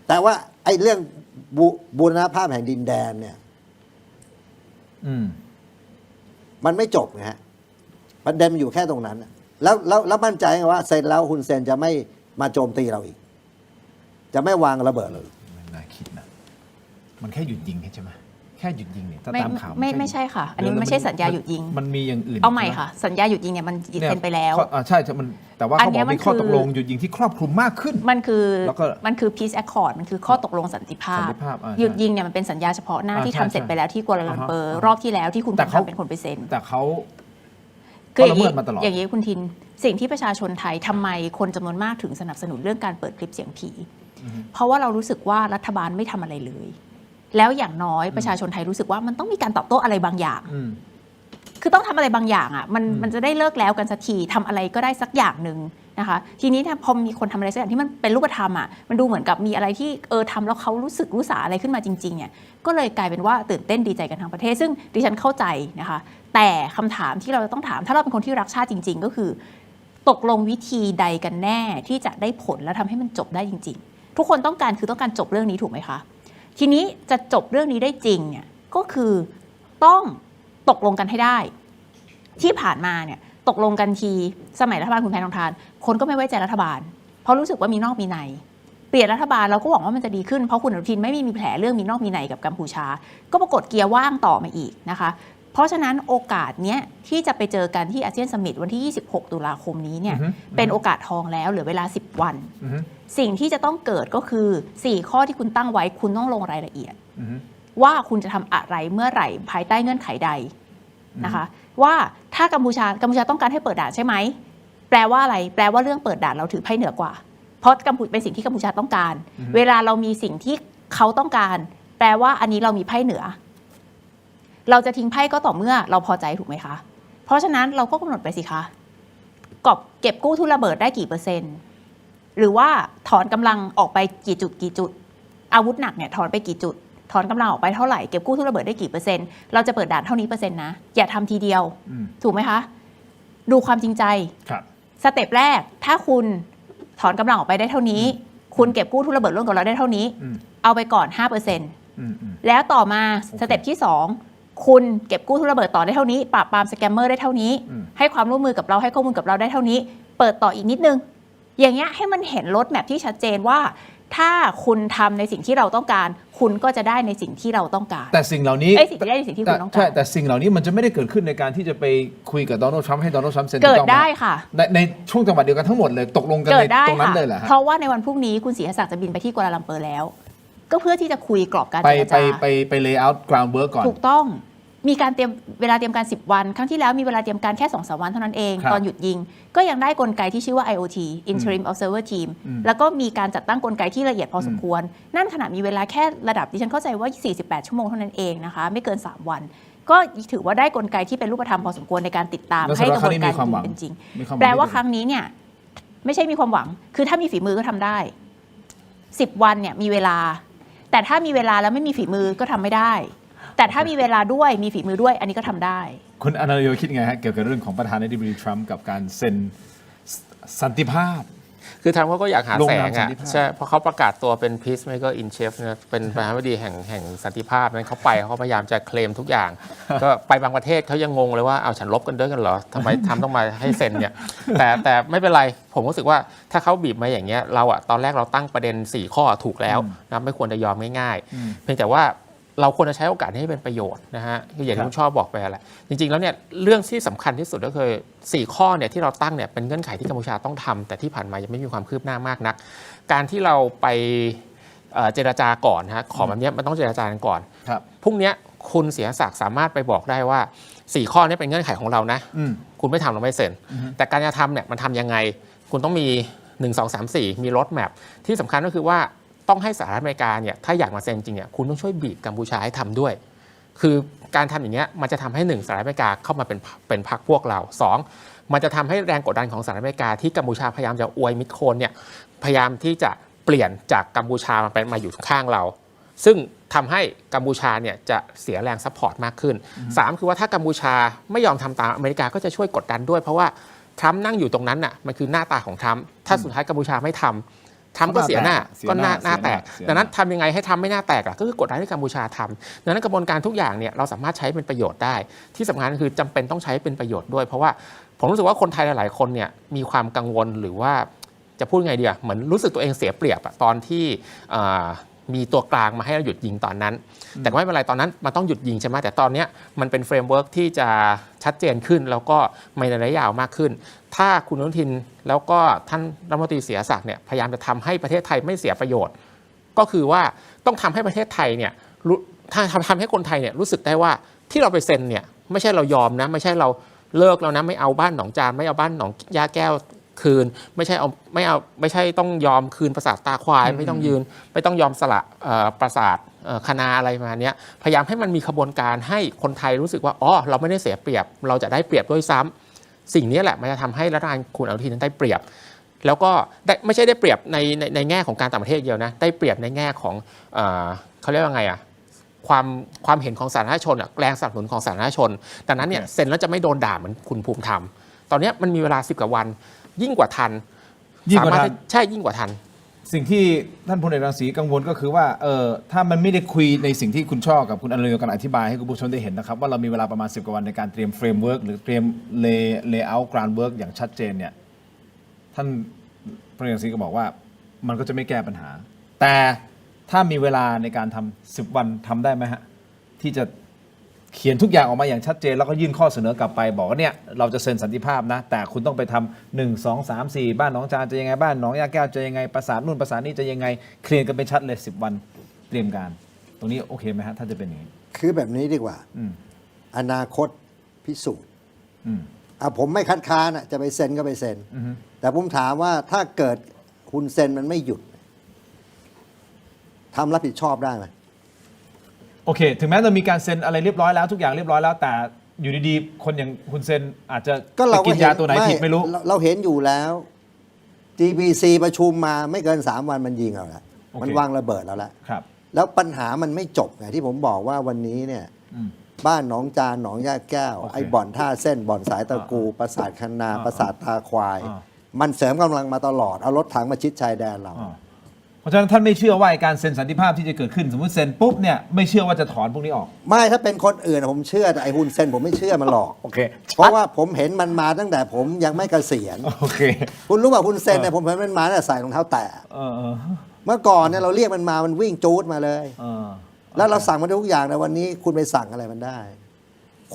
แต่ว่าไอ้เรื่องบูรณภาพแห่งดินแดนเนี่ยมันไม่จบไงฮะประเด็นอยู่แค่ตรงนั้นแล้วมั่นใจว่าเซ็นแล้วคุณเซ็นจะไม่มาโจมตีเราอีกจะไม่วางระเบิดเลยมันน่าคิดนะมันแค่หยุดยิงใช่ไหมแค่หยุดยิงเนี่ยตามข่าวไม่ใช่ค่ะอันนี้ไม่ใช่สัญญาหยุดยิงมันมีอย่างอื่นเอาใหม่ค่ะสัญญาหยุดยิงเนี่ยมันเซ็นไปแล้วใช่แต่ว่าเขาบอกมีข้อตกลงหยุดยิงที่ครอบคลุมมากขึ้นมันคือ peace accord มันคือข้อตกลงสันติภาพหยุดยิงเนี่ยมันเป็นสัญญาเฉพาะหน้าที่ทำเสร็จไปแล้วที่กัวลาลัมเปอร์รอบที่แล้วที่คุณภูมิธรรมเป็นคนไปเซ็นแต่เขาคืออย่างนี้คุณทินสิ่งที่ประชาชนไทยทำไมคนจำนวนมากถึงสนับสนุนเรื่องการเปิดคลิปเสียงผีเพราะว่าเรารู้สึกว่ารัฐบาลไม่ทำอะไรเลยแล้วอย่างน้อยประชาชนไทยรู้สึกว่ามันต้องมีการตอบโต้อะไรบางอย่างคือต้องทำอะไรบางอย่างอ่ะมันจะได้เลิกแล้วกันสักทีทำอะไรก็ได้สักอย่างหนึ่งนะคะทีนี้ถ้าพอมีคนทำอะไรสักอย่างที่มันเป็นรูปธรรมอ่ะมันดูเหมือนกับมีอะไรที่ทำแล้วเขารู้สาอะไรขึ้นมาจริงๆเนี่ยก็เลยกลายเป็นว่าตื่นเต้นดีใจกันทั้งประเทศซึ่งดิฉันเข้าใจนะคะแต่คำถามที่เราต้องถามถ้าเราเป็นคนที่รักชาติจริงๆก็คือตกลงวิธีใดกันแน่ที่จะได้ผลและทำให้มันจบได้จริงๆทุกคนต้องการจบเรื่องนี้ถูกไหมคะทีนี้จะจบเรื่องนี้ได้จริงเนี่ยก็คือต้องตกลงกันให้ได้ที่ผ่านมาเนี่ยตกลงกันทีสมัยรัฐบาลคุณแพทองทานคนก็ไม่ไว้ใจรัฐบาลเพราะรู้สึกว่ามีนอกมีในเปลี่ยนรัฐบาลเราก็หวังว่ามันจะดีขึ้นเพราะคุณอนุทินไม่มีแผลเรื่องมีนอกมีในกับกัมพูชาก็ปรากฏเกียร์ว่างต่อมาอีกนะคะเพราะฉะนั้นโอกาสเนี้ยที่จะไปเจอกันที่อาเซียนซัมมิตวันที่26ตุลาคมนี้เนี่ยเป็นโอกาสทองแล้วเหลือเวลา10วันสิ่งที่จะต้องเกิดก็คือ4ข้อที่คุณตั้งไว้คุณต้องลงรายละเอียดว่าคุณจะทำอะไรเมื่อไหร่ภายใต้เงื่อนไขใดนะคะว่าถ้ากัมพูชาต้องการให้เปิดด่านใช่ไหมแปลว่าอะไรแปลว่าเรื่องเปิดด่านเราถือไพ่เหนือกว่าเพราะเป็นสิ่งที่กัมพูชาต้องการเวลาเรามีสิ่งที่เขาต้องการแปลว่าอันนี้เรามีไพ่เหนือเราจะทิ้งไพ่ก็ต่อเมื่อเราพอใจถูกไหมคะเพ ราะฉะนั้นเราก็กำหนดไปสิคะเก็บกู้ทุนระเบิดได้กี่เปอร์เซ็นต์หรือว่าถอนกำลังออกไปกี่จุดอาวุธหนักเนี่ยถอนไปกี่จุดถอนกำลังออกไปเท่าไหร่เก็บกู้ทุนระเบิดได้กี่เปอร์เซ็นต์เราจะเปิดด่านเท่านี้เปอร์เซ็นต์นะอย่าทำทีเดียวถูกไหมคะดูความจริงใจสเต็ปแรกถ้าคุณถอนกำลังออกไปได้เท่านี้คุณเก็บกู้ทุนระเบิดร่วมกับเราได้เท่านี้เอาไปก่อน 5% แล้วต่อมาสเต็ปที่2คุณเก็บกู้ทุนระเบิดต่อได้เท่านี้ปราบปรามสแกมเมอร์ได้เท่านี้ให้ความร่วมมือกับเราให้ข้อมูลกับเราได้เท่านี้เปิดต่ออีกนิดนึงอย่างเงี้ยให้มันเห็นรถแมพที่ชัดเจนว่าถ้าคุณทำในสิ่งที่เราต้องการคุณก็จะได้ในสิ่งที่เราต้องการแต่สิ่งเหล่านี้สิ่งที่ได้ในสิ่งที่คุณต้องการใช่แต่สิ่งเหล่านี้มันจะไม่ได้เกิดขึ้นในการที่จะไปคุยกับโดนัลด์ทรัมป์ให้โดนัลด์ทรัมป์เซ็นเกิดได้ค่ะในช่วงจังหวะเดียวกันทั้งหมดเลยตกลงกันในตรงนั้นเลยเหรอเพราะว่าในวันพรุ่งนี้คุณศรีศักดิ์จะบินไปที่กัวลาลัมเปอร์แล้วก็เพื่อที่จะคุยกรอบการเจรจาไปlay out groundwork ก่อนถูกต้องมีการเวลาเตรียมการ10 วันครั้งที่แล้วมีเวลาเตรียมการแค่ 2-3 วันเท่านั้นเองตอนหยุดยิงก็ยังได้กลไกที่ชื่อว่า IOT Interim Observer Team แล้วก็มีการจัดตั้งกลไกที่ละเอียดพอสมควรนั่นขณะมีเวลาแค่ระดับดิฉันเข้าใจว่า48 ชั่วโมงเท่านั้นเองนะคะไม่เกิน3 วันก็ถือว่าได้กลไกที่เป็นรูปธรรมพอสมควรในการติดตามให้กระบวนการเป็นจริงแปลว่าครั้งนี้เนี่ยไม่ใช่มีความหวังคือถ้ามีฝีมือก็ทำได้10 วันเนี่ยมีเวลาแต่ถ้ามีเวลาแล้วไม่มีฝีมือก็ทำไม่ได้แต่ถ้ามีเวลาด้วยมีฝีมือด้วยอันนี้ก็ทำได้คุณอนาโยคิดไงฮะเกี่ยวกับเรื่องของประธานาธิบดีทรัมป์กับการเซ็นสันติภาพคือทรัมป์ก็อยากหาแสงอ่ะใช่เพราะเขาประกาศตัวเป็น peacemaker in chief นะเป็นประธานาธิบดีแห่งสันติภาพนั้นเขาไปเขาพยายามจะเคลมทุกอย่างก็ไปบางประเทศเขายังงงเลยว่าเอาฉันลบกันด้วยกันเหรอทำไมทำต้องมาให้เซ็นเนี่ยแต่ไม่เป็นไรผมรู้สึกว่าถ้าเขาบีบมาอย่างเงี้ยเราอ่ะตอนแรกเราตั้งประเด็น4 ข้อถูกแล้วนะไม่ควรจะยอมง่ายๆเพียงแต่ว่าเราควรจะใช้โอกาสให้เป็นประโยชน์นะฮะคืออย่างที่คุณชอบบอกไปแหละจริงๆแล้วเนี่ยเรื่องที่สำคัญที่สุดก็คือ4 ข้อเนี่ยที่เราตั้งเนี่ยเป็นเงื่อนไขที่กัมพูชาต้องทำแต่ที่ผ่านมายังไม่มีความคืบหน้ามากนักการที่เราไปเจรจาก่อนฮะขอแบบนี้มันต้องเจรจากันก่อนพรุ่งนี้คุณเสียศักดิ์สามารถไปบอกได้ว่า4 ข้อนี้เป็นเงื่อนไขของเรานะคุณไม่ทำเราไม่เซ็นแต่การจะทำเนี่ยมันทำยังไงคุณต้องมี1 2 3 4มีรถแมพที่สำคัญก็คือว่าต้องให้สหรัฐอเมริกาเนี่ยถ้าอยากมาเซ็นจริงเนี่ยคุณต้องช่วยบีบกัมพูชาให้ทำด้วยคือการทำอย่างเงี้ยมันจะทำให้1สหรัฐอเมริกาเข้ามาเป็นพรรคพวกเรา2มันจะทำให้แรงกดดันของสหรัฐอเมริกาที่กัมพูชาพยายามจะอวยมิดโคนเนี่ยพยายามที่จะเปลี่ยนจากกัมพูชามาอยู่ข้างเราซึ่งทำให้กัมพูชาเนี่ยจะเสียแรงซัพพอร์ตมากขึ้น3คือว่าถ้ากัมพูชาไม่ยอมทำตามอเมริกาก็จะช่วยกดดันด้วยเพราะว่าทรัมป์นั่งอยู่ตรงนั้นน่ะมันคือหน้าตาของทรัมป์ถ้าสุดท้ายกัมพูชาไม่ทำทำก็เสียหน้าก็หน้าแตกดังนั้นทำยังไงให้ทำไม่หน้าแตกล่ะก็คือกดดันให้กัมพูชาทำดังนั้นกระบวนการทุกอย่างเนี่ยเราสามารถใช้เป็นประโยชน์ได้ที่สำคัญคือจำเป็นต้องใช้เป็นประโยชน์ด้วยเพราะว่าผมรู้สึกว่าคนไทยหลายๆคนเนี่ยมีความกังวลหรือว่าจะพูดไงดีเหมือนรู้สึกตัวเองเสียเปรียบตอนที่มีตัวกลางมาให้เราหยุดยิงตอนนั้นแต่ไม่เป็นไรตอนนั้นมันต้องหยุดยิงใช่ไหมแต่ตอนนี้มันเป็นเฟรมเวิร์กที่จะชัดเจนขึ้นแล้วก็ในระยะยาวมากขึ้นถ้าคุณอนุทินแล้วก็ท่านรัฐมนตรีเสียศักดิ์เนี่ยพยายามจะทำให้ประเทศไทยไม่เสียประโยชน์ก็คือว่าต้องทำให้ประเทศไทยเนี่ยทำให้คนไทยเนี่ยรู้สึกได้ว่าที่เราไปเซ็นเนี่ยไม่ใช่เรายอมนะไม่ใช่เราเลิกแล้วนะไม่เอาบ้านหนองจานไม่เอาบ้านหนองยาแก้วคืนไม่ใช่ต้องยอมคืนปราสาทตาควายไม่ต้องยอมสละปราสาทคณาอะไรมาเนี้ยพยายามให้มันมีขบวนการให้คนไทยรู้สึกว่าอ๋อเราไม่ได้เสียเปรียบเราจะได้เปรียบด้วยซ้ำสิ่งนี้แหละมันจะทำให้รัฐบาลคุณอนุทินได้เปรียบแล้วก็ไม่ใช่ได้เปรียบในแง่ของการต่างประเทศเดียวนะได้เปรียบในแง่ของเขาเรียกว่าไงอ่ะความเห็นของสาธารณชนแรงสนับสนุนของสาธารณชนดังนั้นเนี่ยเซ็นแล้วจะไม่โดนด่าเหมือนคุณภูมิธรรมตอนนี้มันมีเวลา10 กว่าวันยิ่งกว่าทันใช่ยิ่งกว่าทันสิ่งที่ท่านพลเอกรังสีกังวลก็คือว่าถ้ามันไม่ได้คุยในสิ่งที่คุณชอบกับคุณอนุทินกันอธิบายให้คุณผู้ชมได้เห็นนะครับว่าเรามีเวลาประมาณ10 กว่าวันในการเตรียมเฟรมเวิร์กหรือเตรียมlay out groundwork อย่างชัดเจนเนี่ยท่านพลเอกรังสีก็บอกว่ามันก็จะไม่แก้ปัญหาแต่ถ้ามีเวลาในการทำ10 วันทำได้ไหมฮะที่จะเขียนทุกอย่างออกมาอย่างชัดเจนแล้วก็ยื่นข้อเสนอกลับไปบอกว่าเนี่ยเราจะเซ็นสันติภาพนะแต่คุณต้องไปทำ1 2 3 4บ้านหนองจานจะยังไงบ้านหนองยาแก้วจะยังไงประสานนู่นประสานนี่จะยังไงเคลียร์กันเป็นชัดเลย10 วันเตรียมการตรงนี้โอเคไหมฮะถ้าจะเป็นอย่างนี้คือแบบนี้ดีกว่าอนาคตพิสูจน์ผมไม่คัดค้านจะไปเซ็นก็ไปเซ็นแต่ผมถามว่าถ้าเกิดคุณเซ็นมันไม่หยุดทำรับผิดชอบได้ไหมโอเคถึงแม้จะมีการเซ็นอะไรเรียบร้อยแล้วทุกอย่างเรียบร้อยแล้วแต่ อยู่ดีๆคนอย่างคุณเซนอาจจะ ก็เรา ไปกินยาตัวไหนผิดไม่รู้ เราเห็นอยู่แล้ว GPC ประชุมมาไม่เกิน 3 วันมันยิงเอาละ โอเค มันวางระเบิดเราละ ครับ แล้วปัญหามันไม่จบไงที่ผมบอกว่าวันนี้เนี่ย อืม บ้านหนองจานหนองย่าแก้ว โอเค ไอ้บ่อนท่าเส้นบ่อนสายตะกู ปราสาทคันนา ปราสาทตาควาย มันเสริมกำลังมาตลอด เอารถถังมาชิดชายแดนเรา เพราะฉะนั้นท่านไม่เชื่อว่าการเซ็นสันติภาพที่จะเกิดขึ้นสมมติเซ็นปุ๊บเนี่ยไม่เชื่อว่าจะถอนพวกนี้ออก ไม่ถ้าเป็นคนอื่นผมเชื่อแต่ไอ้ฮุนเซนผมไม่เชื่อมันหรอก โอเค เพราะว่าผมเห็นมันมาตั้งแต่ผมยังไม่เกษียณ โอเค คุณรู้ป่ะฮุนเซนเนี่ยผมเห็นมันมาตั้งแต่ใส่รองเท้าแตะ เออ เมื่อก่อนเนี่ยเราเรียกมันมามันวิ่งจูดมาเลย เออ แล้วเราสั่งมันได้ทุกอย่างแต่วันนี้คุณไปสั่งอะไรมันได้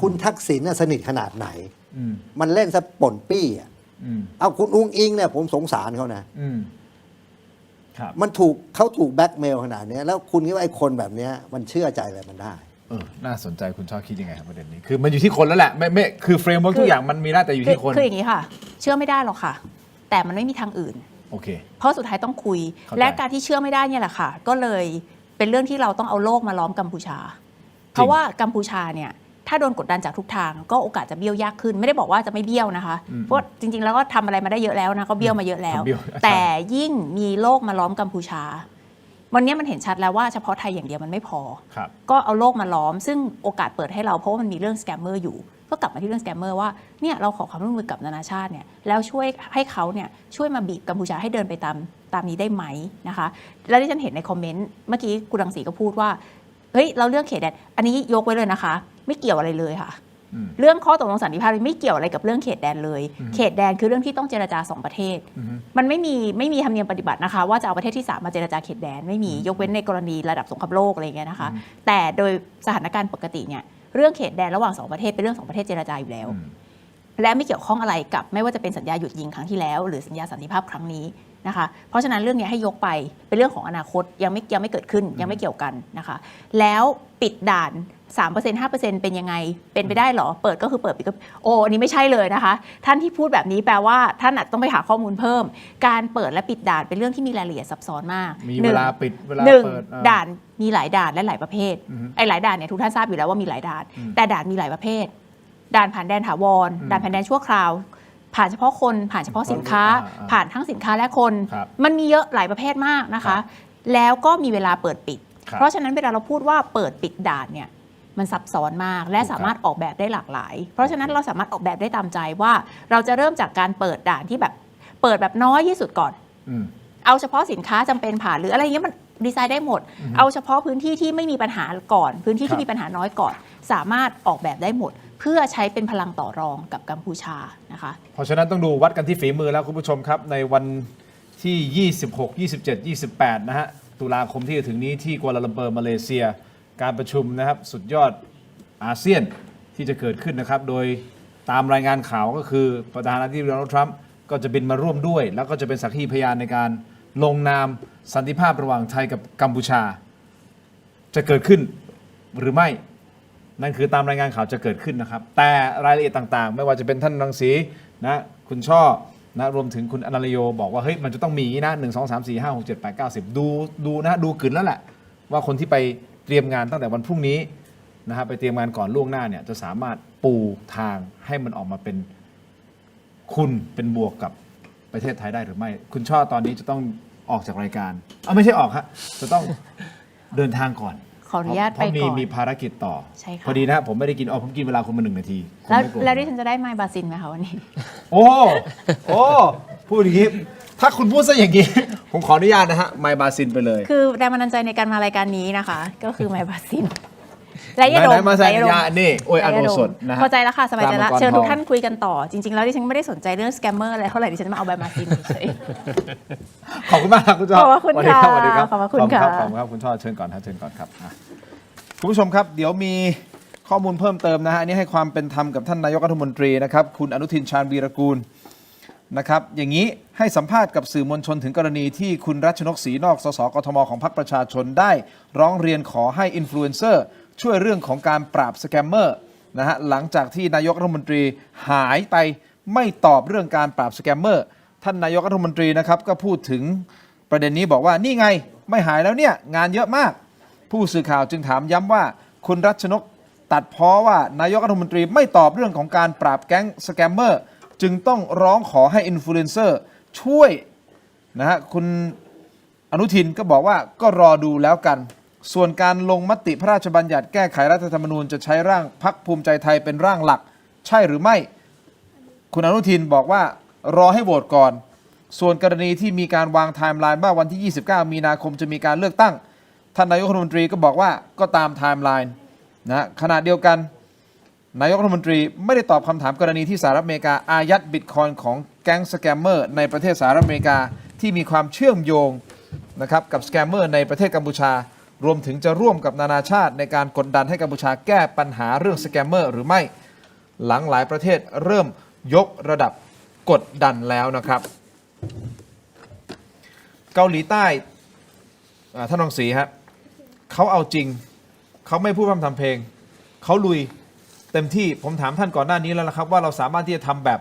คุณทักษิณน่ะสนิทขนาดไหน อืม มันเล่นซะป่นปี้อ่ะ อืม เอาคุณอุ้งอิงเนี่ยผมสงสารเขานะ อืมครับ มันเขาถูกแบล็กเมลขนาดเนี้ยแล้วคุณคิดว่าไอ้คนแบบเนี้ยมันเชื่อใจอะไรมันได้ น่าสนใจคุณชอบคิดยังไงครับประเด็นนี้คือมันอยู่ที่คนแล้วแหละไม่คือเฟรมเวิร์กทุกอย่างมันมีได้แต่อยู่ที่คน คืออย่างนี้ค่ะ เชื่อไม่ได้หรอกค่ะ แต่มันไม่มีทางอื่น โอเค เพราะสุดท้ายต้องคุย เข้าใจ และการที่เชื่อไม่ได้เนี่ยแหละค่ะ ก็เลยเป็นเรื่องที่เราต้องเอาโลกมาล้อมกัมพูชา เพราะว่ากัมพูชาเนี่ยถ้าโดนกดดันจากทุกทางก็โอกาสจะเบี้ยวยากขึ้น ไม่ได้บอกว่าจะไม่เบี้ยวนะคะ เพราะจริงๆแล้วก็ทำอะไรมาได้เยอะแล้วนะก็เบี้ยวมาเยอะแล้ว เบี้ยว แต่ยิ่งมีโลกมาล้อมกัมพูชา วันนี้มันเห็นชัดแล้วว่าเฉพาะไทยอย่างเดียวมันไม่พอ ครับ ก็เอาโลกมาล้อม ซึ่งโอกาสเปิดให้เราเพราะว่ามันมีเรื่องสแกมเมอร์อยู่ ก็กลับมาที่เรื่องสแกมเมอร์ว่าเนี่ยเราขอความร่วมมือกับนานาชาติเนี่ยแล้วช่วยให้เขาเนี่ยช่วยมาบีบกัมพูชาให้เดินไปตามนี้ได้ไหมนะคะแล้วที่ฉันเห็นในคอมเมนต์เมื่อกี้คุณรังสีก็พูดว่าเฮ้ยเราเรื่องเขตแดนอันนี้ยกไว้เลยนะคะ ไม่เกี่ยวอะไรเลยค่ะ เรื่องข้อตกลงสันติภาพไม่เกี่ยวอะไรกับเรื่องเขตแดนเลย เขตแดนคือเรื่องที่ต้องเจรจา2ประเทศ มันไม่มีธรรมเนียมปฏิบัตินะคะว่าจะเอาประเทศที่3มาเจรจาเขตแดนไม่มียกเว้นในกรณีระดับสงครามโลกอะไรอย่างเงี้ยนะคะแต่โดยสถานการณ์ปกติเนี่ยเรื่องเขตแดนระหว่าง2ประเทศเป็นเรื่อง2ประเทศเจรจาอยู่แล้ว และไม่เกี่ยวข้องอะไรกับไม่ว่าจะเป็นสัญญาหยุดยิงครั้งที่แล้วหรือสัญญาสันติภาพครั้งนี้นะคะเพราะฉะนั้นเรื่องนี้ให้ยกไปเป็นเรื่องของอนาคตยังไม่เกิดขึ้นยังไม่เกี่ยวกันนะคะแล้วปิดด่าน 3% 5% เป็นยังไงเป็นไปได้หรอเปิดก็คือเปิดปิดก็อันนี้ไม่ใช่เลยนะคะท่านที่พูดแบบนี้แปลว่าท่านอาจต้องไปหาข้อมูลเพิ่มการเปิดและปิดด่านเป็นเรื่องที่มีรายละเอียดซับซ้อนมาก มีเวลาปิดเวลา หนึ่ง เปิดด่านมีหลายด่านและหลายประเภทไอ้หลายด่านเนี่ยทุกท่านทราบอยู่แล้วว่ามีหลายด่านแต่ด่านมีหลายประเภทด่านผ่านแดนถาวรด่านผ่านแดนชั่วคราวผ่านเฉพาะคนผ่านเฉพาะสินค้าผ่านทั้งสินค้าและคนมันมีเยอะหลายประเภทมากนะคะแล้วก็มีเวลาเปิดปิดเพราะฉะนั้นเวลาเราพูดว่าเปิดปิดด่านเนี่ยมันซับซ้อนมากและสามารถออกแบบได้หลากหลายเพราะฉะนั้นเราสามารถออกแบบได้ตามใจว่าเราจะเริ่มจากการเปิดด่านที่แบบเปิดแบบน้อยที่สุดก่อนเอาเฉพาะสินค้าจำเป็นผ่านหรืออะไรเงี้ยมันดีไซน์ได้หมดเอาเฉพาะพื้นที่ที่ไม่มีปัญหาก่อนพื้นที่ที่มีปัญหาน้อยก่อนสามารถออกแบบได้หมดเพื่อใช้เป็นพลังต่อรองกับกัมพูชานะคะเพราะฉะนั้นต้องดูวัดกันที่ฝีมือแล้วคุณผู้ชมครับในวันที่ 26 27 28 นะฮะตุลาคมที่จะถึงนี้ที่กัวลาลัมเปอร์มาเลเซียการประชุมนะครับสุดยอดอาเซียนที่จะเกิดขึ้นนะครับโดยตามรายงานข่าวก็คือประธานาธิบดีโดนัลด์ทรัมป์ก็จะบินมาร่วมด้วยแล้วก็จะเป็นสักขีพยานในการลงนามสันติภาพระหว่างไทยกับกัมพูชาจะเกิดขึ้นหรือไม่นั่นคือตามรายงานข่าวจะเกิดขึ้นนะครับแต่รายละเอียดต่างๆไม่ว่าจะเป็นท่านรังสีนะคุณช่อนะรวมถึงคุณอนันต์โยบอกว่าเฮ้ยมันจะต้องมีนะ1 2 3 4 5 6 7 8 9 10ดูนะดูกึ่นแล้วแหละว่าคนที่ไปเตรียมงานตั้งแต่วันพรุ่งนี้นะฮะไปเตรียมงานก่อนล่วงหน้าเนี่ยจะสามารถปูทางให้มันออกมาเป็นคุณเป็นบวกกับประเทศไทยได้หรือไม่คุณช่อตอนนี้จะต้องออกจากรายการไม่ใช่ออกฮะจะต้องเดินทางก่อนขออนุญาตไปก่อนมีภารกิจต่อ ใช่ค่ะ พอดีนะผมไม่ได้กินผมกินเวลาคุณมา1 นาที แล้วดิฉันจะได้ไมค์บาซินไหมคะวันนี้โอ้พูดอย่างนี้ถ้าคุณพูดซะอย่างนี้ ผมขออนุญาตนะฮะไมค์บาซินไปเลยคือแรงบันดาลใจในการมารายการนี้นะคะก็คือไมค์บาซินและยาดมมาใส่ยานี่โอ้ยอันโอสดนะฮะพอใจแล้วค่ะสบายใจแล้วเชิญทุกท่านคุยกันต่อจริงๆแล้วดิฉันไม่ได้สนใจเรื่องสแกมเมอร์อะไรเท่าไหร่ดิฉันมาเอาใบมาซินเฉยขอบคุณมากครับคุณจอขอบคุณค่ะสวัสดีครับขอบคุณค่ะขอบคุณครับคุณช่อเชิญก่อนครับคุณผู้ชมครับเดี๋ยวมีข้อมูลเพิ่มเติมนะฮะอันนี้ให้ความเป็นธรรมกับท่านนายกรัฐมนตรีนะครับคุณอนุทินชาญวีรกูลนะครับอย่างนี้ให้สัมภาษณ์กับสื่อมวลชนถึงกรณีที่คุณรัชนกศรีนอกสสกทมของพรรคประชาชนได้ร้องเรียนขอให้อินฟลูเอนเซอร์ช่วยเรื่องของการปราบสแกมเมอร์นะฮะหลังจากที่นายกรัฐมนตรีหายไปไม่ตอบเรื่องการปราบสแกมเมอร์ท่านนายกรัฐมนตรีนะครับก็พูดถึงประเด็นนี้บอกว่านี่ไงไม่หายแล้วเนี่ยงานเยอะมากผู้สื่อข่าวจึงถามย้ำว่าคุณรัชนก ตัดพ้อว่านายกรัฐมนตรีไม่ตอบเรื่องของการปราบแก๊งสแกมเมอร์จึงต้องร้องขอให้อินฟลูเอนเซอร์ช่วยนะฮะคุณอนุทินก็บอกว่าก็รอดูแล้วกัน ส่วนการลงมติพระราชบัญญัติแก้ไขรัฐธรรมนูญจะใช้ร่างพรรคภูมิใจไทยเป็นร่างหลักใช่หรือไม่ คุณอนุทินบอกว่ารอให้โหวตก่อน ส่วนกรณีที่มีการวางไทม์ไลน์ว่าวันที่ 29 มีนาคมจะมีการเลือกตั้งท่านนายกรัฐมนตรีก็บอกว่าก็ตามไทม์ไลน์นะขณะเดียวกันนายกรัฐมนตรีไม่ได้ตอบคำถามกรณีที่สหรัฐอเมริกาอายัดบิตคอยน์ของแก๊งสแกมเมอร์ในประเทศสหรัฐอเมริกาที่มีความเชื่อมโยงนะครับกับสแกมเมอร์ในประเทศกัมพูชารวมถึงจะร่วมกับนานาชาติในการกดดันให้กัมพูชาแก้ปัญหาเรื่องสแกมเมอร์หรือไม่หลังหลายประเทศเริ่มยกระดับกดดันแล้วนะครับเกาหลีใต้ท่านรองศรีฮะเขาเอาจริงเขาไม่พูดพร่ำทำเพลงเขาลุยเต็มที่ผมถามท่านก่อนหน้านี้แล้วนะครับว่าเราสามารถที่จะทำแบบ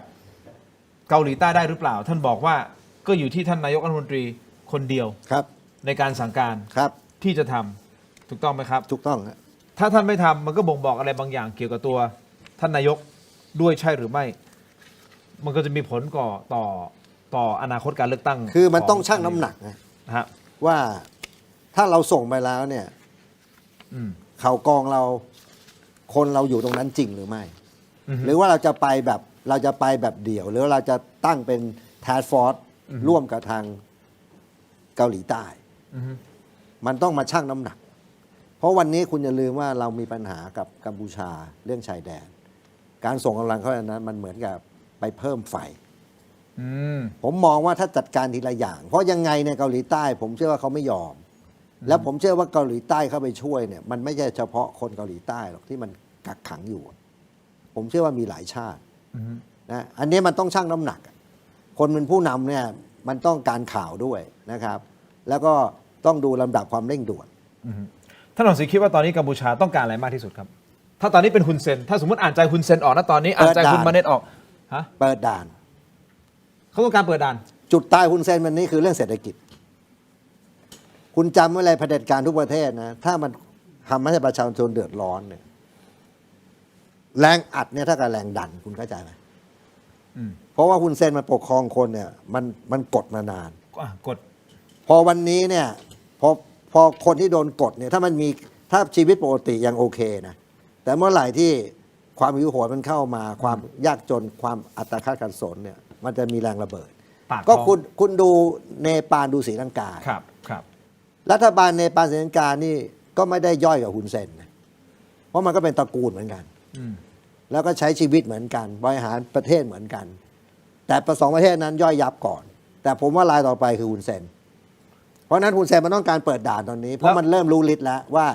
เกาหลีใต้ได้หรือเปล่าท่านบอกว่าก็อยู่ที่ท่านนายกรัฐมนตรีคนเดียวครับในการสั่งการครับที่จะทำถูกต้องไหมครับถูกต้องครับถ้าท่านไม่ทำมันก็บ่งบอกอะไรบางอย่างเกี่ยวกับตัวท่านนายกด้วยใช่หรือไม่มันก็จะมีผลต่ออนาคตการเลือกตั้งคือมันต้องชั่งน้ำหนักนะว่าถ้าเราส่งไปแล้วเนี่ยข่าวกองคนเราอยู่ตรงนั้นจริงหรือไม่หรือว่าเราจะไปแบบเดี่ยวหรือเราจะตั้งเป็นแทสฟอร์สร่วมกับทางเกาหลีใต้มันต้องมาชั่งน้ำหนักเพราะวันนี้คุณอย่าลืมว่าเรามีปัญหากับกัมพูชาเรื่องชายแดนการส่งกำลังเข้าไปนั้นมันเหมือนกับไปเพิ่มไฟผมมองว่าถ้าจัดการทีละอย่างเพราะยังไงในเกาหลีใต้ผมเชื่อว่าเขาไม่ยอมแล้วผมเชื่อว่าเกาหลีใต้เข้าไปช่วยเนี่ยมันไม่ใช่เฉพาะคนเกาหลีใต้หรอกที่มันกักขังอยู่ผมเชื่อว่ามีหลายชาตินะอันนี้มันต้องชั่งน้ำหนักคนเป็นผู้นำเนี่ยมันต้องการข่าวด้วยนะครับแล้วก็ต้องดูลำดับความเร่งด่วนท่านรองศรีคิดว่าตอนนี้กัมพูชาต้องการอะไรมากที่สุดครับถ้าตอนนี้เป็นฮุนเซนถ้าสมมติอ่านใจฮุนเซนออกนะตอนนี้อ่านใจฮุนมาเน็ตออกฮะเปิดด่านเขาต้องการเปิดด่านจุดตายฮุนเซนวันนี้คือเรื่องเศรษฐกิจคุณจำไว้เลยเผด็จการทุกประเทศนะถ้ามันทำให้ประชาชนเดือดร้อนเนี่ยแรงอัดเนี่ยถ้ากับแรงดันคุณเข้าใจไหมเพราะว่าฮุนเซนมันปกครองคนเนี่ยมันกดมานานกดพอวันนี้เนี่ยพอคนที่โดนกดเนี่ยถ้าชีวิตปกติยังโอเคนะแต่เมื่อไหร่ที่ความหิวโหยมันเข้ามาความยากจนความอัตราการสนเนี่ยมันจะมีแรงระเบิดก็คุณดูเนปาลดูศรีลังกาครับรัฐบาลเนปาลศรีลังกานี่ก็ไม่ได้ย่อยกับฮุนเซนนะเพราะมันก็เป็นตระกูลเหมือนกันแล้วก็ใช้ชีวิตเหมือนกันบริหารประเทศเหมือนกันแต่สองประเทศนั้นย่อยยับก่อนแต่ผมว่ารายต่อไปคือฮุนเซนเพราะนั้นฮุนเซนมันต้องการเปิดด่านตอนนี้เพราะมันเริ่มรู้ฤทธิ์แล้วว่า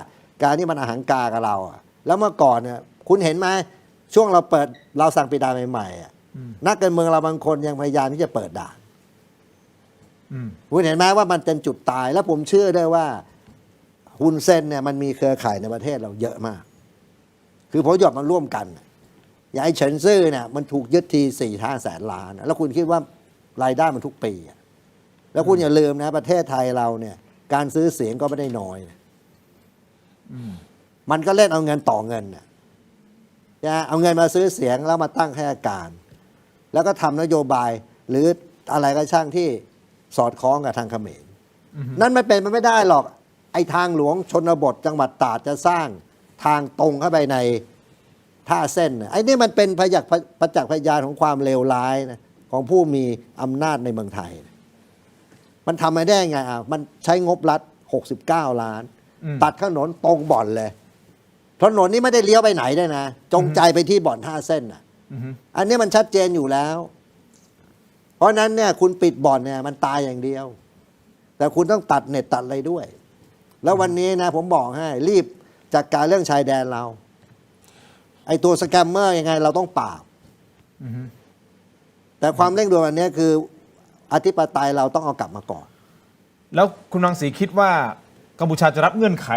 การที่มันอหังการกับเราแล้วเมื่อก่อนเนี่ยคุณเห็นไหมช่วงเราสั่งปิดด่านใหม่ๆนักการเมืองเราบางคนยังพยายามที่จะเปิดด่านคุณเห็นไหมว่ามันเป็นจุดตายแล้วผมเชื่อได้ว่าฮุนเซนเนี่ยมันมีเครือข่ายในประเทศเราเยอะมากคือผลประโยชน์มันร่วมกันอย่างไอ้เฉินซื่อเนี่ยมันถูกยึดที4-5 แสนล้านแล้วคุณคิดว่ารายได้มันทุกปีแล้วคุณอย่าลืมนะประเทศไทยเราเนี่ยการซื้อเสียงก็ไม่ได้น้อยนะมันก็เล่นเอาเงินต่อเงินนะเอาเงินมาซื้อเสียงแล้วมาตั้งข้าราชการแล้วก็ทำนโยบายหรืออะไรก็ช่างที่สอดคล้องกับทางเขมรนั่นมันไม่ได้หรอกไอ้ทางหลวงชนบทจังหวัดตราดจะสร้างทางตรงเข้าไปในท่าเส้นไอ้นี่มันเป็นประจักษ์พยานของความเลวร้ายนะของผู้มีอำนาจในเมืองไทยมันทำไม่ได้ไงมันใช้งบรัฐ69 ล้านตัดถนนตรงบ่อนเลยถนนนี้ไม่ได้เลี้ยวไปไหนได้นะจงใจไปที่บ่อนท่าเส้นอันนี้มันชัดเจนอยู่แล้วเพราะนั้นเนี่ยคุณปิดบ่อนเนี่ยมันตายอย่างเดียวแต่คุณต้องตัดเน็ตตัดอะไรด้วยแล้ววันนี้นะผมบอกให้รีบจัดการเรื่องชายแดนเราไอ้ตัวสแกมเมอร์ยังไงเราต้องปราบแต่ความเร่งด่วนวันนี้คืออธิปไตยเราต้องเอากลับมาก่อนแล้วคุณรังสีคิดว่ากัมพูชาจะรับเงื่อนไข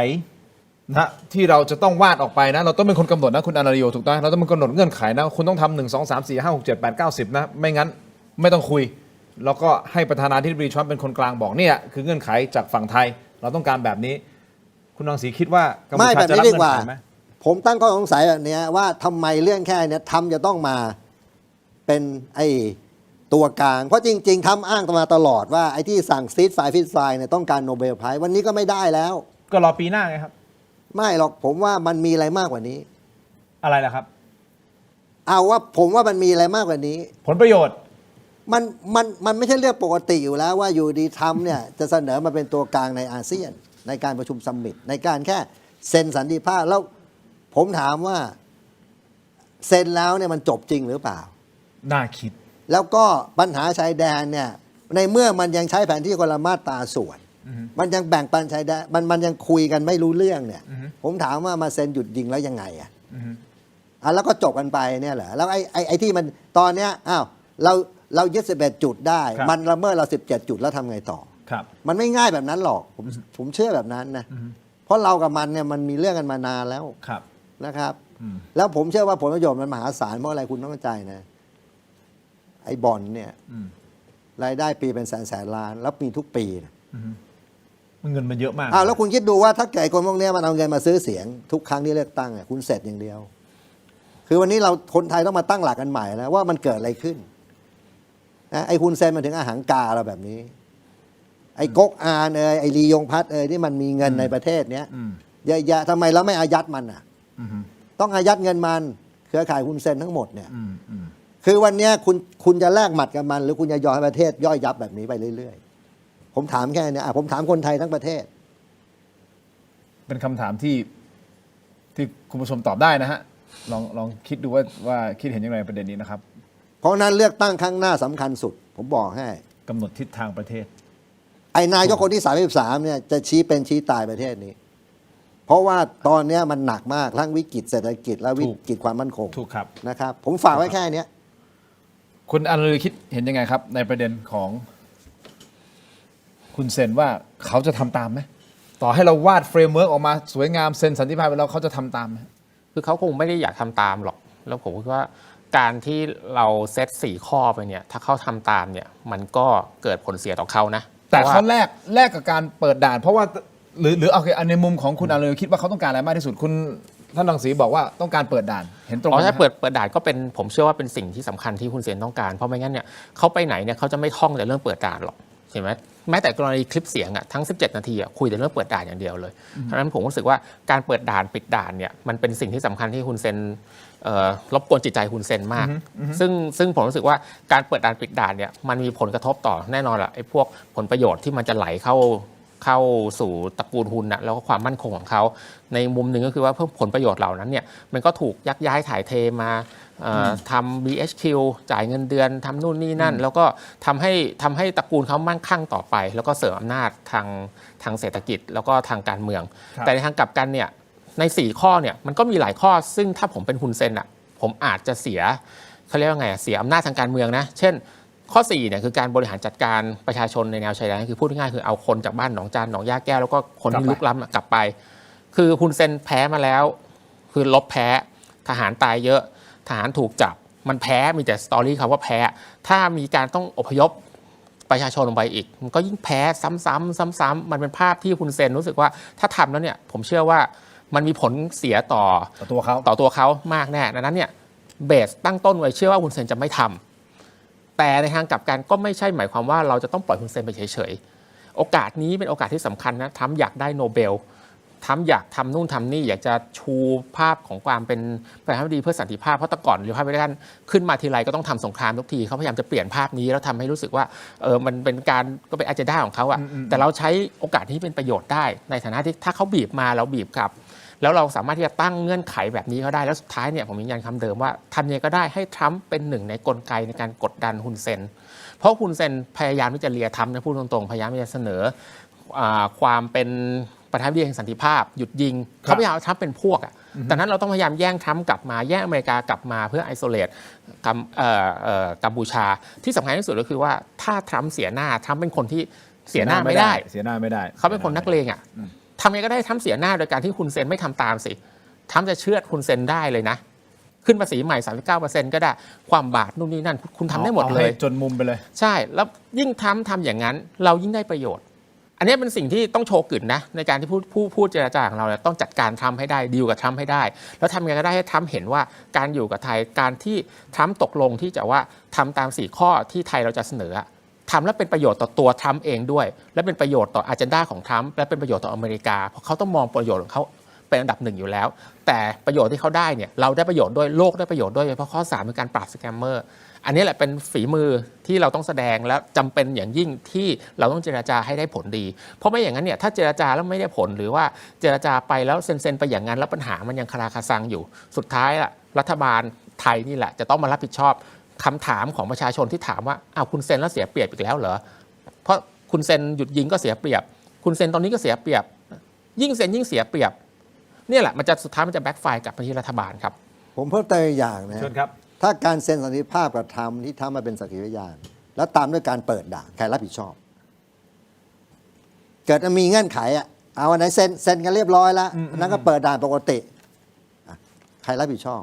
นะที่เราจะต้องวาดออกไปนะเราต้องเป็นคนกำหนดนะคุณอนาริโยถูกต้องเราต้องเป็นคนกำหนดเงื่อนไขนะคุณต้องทำ1 2 3 4 5 6 7 8 9 10นะไม่งั้นไม่ต้องคุยแล้วก็ให้ประธานาธิบดีทรัมป์เป็นคนกลางบอกเนี่ยคือเงื่อนไขจากฝั่งไทยเราต้องการแบบนี้คุณรังสีคิดว่ากัมพูชาจะรับเงื่อนไขไหม ผมตั้งข้อสงสัยแบบเนี้ยว่าทำไมเรื่องแค่เนี้ยทำจะต้องมาเป็นไอ้ตัวกลางเพราะจริงๆทำอ้างมาตลอดว่าไอ้ที่สั่งซีดไฟฟิสไฟเนี่ยต้องการโนเบลไพรส์วันนี้ก็ไม่ได้แล้ว ก็รอปีหน้าไงครับ ไม่หรอกผมว่ามันมีอะไรมากกว่านี้ อะไรล่ะครับ เอาว่าผมว่ามันมีอะไรมากกว่านี้ ผลประโยชน์ มันไม่ใช่เรื่องปกติอยู่แล้วว่าอยู่ดีทำเนี่ยจะเสนอมาเป็นตัวกลางในอาเซียนในการประชุมซัมมิตในการแค่เซ็นสันติภาพแล้วผมถามว่าเซ็นแล้วเนี่ยมันจบจริงหรือเปล่า น่าคิด แล้วก็ปัญหาชายแดนเนี่ยในเมื่อมันยังใช้แผนที่คนละมาตราส่วน มันยังแบ่งปันชายแดนมันยังคุยกันไม่รู้เรื่องเนี่ยผมถามว่ามาเซ็นหยุดยิงแล้วยังไงแล้วก็จบกันไปเนี่ยเหรอแล้วไอ้ที่มันตอนเนี้ยอ้าวเรายึด11 จุดได้ มันละเมิดเรา17 จุดแล้วทำไงต่อ ครับ มันไม่ง่ายแบบนั้นหรอกผมเชื่อแบบนั้นนะเพราะเรากับมันเนี่ยมันมีเรื่องกันมานานแล้ว ครับ นะครับ แล้วผมเชื่อว่าผลประโยชน์มันมหาศาลเพราะอะไรคุณต้องเข้าใจนะไอ้บอลเนี่ยรายได้ปีเป็นแสนล้านแล้วมีทุกปีนะ เงินมันเยอะมาก แล้วคุณคิดดูว่าถ้าเกิดคนพวกนี้มันเอาเงินมาซื้อเสียงทุกครั้งที่เลือกตั้งคุณเสร็จอย่างเดียว คือวันนี้เราคนไทยต้องมาตั้งหลักกันใหม่แล้วว่ามันเกิดอะไรขึ้นนะไอ้คุณเซนมันถึงอาหารกาเราแบบนี้ ไอ้ก๊กอานไอ้ลียงพัฒที่มันมีเงินในประเทศเนี้ยเยอะแยะทำไมเราไม่อายัดมันอ่ะต้องอายัดเงินมันเครือข่ายคุณเซนทั้งหมดเนี่ยคือวันนี้คุณจะแลกหมัดกับมันหรือคุณจะยอมให้ประเทศย่อยยับแบบนี้ไปเรื่อยๆผมถามแค่นี้ผมถามคนไทยทั้งประเทศ เป็นคำถามที่คุณผู้ชมตอบได้นะฮะลองคิดดูว่าคิดเห็นยังไงประเด็นนี้นะครับ เพราะนั้นเลือกตั้งครั้งหน้าสำคัญสุดผมบอกให้ กำหนดทิศทางประเทศ ไอ้นายกคนที่33เนี่ยจะชี้เป็นชี้ตายประเทศนี้ เพราะว่าตอนนี้มันหนักมากทั้งวิกฤตเศรษฐกิจและวิกฤตความมั่นคง ถูกครับ นะครับผมฝากไว้แค่นี้ คุณอนุคิดเห็นยังไงครับ ในประเด็นของคุณเซนว่าเขาจะทำตามไหมต่อให้เราวาดเฟรมเวิร์กออกมาสวยงามเซ็นสันติภาพไปแล้วเขาจะทำตามไหม คือเขาคงไม่ได้อยากทำตามหรอกแล้วผมคิดว่าการที่เราเซต4 ข้อไปเนี่ยถ้าเขาทำตามเนี่ยมันก็เกิดผลเสียต่อเขานะ แต่เขาแลกกับการเปิดด่านเพราะว่าหรือโอเคในมุมของคุณอนุคิดว่าเขาต้องการอะไรมากที่สุดคุณท่านรังสีบอกว่าต้องการเปิดด่านเห็นตรงไหม ถ้าเปิดด่านก็เป็นผมเชื่อว่าเป็นสิ่งที่สำคัญที่คุณเซนต้องการเพราะไม่งั้นเนี่ยเขาไปไหนเนี่ยเขาจะไม่ท่องแต่เรื่องเปิดด่านหรอกเห็นไหมแม้แต่กรณีคลิปเสียงทั้ง17 นาทีคุยแต่เรื่องเปิดด่านอย่างเดียวเลยเพราะฉะนั้นผมรู้สึกว่าการเปิดด่านปิดด่านเนี่ยมันเป็นสิ่งที่สำคัญที่คุณเซนรบกวนจิตใจคุณเซนมากซึ่งผมรู้สึกว่าการเปิดด่านปิดด่านเนี่ยมันมีผลกระทบต่อแน่นอนแหละไอ้พวกผลประโยชน์ที่มันจะไหลเข้าสู่ตระกูลทุนแล้วก็ความมั่นคงของเขาในมุมหนึ่งก็คือว่าเพิ่มผลประโยชน์เหล่านั้นเนี่ยมันก็ถูกยักย้ายถ่ายเทมาทำ BHQ จ่ายเงินเดือนทำนู่นนี่นั่นแล้วก็ทำให้ตระกูลเขามั่งคั่งต่อไปแล้วก็เสริมอำนาจทางเศรษฐกิจแล้วก็ทางการเมืองแต่ในทางกลับกันเนี่ยใน4 ข้อเนี่ยมันก็มีหลายข้อซึ่งถ้าผมเป็นฮุนเซนผมอาจจะเสียเขาเรียกว่าไงเสียอำนาจทางการเมืองนะเช่นข้อ4เนี่ยคือการบริหารจัดการประชาชนในแนวชายแดนคือพูดง่ายๆคือเอาคนจากบ้านหนองจานหนองย่าแก้วแล้วก็คนที่ลุกล้ำกลับไปคือฮุนเซนแพ้มาแล้วคือลบแพ้ทหารตายเยอะทหารถูกจับมันแพ้มีแต่สตอรี่คำว่าแพ้ถ้ามีการต้องอพยพประชาชนลงไปอีกมันก็ยิ่งแพ้ซ้ำๆมันเป็นภาพที่ฮุนเซนรู้สึกว่าถ้าทำแล้วเนี่ยผมเชื่อว่ามันมีผลเสียต่อตัวเขามากแน่ดังนั้นเนี่ยเบสตั้งต้นไว้เชื่อว่าฮุนเซนจะไม่ทำแต่ในทางกลับกันก็ไม่ใช่หมายความว่าเราจะต้องปล่อยฮุนเซนไปเฉยๆโอกาสนี้เป็นโอกาสที่สำคัญนะทรัมป์อยากได้โนเบลทรัมป์อยากทำนู่นทำนี่อยากจะชูภาพของความเป็นประธานาธิบดีเพื่อสันติภาพเพราะแต่ก่อนหรือภาพประธานขึ้นมาทีไรก็ต้องทำสงครามทุกทีเขาพยายามจะเปลี่ยนภาพนี้แล้วทำให้รู้สึกว่ามันเป็นการก็เป็นอาเจนดาของเขาแต่เราใช้โอกาสนี้เป็นประโยชน์ได้ในฐานะที่ถ้าเขาบีบมาเราบีบกลับแล้วเราสามารถที่จะตั้งเงื่อนไขแบบนี้เขาได้แล้วสุดท้ายเนี่ยผมยืนยันคำเดิมว่าทำยังไงก็ได้ให้ทรัมป์เป็นหนึ่งในกลไกในการกดดันฮุนเซนเพราะฮุนเซนพยายามที่จะเลียทรัมป์นะพูดตรงๆพยายามที่จะเสนอความเป็นประธานาธิบดีแห่งสันติภาพหยุดยิงเขาพยายามทรัมป์เป็นพวกแต่นั้นเราต้องพยายามแย่งทรัมป์กลับมาแย่งอเมริกากลับมาเพื่อไอโซเลตกัมพูชาที่สำคัญที่สุดก็คือว่าถ้าทรัมป์เสียหน้าทรัมป์เป็นคนที่เสียหน้าไม่ได้เขาเป็นคนนักเลงทำยังไงก็ได้ทำเสียหน้าโดยการที่คุณเซนไม่ทำตามสิทำจะเชื่อคุณเซนได้เลยนะขึ้นภาษีใหม่ 39% ก็ได้ความบาทนู่นนี่นั่นคุณทำได้หมดเลยจนมุมไปเลยใช่แล้วยิ่งทำอย่างนั้นเรายิ่งได้ประโยชน์อ นนี้เป็นสิ่งที่ต้องโชว์กึ่นนะในการที่พูดเจรจาของเราเนี่ยต้องจัดการทรัมป์ให้ได้ดีลกับทรัมป์ให้ได้แล้วทำยังไงก็ได้ให้ทรัมป์เห็นว่าการอยู่กับไทยการที่ทรัมป์ตกลงที่จะว่าทำตาม4ข้อที่ไทยเราจะเสนอทำแล้วเป็นประโยชน์ต่อตัวทรัมป์เองด้วยและเป็นประโยชน์ต่ออ agenda ของทรัมป์และเป็นประโยชน์ต่ออเมริกาเพราะเขาต้องมองประโยชน์ของเขาเป็นอันดับหนึ่งอยู่แล้วแต่ประโยชน์ที่เขาได้เนี่ยเราได้ประโยชน์ด้วยโลกได้ประโยชน์ด้วยเพราะข้อ3เป็นการปราบสแกมเมอร์อันนี้แหละเป็นฝีมือที่เราต้องแสดงและจำเป็นอย่างยิ่งที่เราต้องเจรจาให้ได้ผลดีเพราะไม่อย่างนั้นเนี่ยถ้าเจรจาแล้วไม่ได้ผลหรือว่าเจรจาไปแล้วเซ็นไปอย่างนั้นแล้วปัญหามันยังคาราคาซังอยู่สุดท้ายล่ะรัฐบาลไทยนี่แหละจะต้องมารับผิดชอบคำถามของประชาชนที่ถามว่าอ้าวคุณเซ็นแล้วเสียเปรียบอีกแล้วเหรอเพราะคุณเซ็นหยุดยิงก็เสียเปรียบคุณเซ็นตอนนี้ก็เสียเปรียบยิ่งเซ็นยิ่งเสียเปรียบเนี่ยแหละมันจะสุดท้ายมันจะแบ็คไฟร์กลับไปที่รัฐบาลครับผมเพิ่มเติมอย่างนะ เชิญครับ ถ้าการเซ็นสันติภาพกับทำที่ทำมาเป็นสักขีพยานแล้วตามด้วยการเปิดด่านใครรับผิดชอบ เกิดมีเงื่อนไขเอาวันไหนเซ็นกันเรียบร้อยแล้วนั้นก็เปิดด่านปกติใครรับผิดชอบ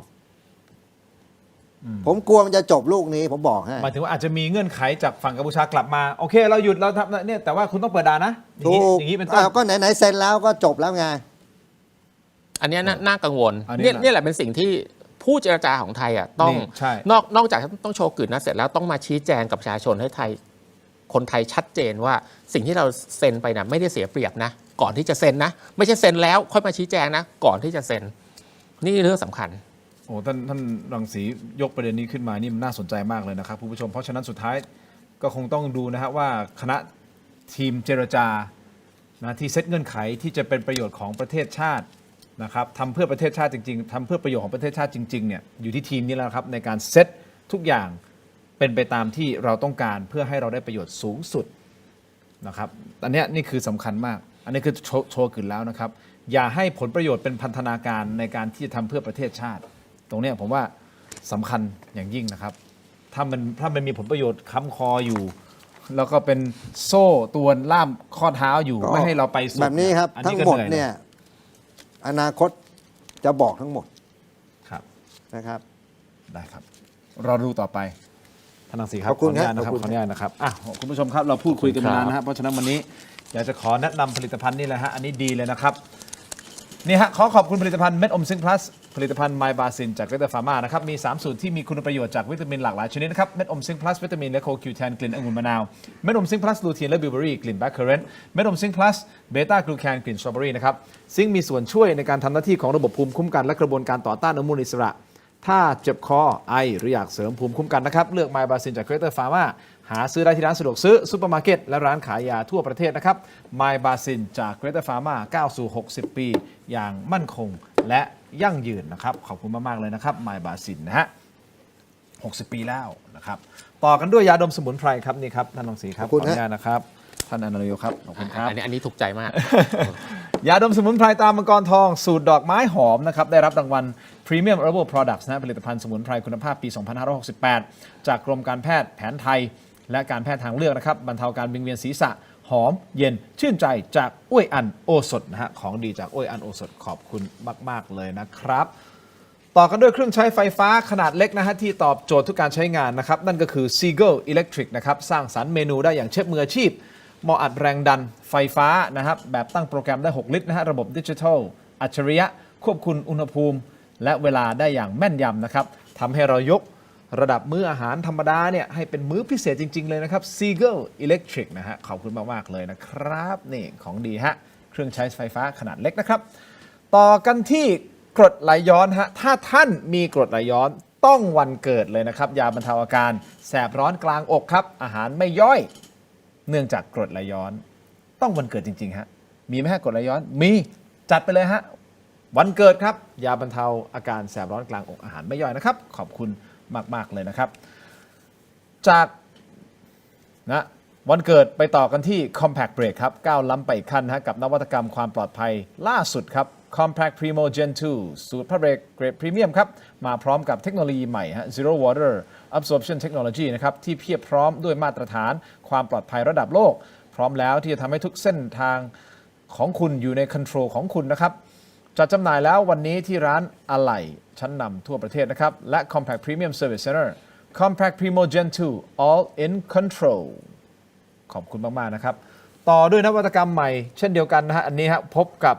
ผมกลัวมันจะจบลูกนี้ผมบอกให้หมายถึงว่าอาจจะมีเงื่อนไขจากฝั่งกัมพูชากลับมาโอเคเราหยุดเราทำเนี่ยแต่ว่าคุณต้องเปิดด่านนะอย่างนี้เป็นต้นก็ไหนเซ็นแล้วก็จบแล้วไงอันนี้น่ากังวลเนี่ยแหละเป็นสิ่งที่ผู้เจรจาของไทยต้องนอกจากต้องโชว์กึ่นนะเสร็จแล้วต้องมาชี้แจงกับประชาชนให้ไทยคนไทยชัดเจนว่าสิ่งที่เราเซ็นไปนะไม่ได้เสียเปรียบนะก่อนที่จะเซ็นนะไม่ใช่เซ็นแล้วค่อยมาชี้แจงนะก่อนที่จะเซ็นนี่เรื่องสำคัญโอ้ท่านรังสียกประเด็นนี้ขึ้นมานี่มันน่าสนใจมากเลยนะครับคุณผู้ชมเพราะฉะนั้นสุดท้ายก็คงต้องดูนะฮะว่าคณะทีมเจรจานะที่เซตเงื่อนไขที่จะเป็นประโยชน์ของประเทศชาตินะครับทำเพื่อประเทศชาติจริงๆทำเพื่อประโยชน์ของประเทศชาติจริงๆเนี่ยอยู่ที่ทีมนี้แล้วครับในการเซตทุกอย่างเป็นไปตามที่เราต้องการเพื่อให้เราได้ประโยชน์สูงสุดนะครับอันนี้นี่คือสำคัญมากอันนี้คือโชว์กึ่นแล้วนะครับอย่าให้ผลประโยชน์เป็นพันธนาการในการที่จะทำเพื่อประเทศชาติตรงนี้ผมว่าสำคัญอย่างยิ่งนะครับถ้ามันมีผลประโยชน์ค้ำคออยู่แล้วก็เป็นโซ่ตวนล่ามข้อเท้าอยู่ไม่ให้เราไปสุดแบบนี้ครับทั้งหมดเนี่ยอนาคตจะบอกทั้งหมดครับนะครับได้ครับรอดูต่อไปท่านรังสีครับขออนุญาตนะครับขออนุญาตนะครับคุณผู้ชมครับเราพูดคุยกันมานานนะครับเพราะฉะนั้นวันนี้อยากจะขอแนะนำผลิตภัณฑ์นี่แหละฮะอันนี้ดีเลยนะครับนี่ฮะขอบคุณผลิตภัณฑ์เม็ดอมซิงค์พลัสผลิตภัณฑ์ไมบาซินจากเกรเตอร์ฟาร์มานะครับมี3สูตรที่มีคุณประโยชน์จากวิตามินหลากหลายชนิดนะครับเม็ดอมซิงค์พลัสวิตามินและโคคิวแทนกลิ่นองุ่นมะนาวเม็ดอมซิงค์พลัสลูทีนและบิวเบอรี่กลิ่นแบล็คเคอร์เรนต์เม็ดอมซิงค์พลัสเบต้ากลูแคนกลิ่นสตรอเบอรี่นะครับซิงค์มีส่วนช่วยในการทำหน้าที่ของระบบภูมิคุ้มกันและกระบวนการต่อต้านอนุมูลอิสระถ้าเจ็บคอไอหรืออยากเสริมภูมิคุ้มกันนะครับเลือกไมบาซินจากเกรเตอร์ฟาร์มาหาซื้อได้ที่ร้านสะดวกซื้อซุปเปอร์มาร์เก็ตและร้านขายยาทั่วประเทศนะครับไมบาซินจากเกรเตอร์ฟาร์มาก้าวสู่60 ปีอย่างมั่นคงและยั่งยืนนะครับขอบคุณมากๆเลยนะครับไมบาซินนะฮะ60 ปีแล้วนะครับต่อกันด้วยยาดมสมุนไพรครับนี่ครับท่านรังสีครับขออนุญาตนะครับท่านอนันต์ครับขอบคุณครับอันนี้ถูกใจมาก ยาดมสมุนไพรตามมังกรทองสูตรดอกไม้หอมนะครับได้รับรางวัล Premium Herbal Products นะผลิตภัณฑ์สมุนไพรคุณภาพปี 2568 จากกรมการแพทย์แผนไทยและการแพทย์ทางเลือกนะครับบรรเทาการวิงเวียนศีรษะหอมเย็นชื่นใจจากอ้วยอันโอสถนะฮะของดีจากอ้วยอันโอสถขอบคุณมากๆเลยนะครับต่อกันด้วยเครื่องใช้ไฟฟ้าขนาดเล็กนะฮะที่ตอบโจทย์ทุกการใช้งานนะครับนั่นก็คือ Seagull Electric นะครับสร้างสรรค์เมนูได้อย่างเชฟมืออาชีพเหมาะอัดแรงดันไฟฟ้านะครับแบบตั้งโปรแกรมได้6ลิตรนะฮะระบบดิจิทัลอัจฉริยะควบคุมอุณหภูมิและเวลาได้อย่างแม่นยำนะครับทำให้เรายกระดับมื้ออาหารธรรมดาเนี่ยให้เป็นมื้อพิเศษจริงๆเลยนะครับ Seagull Electric นะฮะขอบคุณมากๆเลยนะครับนี่ของดีฮะเครื่องใช้ไฟฟ้าขนาดเล็กนะครับต่อกันที่กรดไหลย้อนฮะถ้าท่านมีกรดไหลย้อนต้องวันเกิดเลยนะครับยาบรรเทาอาการแสบร้อนกลางอกครับอาหารไม่ย่อยเนื่องจากกรดไหลย้อนต้องวันเกิดจริงๆฮะมีไหมฮะกรดไหลย้อนมีจัดไปเลยฮะวันเกิดครับยาบรรเทาอาการแสบร้อนกลางอกอาหารไม่ย่อยนะครับขอบคุณมากๆเลยนะครับจากนะวันเกิดไปต่อกันที่ Compact Brake ครับก้าวล้ำไปอีกขั้นนะกับนวัตกรรมความปลอดภัยล่าสุดครับ Compact Primo Gen 2 สูตรผ้าเบรกเกรดพรีเมียมครับมาพร้อมกับเทคโนโลยีใหม่ฮะ Zero Water Absorption Technology นะครับที่เพียบพร้อมด้วยมาตรฐานความปลอดภัยระดับโลกพร้อมแล้วที่จะทำให้ทุกเส้นทางของคุณอยู่ในคอนโทรลของคุณนะครับจัดจำหน่ายแล้ววันนี้ที่ร้านอะไหล่ชั้นนำทั่วประเทศนะครับและ Compact Premium Service Center Compact Primo Gen 2 All in Control ขอบคุณมากๆนะครับ ต่อด้วยนวัตกรรมใหม่เช่นเดียวกันนะฮะอันนี้ฮะพบกับ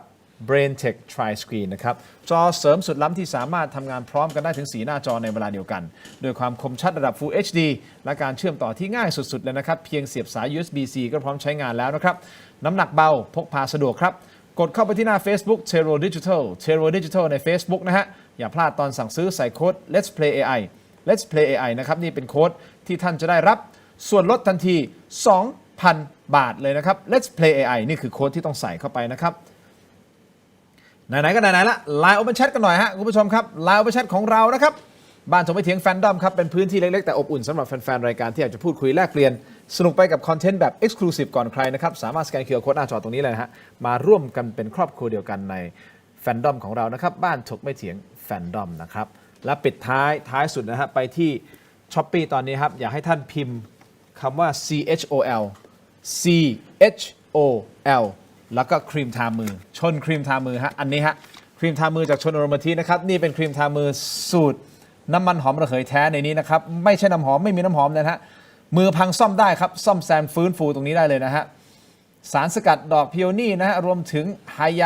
Brain Tech Tri Screen นะครับจอเสริมสุดล้ำที่สามารถทำงานพร้อมกันได้ถึง4หน้าจอในเวลาเดียวกันด้วยความคมชัดระดับ Full HD และการเชื่อมต่อที่ง่ายสุดๆเลยนะครับเพียงเสียบสาย USB-C ก็พร้อมใช้งานแล้วนะครับน้ำหนักเบาพกพาสะดวกครับกดเข้าไปที่หน้า Facebook Tero Digital ใน Facebook นะฮะอย่าพลาดตอนสั่งซื้อใส่โค้ด Let's Play AI Let's Play AI นะครับนี่เป็นโค้ดที่ท่านจะได้รับส่วนลดทันที 2,000 บาทเลยนะครับ Let's Play AI นี่คือโค้ดที่ต้องใส่เข้าไปนะครับไหนๆก็ไหนๆละ Line Open Chat กันหน่อยฮะคุณผู้ชมครับ Line Open Chat ของเรานะครับบ้านถกไม่เถียงแฟนดอมครับเป็นพื้นที่เล็กๆแต่อบอุ่นสำหรับแฟนๆรายการที่อยากจะพูดคุยแลกเปลี่ยนสนุกไปกับคอนเทนต์แบบ Exclusive ก่อนใครนะครับสามารถสแกน QR Code หน้าจอตรงนี้เลยนะฮะมาร่วมกันเป็นครอบครัวเดียวกันในแฟนดอมของเรานะครับบ้านถกไม่เถียงแฟนดอมนะครับและปิดท้ายสุดนะฮะไปที่ Shopee ตอนนี้ครับอยากให้ท่านพิมพ์คำว่า CHOL แล้วก็ครีมทามือชนครีมทามือฮะอันนี้ฮะครีมทามือจากชนอโรมาทีนะครับนี่เป็นครีมทามือสูตรน้ำมันหอมระเหยแท้ในนี้นะครับไม่ใช่น้ำหอมไม่มีน้ำหอมนะฮะมือพังซ่อมได้ครับซ่อมแซมฟื้นฟูตรงนี้ได้เลยนะฮะสารสกัดดอกพิโอนี่นะฮะรวมถึงไฮย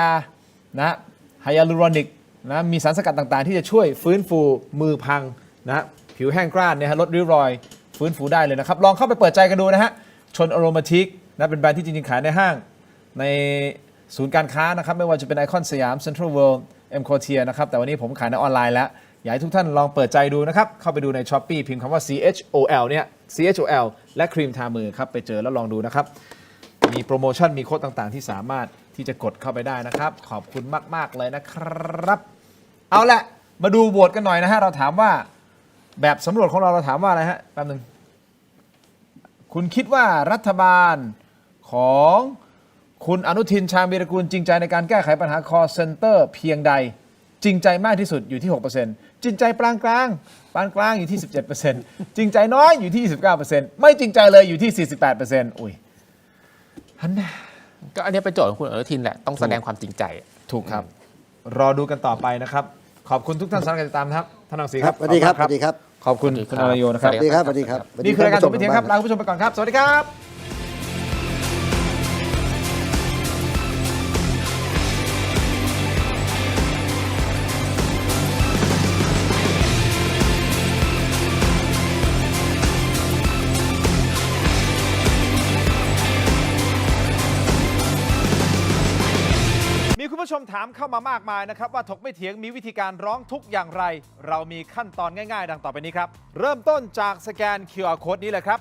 าลูรอนิกนะมีสารสกัดต่างๆที่จะช่วยฟื้นฟูมือพังนะผิวแห้งกร้านเนี่ยฮะลดริ้วรอยฟื้นฟูได้เลยนะครับลองเข้าไปเปิดใจกันดูนะฮะชนอโรมาทิกนะเป็นแบรนด์ที่จริงๆขายในห้างในศูนย์การค้านะครับไม่ว่าจะเป็นไอคอนสยามเซ็นทรัลเวิลด์เอ็มโคเทียนะครับแต่วันนี้ผมขายในออนไลน์แล้วอยากให้ทุกท่านลองเปิดใจดูนะครับเข้าไปดูใน Shopee พิมพ์คำว่า CHOL เนี่ย CHOL และครีมทามือครับไปเจอแล้วลองดูนะครับมีโปรโมชั่นมีโค้ดต่างๆที่สามารถที่จะกดเข้าไปได้นะครับขอบคุณมากๆเลยนะครับเอาละมาดูโหวตกันหน่อยนะฮะเราถามว่าแบบสำรวจของเราถามว่าอะไรฮะแป๊บนึงคุณคิดว่ารัฐบาลของคุณอนุทินชาญวีรกูลจริงใจในการแก้ไขปัญหา call center เพียงใดจริงใจมากที่สุดอยู่ที่ 6% จริงใจปานกลางอยู่ที่ 17% จริงใจน้อยอยู่ที่ 29% ไม่จริงใจเลยอยู่ที่ 48% อุ้ยฮันน่ะ ก็อันนี้เป็นโจทย์ของคุณอนุทินแหละต้องแสดงความจริงใจ ถูกครับรอดูกันต่อไปนะครับขอบคุณทุกท่านสำหรับการติดตามครับท่านรังสีครับ สวัสดีครับสวัสดีครับ ขอบคุณคุณอรโยนะครับ สวัสดีครับสวัสดีครับ นี่คือรายการถกไม่เถียงครับลาคุณผู้ชมไปก่อนครับสวัสดีครับมีคุณผู้ชมถามเข้ามามากมายนะครับว่าถกไม่เถียงมีวิธีการร้องทุกข์อย่างไรเรามีขั้นตอนง่ายๆดังต่อไปนี้ครับเริ่มต้นจากสแกน QR Code นี้เลยครับ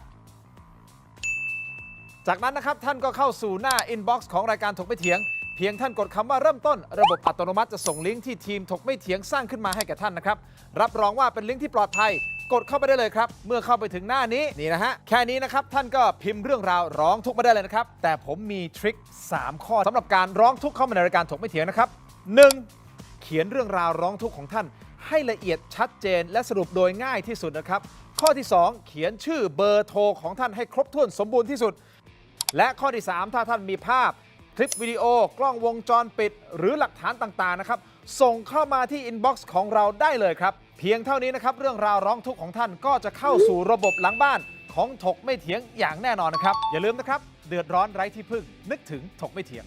จากนั้นนะครับท่านก็เข้าสู่หน้า Inbox ของรายการถกไม่เถียงเพียงท่านกดคำว่าเริ่มต้นระบบอัตโนมัติจะส่งลิงก์ที่ทีมถกไม่เถียงสร้างขึ้นมาให้แก่ท่านนะครับรับรองว่าเป็นลิงก์ที่ปลอดภัยกดเข้าไปได้เลยครับเมื่อเข้าไปถึงหน้านี้นี่นะฮะแค่นี้นะครับท่านก็พิมพ์เรื่องราวร้องทุกข์มาได้เลยนะครับแต่ผมมีทริค3 ข้อสำหรับการร้องทุกข์เข้ามาในรายการถกไม่เถียงนะครับ 1. เขียนเรื่องราวร้องทุกข์ของท่านให้ละเอียดชัดเจนและสรุปโดยง่ายที่สุดนะครับข้อที่ 2 เขียนชื่อเบอร์โทรของท่านให้ครบถ้วนสมบูรณ์ที่สุดและข้อที่ 3 ถ้าท่านมีภาพคลิปวิดีโอกล้องวงจรปิดหรือหลักฐานต่างๆนะครับส่งเข้ามาที่ inbox ของเราได้เลยครับเพียงเท่านี้นะครับเรื่องราวร้องทุกข์ของท่านก็จะเข้าสู่ระบบหลังบ้านของถกไม่เถียงอย่างแน่นอนนะครับอย่าลืมนะครับเดือดร้อนไร้ที่พึ่งนึกถึงถกไม่เถียง